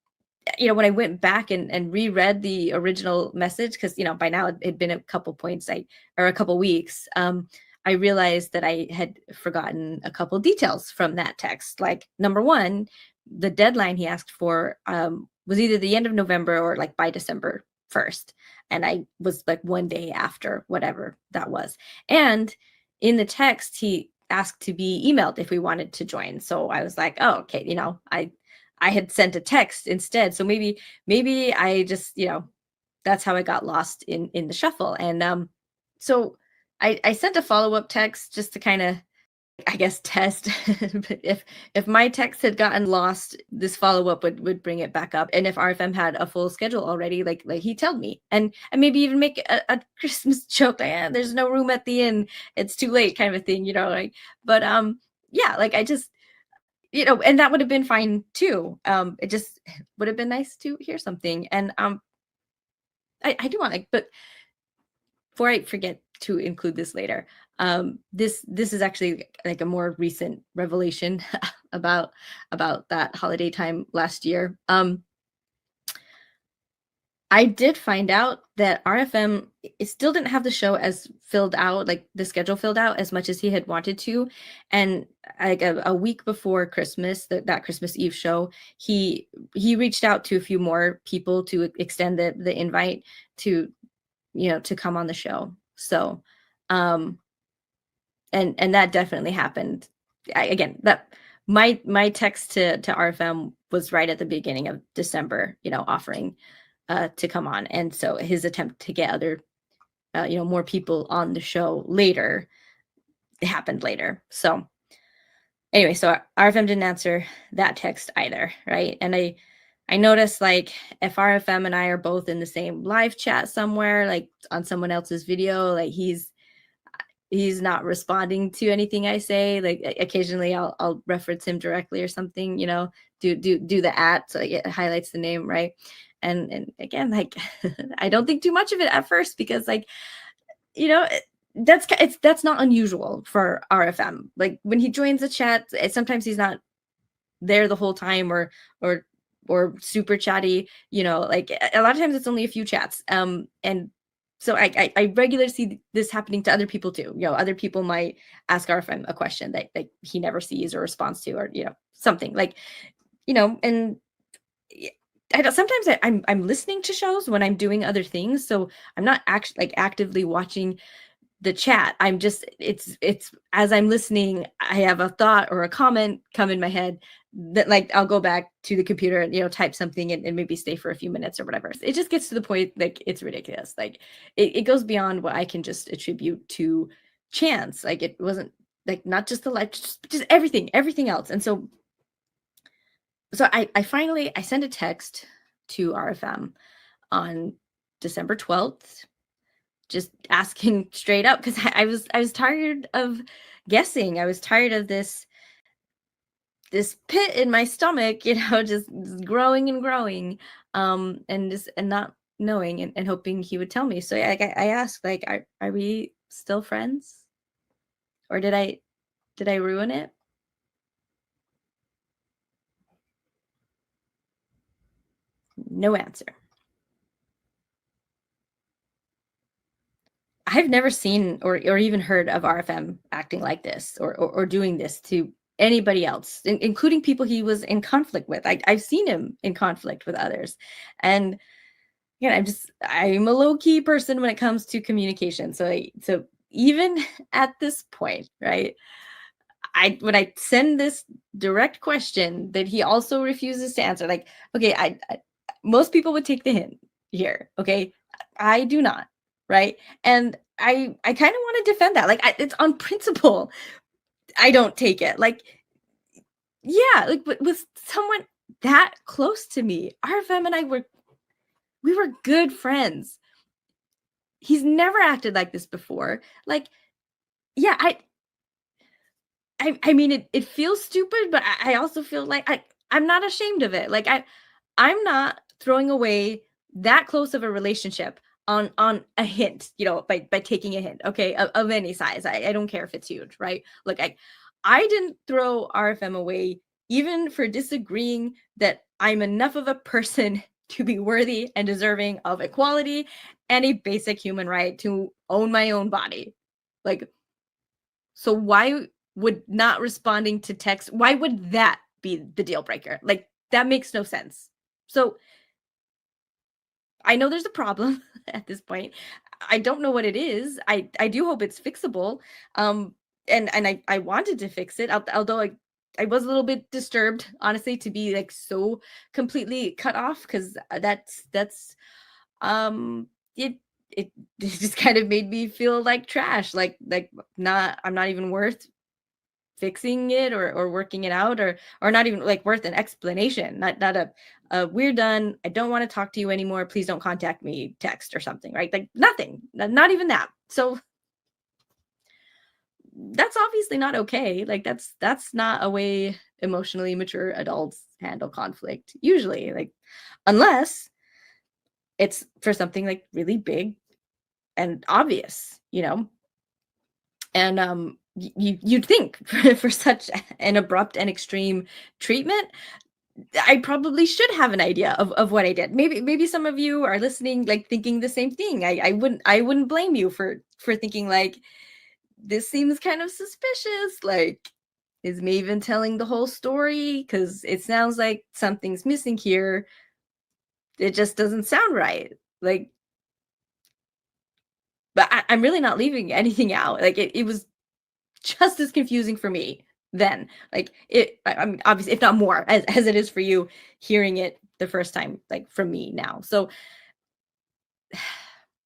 when I went back and reread the original message, because by now it'd been a couple points or a couple weeks, I realized that I had forgotten a couple details from that text. Like number one, the deadline he asked for was either the end of November or like by December 1st. And I was like one day after whatever that was. And in the text, he asked to be emailed if we wanted to join. So I was like, oh, okay, I had sent a text instead. So maybe I just, that's how I got lost in the shuffle. And so I sent a follow-up text just to kind of, I guess, test if my text had gotten lost, this follow-up would bring it back up. And if RFM had a full schedule already, like he told me, and maybe even make a Christmas joke, like, there's no room at the inn, it's too late, kind of a thing, like. But yeah, like I just and that would have been fine too. It just would have been nice to hear something. And I do want but before I forget to include this later, this is actually like a more recent revelation about that holiday time last year. I did find out that RFM it still didn't have the show as filled out, like the schedule filled out as much as he had wanted to. And like a week before Christmas, that Christmas Eve show, he reached out to a few more people to extend the invite to, to come on the show. So, and that definitely happened. Again, that my text to RFM was right at the beginning of December, offering to come on. And so his attempt to get other, more people on the show later happened later. So anyway, so RFM didn't answer that text either, right? And I noticed like if RFM and I are both in the same live chat somewhere, like on someone else's video, like he's not responding to anything I say. Like occasionally I'll reference him directly or something, do the at so like it highlights the name, right? And again, like I don't think too much of it at first because like, you know, that's not unusual for RFM. Like when he joins the chat, sometimes he's not there the whole time or or super chatty, like a lot of times it's only a few chats. And so I regularly see this happening to other people too. Other people might ask our friend a question that like he never sees or responds to, or something like, and y- I don't, sometimes I'm listening to shows when I'm doing other things, so I'm not actually like actively watching the chat. I'm just it's as I'm listening, I have a thought or a comment come in my head that like I'll go back to the computer and type something and maybe stay for a few minutes or whatever. It just gets to the point like it's ridiculous. Like it goes beyond what I can just attribute to chance. Like it wasn't like not just the life, just everything else. And so I finally I sent a text to RFM on December 12th, just asking straight up because I was tired of guessing. I was tired of this pit in my stomach, just growing and growing, and not knowing and hoping he would tell me. So yeah, I asked, like, are we still friends, or did I ruin it? No answer. I've never seen or even heard of RFM acting like this or doing this to anybody else, including people he was in conflict with. I've seen him in conflict with others. And yeah, I'm a low key person when it comes to communication. So even at this point, right? When I send this direct question that he also refuses to answer, like, okay, most people would take the hint here, okay? I do not, right? And I kind of want to defend that. Like it's on principle. I don't take it. Like yeah, like with someone that close to me, RFM and I we were good friends. He's never acted like this before. Like yeah, I mean it feels stupid, but I also feel like I'm not ashamed of it. Like I'm not throwing away that close of a relationship on a hint, by taking a hint, okay, of any size. I don't care if it's huge, right? Look, I didn't throw RFM away even for disagreeing that I'm enough of a person to be worthy and deserving of equality and a basic human right to own my own body. Like, so why would not responding to text, why would that be the deal breaker? Like that makes no sense. So I know there's a problem at this point. I don't know what it is. I do hope it's fixable. Um and I wanted to fix it, although I was a little bit disturbed, honestly, to be like so completely cut off, because that's um it it just kind of made me feel like trash, like not I'm not even worth fixing it or working it out, or not even like worth an explanation, not a we're done, I don't want to talk to you anymore, please don't contact me text or something, right? Like nothing, not even that. So that's obviously not okay. Like that's not a way emotionally mature adults handle conflict usually, like unless it's for something like really big and obvious, and you'd think for such an abrupt and extreme treatment, I probably should have an idea of what I did. Maybe some of you are listening, like thinking the same thing. I wouldn't blame you for thinking like this seems kind of suspicious. Like, is Maven telling the whole story? Because it sounds like something's missing here. It just doesn't sound right. Like, but I'm really not leaving anything out. Like it was just as confusing for me then. Like I'm obviously, if not more, as it is for you hearing it the first time, like from me now. So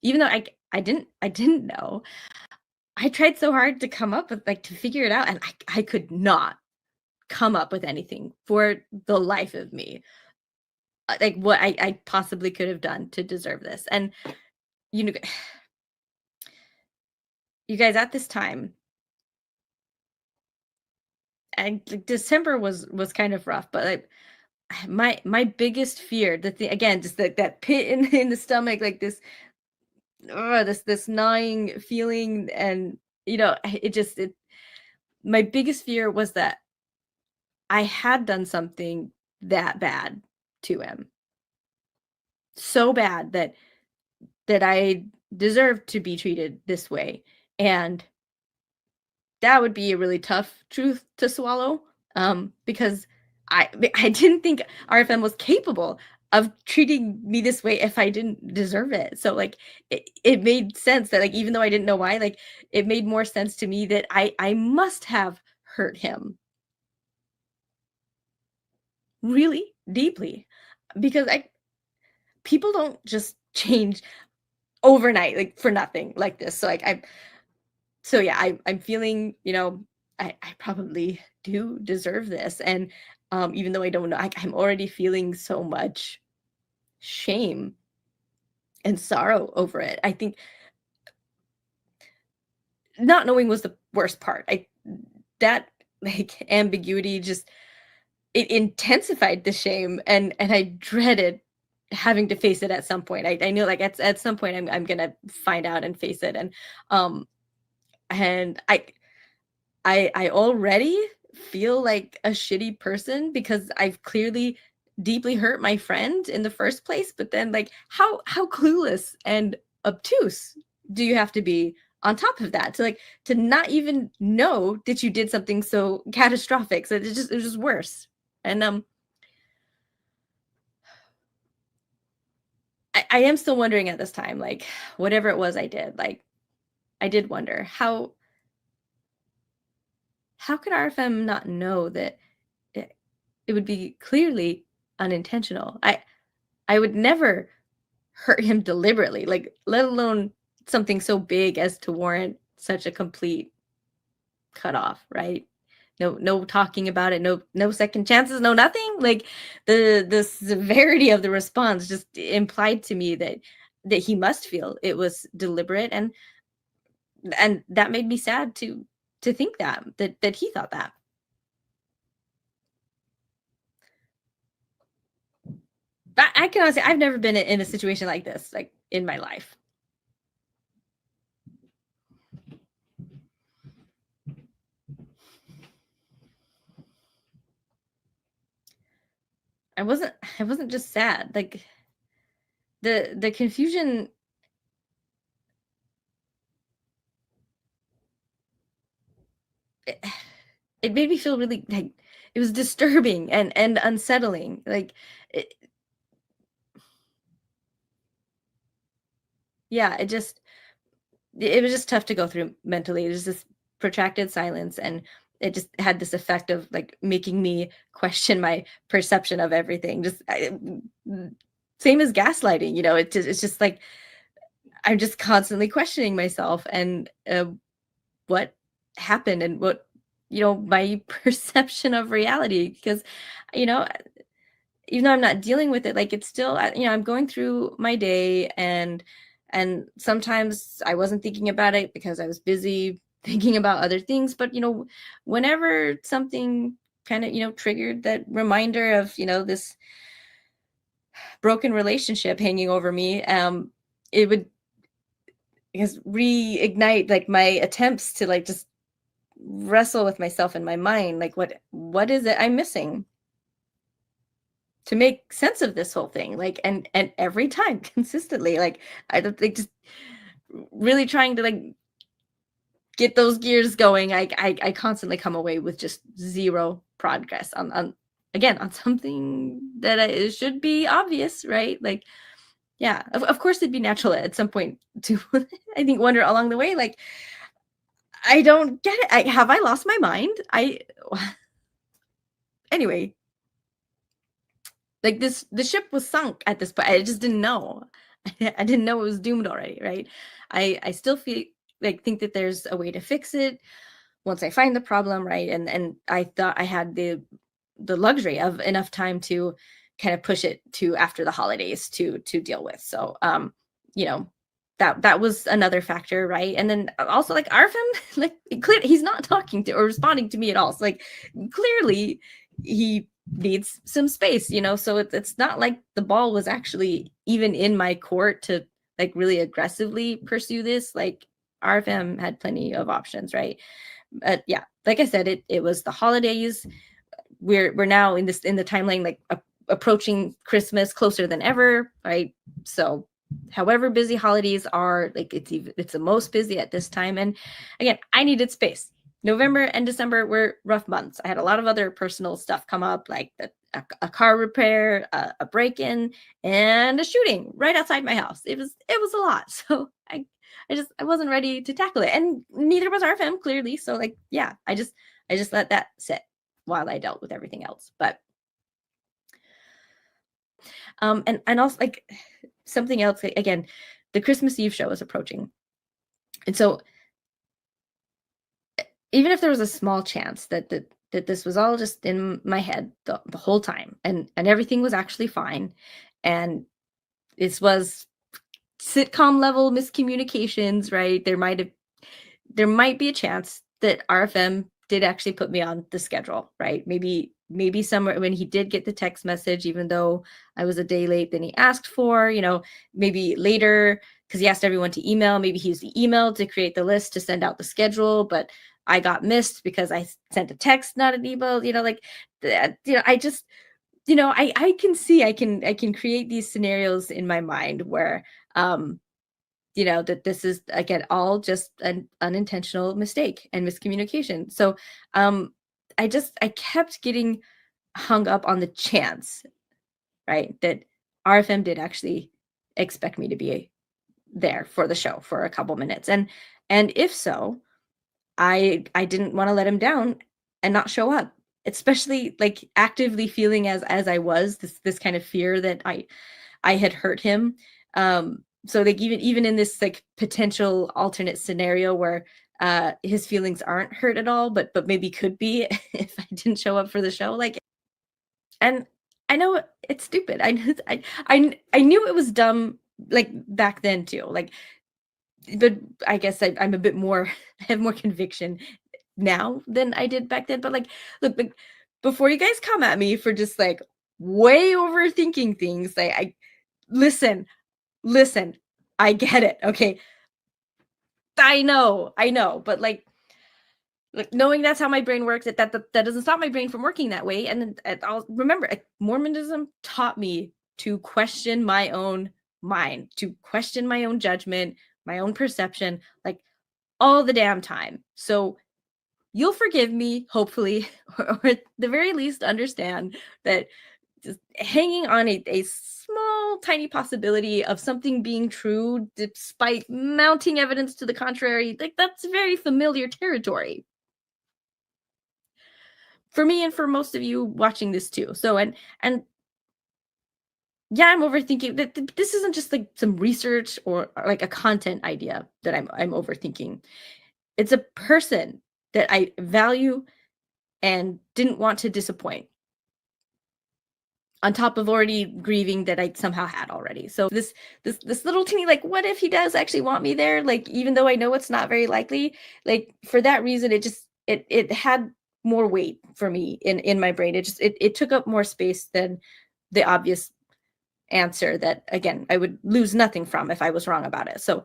even though I didn't know, I tried so hard to come up with, like, to figure it out, and I could not come up with anything for the life of me. like what I possibly could have done to deserve this. And you know, you guys, at this time, and like, December was kind of rough, but like my biggest fear, the thing again, just like that pit in the stomach, like this gnawing feeling, and it my biggest fear was that I had done something that bad to him, so bad that I deserved to be treated this way. And that would be a really tough truth to swallow, because I didn't think RFM was capable of treating me this way if I didn't deserve it. So like it made sense that, like, even though I didn't know why, like it made more sense to me that I must have hurt him really deeply, because I people don't just change overnight, like for nothing like this. So like yeah, I'm feeling, I probably do deserve this. And even though I don't know, I'm already feeling so much shame and sorrow over it. I think not knowing was the worst part. That like ambiguity just, it intensified the shame, and I dreaded having to face it at some point. I knew, like, at some point I'm gonna find out and face it. Um and I already feel like a shitty person because I've clearly deeply hurt my friend in the first place. But then, like, how clueless and obtuse do you have to be on top of that to not even know that you did something so catastrophic? So it's just worse. And I am still wondering at this time, like, whatever it was I did, like, I did wonder how could RFM not know that it would be clearly unintentional. I would never hurt him deliberately, like, let alone something so big as to warrant such a complete cutoff, right? No talking about it, no second chances, no nothing. Like, the severity of the response just implied to me that he must feel it was deliberate, and that made me sad to think that he thought that. I can honestly, I've never been in a situation like this, like, in my life. I wasn't just sad. Like, the confusion, it, it made me feel really, like, it was disturbing and unsettling. Like, it, yeah, it was just tough to go through mentally. It was this protracted silence, and it just had this effect of, like, making me question my perception of everything. Same as gaslighting, it's just like I'm just constantly questioning myself and what happened and what, my perception of reality. Because, you know even though I'm not dealing with it, like, it's still, I'm going through my day, and sometimes I wasn't thinking about it because I was busy thinking about other things. But whenever something kind of, triggered that reminder of, this broken relationship hanging over me, it would, I guess, reignite, like, my attempts to, like, just wrestle with myself in my mind, like, what is it I'm missing to make sense of this whole thing? Like, and every time consistently, like, I don't think, just really trying to, like, get those gears going, I constantly come away with just zero progress on again, on something that it should be obvious, right? Like, yeah, of course it'd be natural at some point to I think wonder along the way, like, I don't get it. Have I lost my mind? Anyway, like, the ship was sunk at this point. I just didn't know. I didn't know it was doomed already, right? I still feel like, think that there's a way to fix it once I find the problem, right? And I thought I had the luxury of enough time to kind of push it to after the holidays to deal with. So you know, that was another factor, right? And then also like RFM, like he's not talking to or responding to me at all. So like clearly he needs some space, you know. So it's not like the ball was actually even in my court to like really aggressively pursue this. Like RFM had plenty of options, right? But yeah, like I said, it was the holidays. We're now in the timeline, like approaching Christmas closer than ever, right? So however busy holidays are, like it's the most busy at this time. And again, I needed space. November and December were rough months. I had a lot of other personal stuff come up, like a car repair, a break-in, and a shooting right outside my house. It was a lot. So I wasn't ready to tackle it, and neither was RFM, clearly. So like, yeah, I just let that sit while I dealt with everything else. But and also like something else, like, again, the Christmas Eve show is approaching, and so even if there was a small chance that this was all just in my head the whole time, and everything was actually fine, and this was sitcom level miscommunications, right? There might be a chance that RFM did actually put me on the schedule, right? Maybe somewhere when he did get the text message, even though I was a day late than he asked for, you know, maybe later, because he asked everyone to email, maybe he used the email to create the list to send out the schedule, but I got missed because I sent a text, not an email, you know, like, you know, I just, you know, I can see, I can create these scenarios in my mind where, you know, that this is, again, all just an unintentional mistake and miscommunication. So I kept getting hung up on the chance, right, that RFM did actually expect me to be there for the show for a couple minutes. And if so, I didn't want to let him down and not show up, especially like actively feeling as I was, this kind of fear that I had hurt him. So like even in this like potential alternate scenario where his feelings aren't hurt at all, but maybe could be if I didn't show up for the show, like, and I know it's stupid. I knew it was dumb, like back then too. Like, but I guess I'm a bit more I have more conviction now than I did back then. But like, look, like, before you guys come at me for just like way overthinking things, like listen, I get it. Okay. I know, but like knowing that's how my brain works, that doesn't stop my brain from working that way. And I'll remember, Mormonism taught me to question my own mind, to question my own judgment, my own perception, like all the damn time. So you'll forgive me, hopefully, or at the very least understand that just hanging on a small, tiny possibility of something being true, despite mounting evidence to the contrary, like that's very familiar territory for me and for most of you watching this too. So and yeah, I'm overthinking that. This isn't just like some research or like a content idea that I'm overthinking. It's a person that I value and didn't want to disappoint, on top of already grieving that I somehow had already. So this little teeny, like, what if he does actually want me there? Like, even though I know it's not very likely, like for that reason, it had more weight for me in my brain. It took up more space than the obvious answer that, again, I would lose nothing from if I was wrong about it. So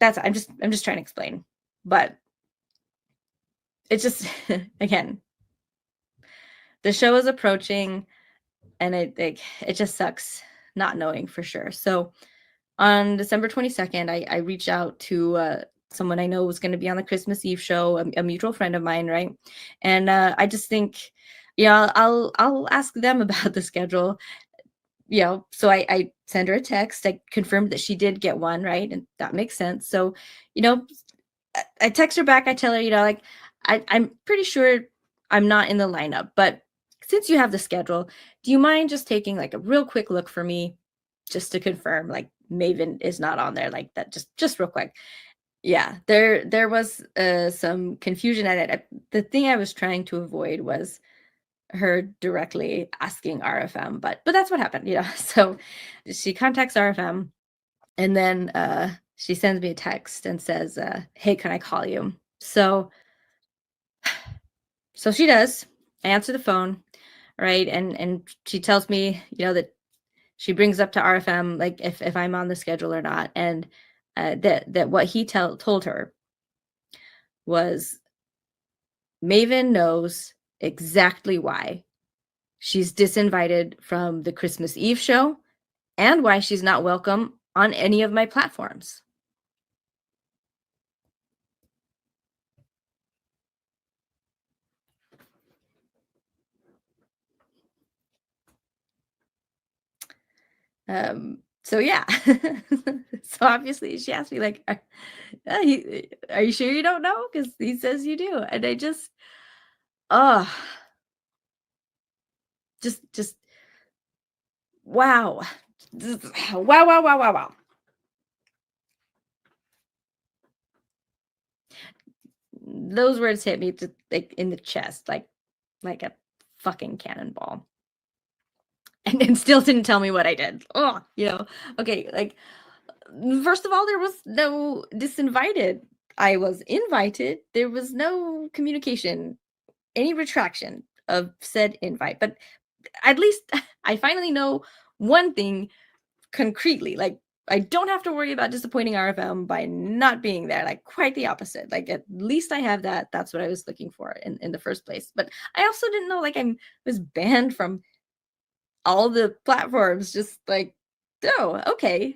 that's I'm just trying to explain. But it's just again, the show is approaching, and it just sucks not knowing for sure. So on December 22nd, I reached out to someone I know was going to be on the Christmas Eve show, a mutual friend of mine, right? And I just think, yeah, I'll ask them about the schedule. You know, so I send her a text. I confirmed that she did get one, right? And that makes sense. So, you know, I text her back. I tell her, you know, like I'm pretty sure I'm not in the lineup, but since you have the schedule, do you mind just taking like a real quick look for me just to confirm like Maven is not on there, like that, just real quick. Yeah, there was some confusion at it. The thing I was trying to avoid was her directly asking RFM, but that's what happened, So she contacts RFM, and then she sends me a text and says, "Hey, can I call you?" So she does. I answer the phone, right? And she tells me, that she brings up to RFM like if I'm on the schedule or not, and that what he told her was Maven knows exactly why she's disinvited from the Christmas Eve show and why she's not welcome on any of my platforms. So yeah. So obviously she asked me like, are you sure you don't know? Because he says you do. And I just, oh, just wow. Wow, wow, wow, wow, wow. Those words hit me just like in the chest, like a fucking cannonball. And still didn't tell me what I did. Oh, okay, like first of all, there was no disinvited. I was invited. There was no communication, any retraction of said invite. But at least I finally know one thing concretely. Like, I don't have to worry about disappointing RFM by not being there. Like, quite the opposite. Like, at least I have that. That's what I was looking for in the first place. But I also didn't know, like, I was banned from all the platforms. Just like, oh, okay.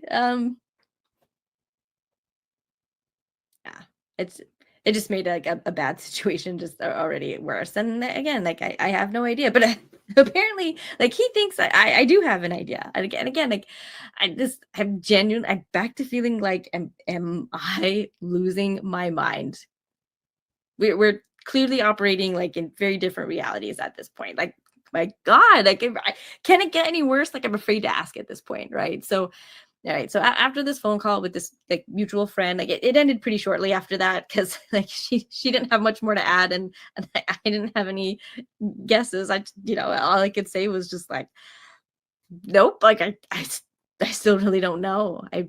Yeah, it just made like a bad situation just already worse. And again, like I have no idea, but apparently, like he thinks I do have an idea. And again, like I'm genuine. I'm back to feeling like am I losing my mind? We're clearly operating like in very different realities at this point. Like my God, like can it get any worse? Like I'm afraid to ask at this point, right? So all right. So after this phone call with this like mutual friend, like it ended pretty shortly after that because like she didn't have much more to add, and I didn't have any guesses. All I could say was just like, nope. Like I still really don't know. I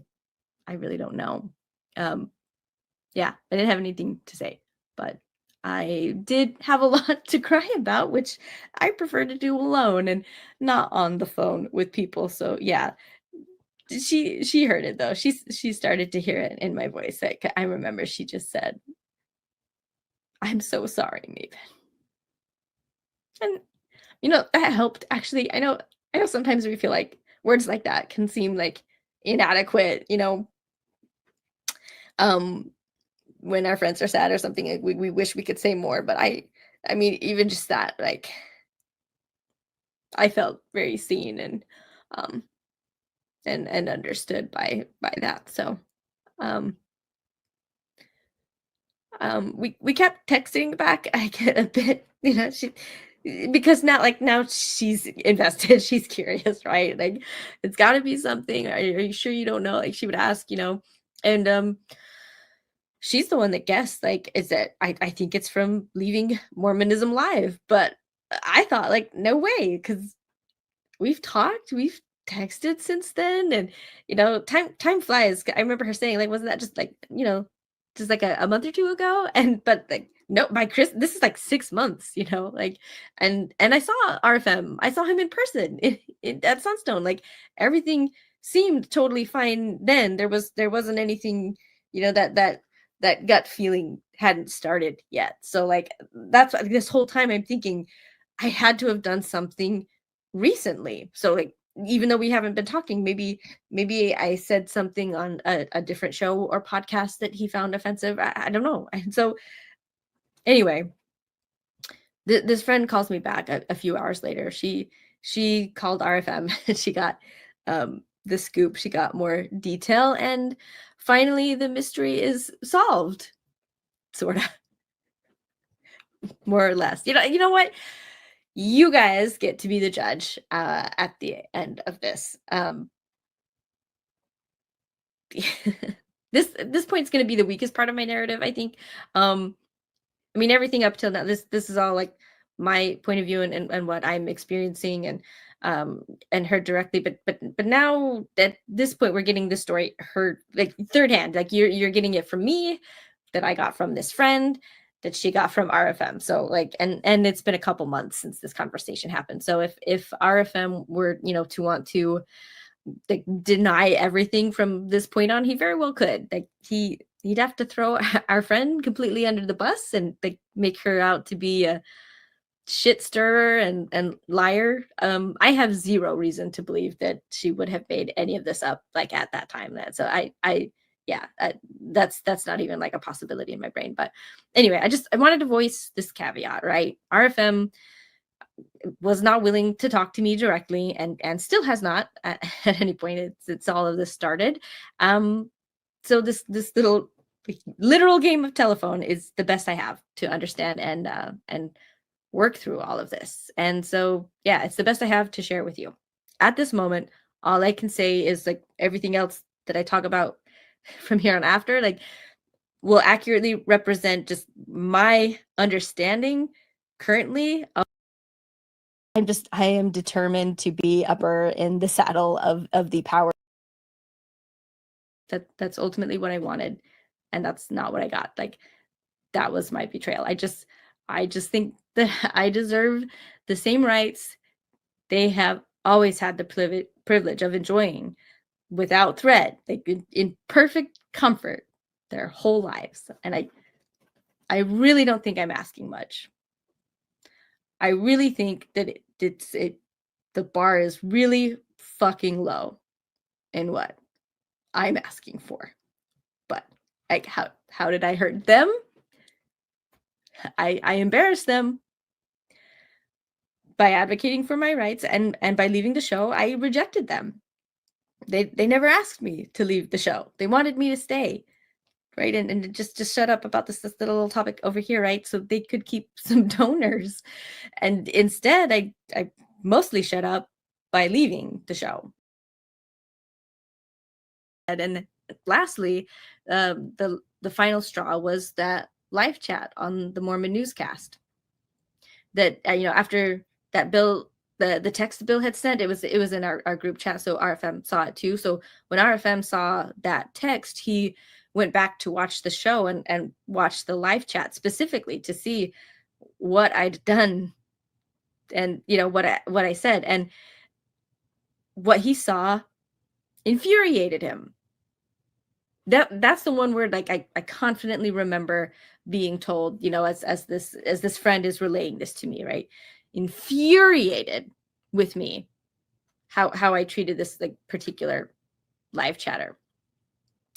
really don't know. Um, yeah, I didn't have anything to say, but I did have a lot to cry about, which I prefer to do alone and not on the phone with people. So yeah, she heard it though. She started to hear it in my voice. Like I remember she just said, "I'm so sorry, Maven." And that helped actually. I know sometimes we feel like words like that can seem like inadequate, um when our friends are sad or something, like we wish we could say more, but I mean even just that, like I felt very seen um and understood by that. So um we kept texting back. I get a bit, she because now she's invested, she's curious, right? Like it's got to be something. Are you sure you don't know? Like she would ask, and she's the one that guessed. Like, is it? I think it's from leaving Mormonism live, but I thought like no way because we've talked, we've texted since then, and time flies. I remember her saying, like, wasn't that just like, just like a month or two ago? And but like no, by Chris, this is like 6 months, like and I saw RFM, I saw him in person at Sunstone. Like everything seemed totally fine then. There wasn't anything, that gut feeling hadn't started yet. So like that's this whole time I'm thinking I had to have done something recently. So like even though we haven't been talking, maybe I said something on a different show or podcast that he found offensive. I don't know. And so anyway, this friend calls me back a few hours later. She called RFM and she got the scoop. She got more detail, and finally the mystery is solved, sort of, more or less. You know what? You guys get to be the judge at the end of this. This point's going to be the weakest part of my narrative, I think. I mean, everything up till now, this is all like my point of view and what I'm experiencing and heard directly. But now at this point, we're getting the story heard like third hand. Like you're getting it from me, that I got from this friend, that she got from RFM. So like, and it's been a couple months since this conversation happened. So if RFM were, to want to like deny everything from this point on, he very well could. Like he'd have to throw our friend completely under the bus and like make her out to be a shit stirrer and liar. I have zero reason to believe that she would have made any of this up like at that time. That so I yeah, that's not even like a possibility in my brain. But anyway, I wanted to voice this caveat, right? RFM was not willing to talk to me directly and still has not at any point it's all of this started. So this little literal game of telephone is the best I have to understand and work through all of this. And so yeah, it's the best I have to share with you at this moment. All I can say is like everything else that I talk about from here on after like will accurately represent just my understanding currently. I am determined to be upper in the saddle of the power. That's ultimately what I wanted, and that's not what I got. Like that was my betrayal. I just think that I deserve the same rights they have always had the privilege of enjoying without threat, like in perfect comfort their whole lives. And I really don't think I'm asking much. I really think that the bar is really fucking low in what I'm asking for. But like how did I hurt them? I embarrassed them by advocating for my rights and by leaving the show. I rejected them. They never asked me to leave the show. They wanted me to stay. Right. And just shut up about this little topic over here, right? So they could keep some donors. And instead I mostly shut up by leaving the show. And lastly, the final straw was that live chat on the Mormon Newscast. That after that Bill, the text Bill had sent, it was in our group chat, so RFM saw it too. So when RFM saw that text, he went back to watch the show and watch the live chat specifically to see what I'd done and what I said, and what he saw infuriated him. That's the one word like I confidently remember being told, as this friend is relaying this to me, right? Infuriated with me how I treated this like particular live chatter.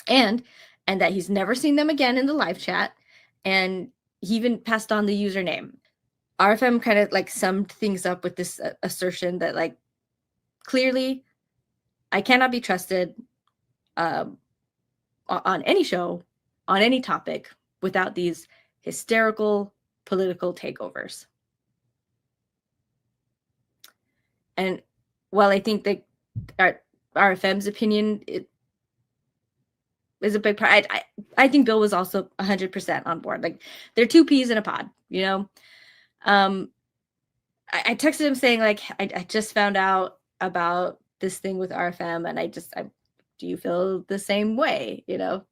And that he's never seen them again in the live chat, and he even passed on the username. RFM kind of like summed things up with this assertion that like clearly I cannot be trusted on any show, on any topic, without these hysterical political takeovers. And while I think that RFM's opinion is a big part, I think Bill was also 100% on board. Like they're two peas in a pod, I texted him saying like, I just found out about this thing with RFM, and do you feel the same way? And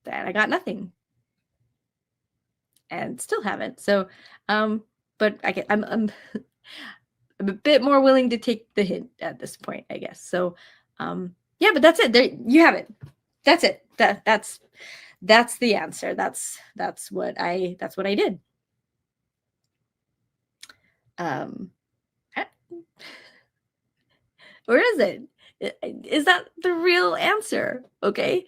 I got nothing, and still haven't. So, but I'm I'm a bit more willing to take the hint at this point, I guess. So, yeah, but that's it. There you have it. That's it. That's the answer. That's what I did. Or is it? Is that the real answer? Okay.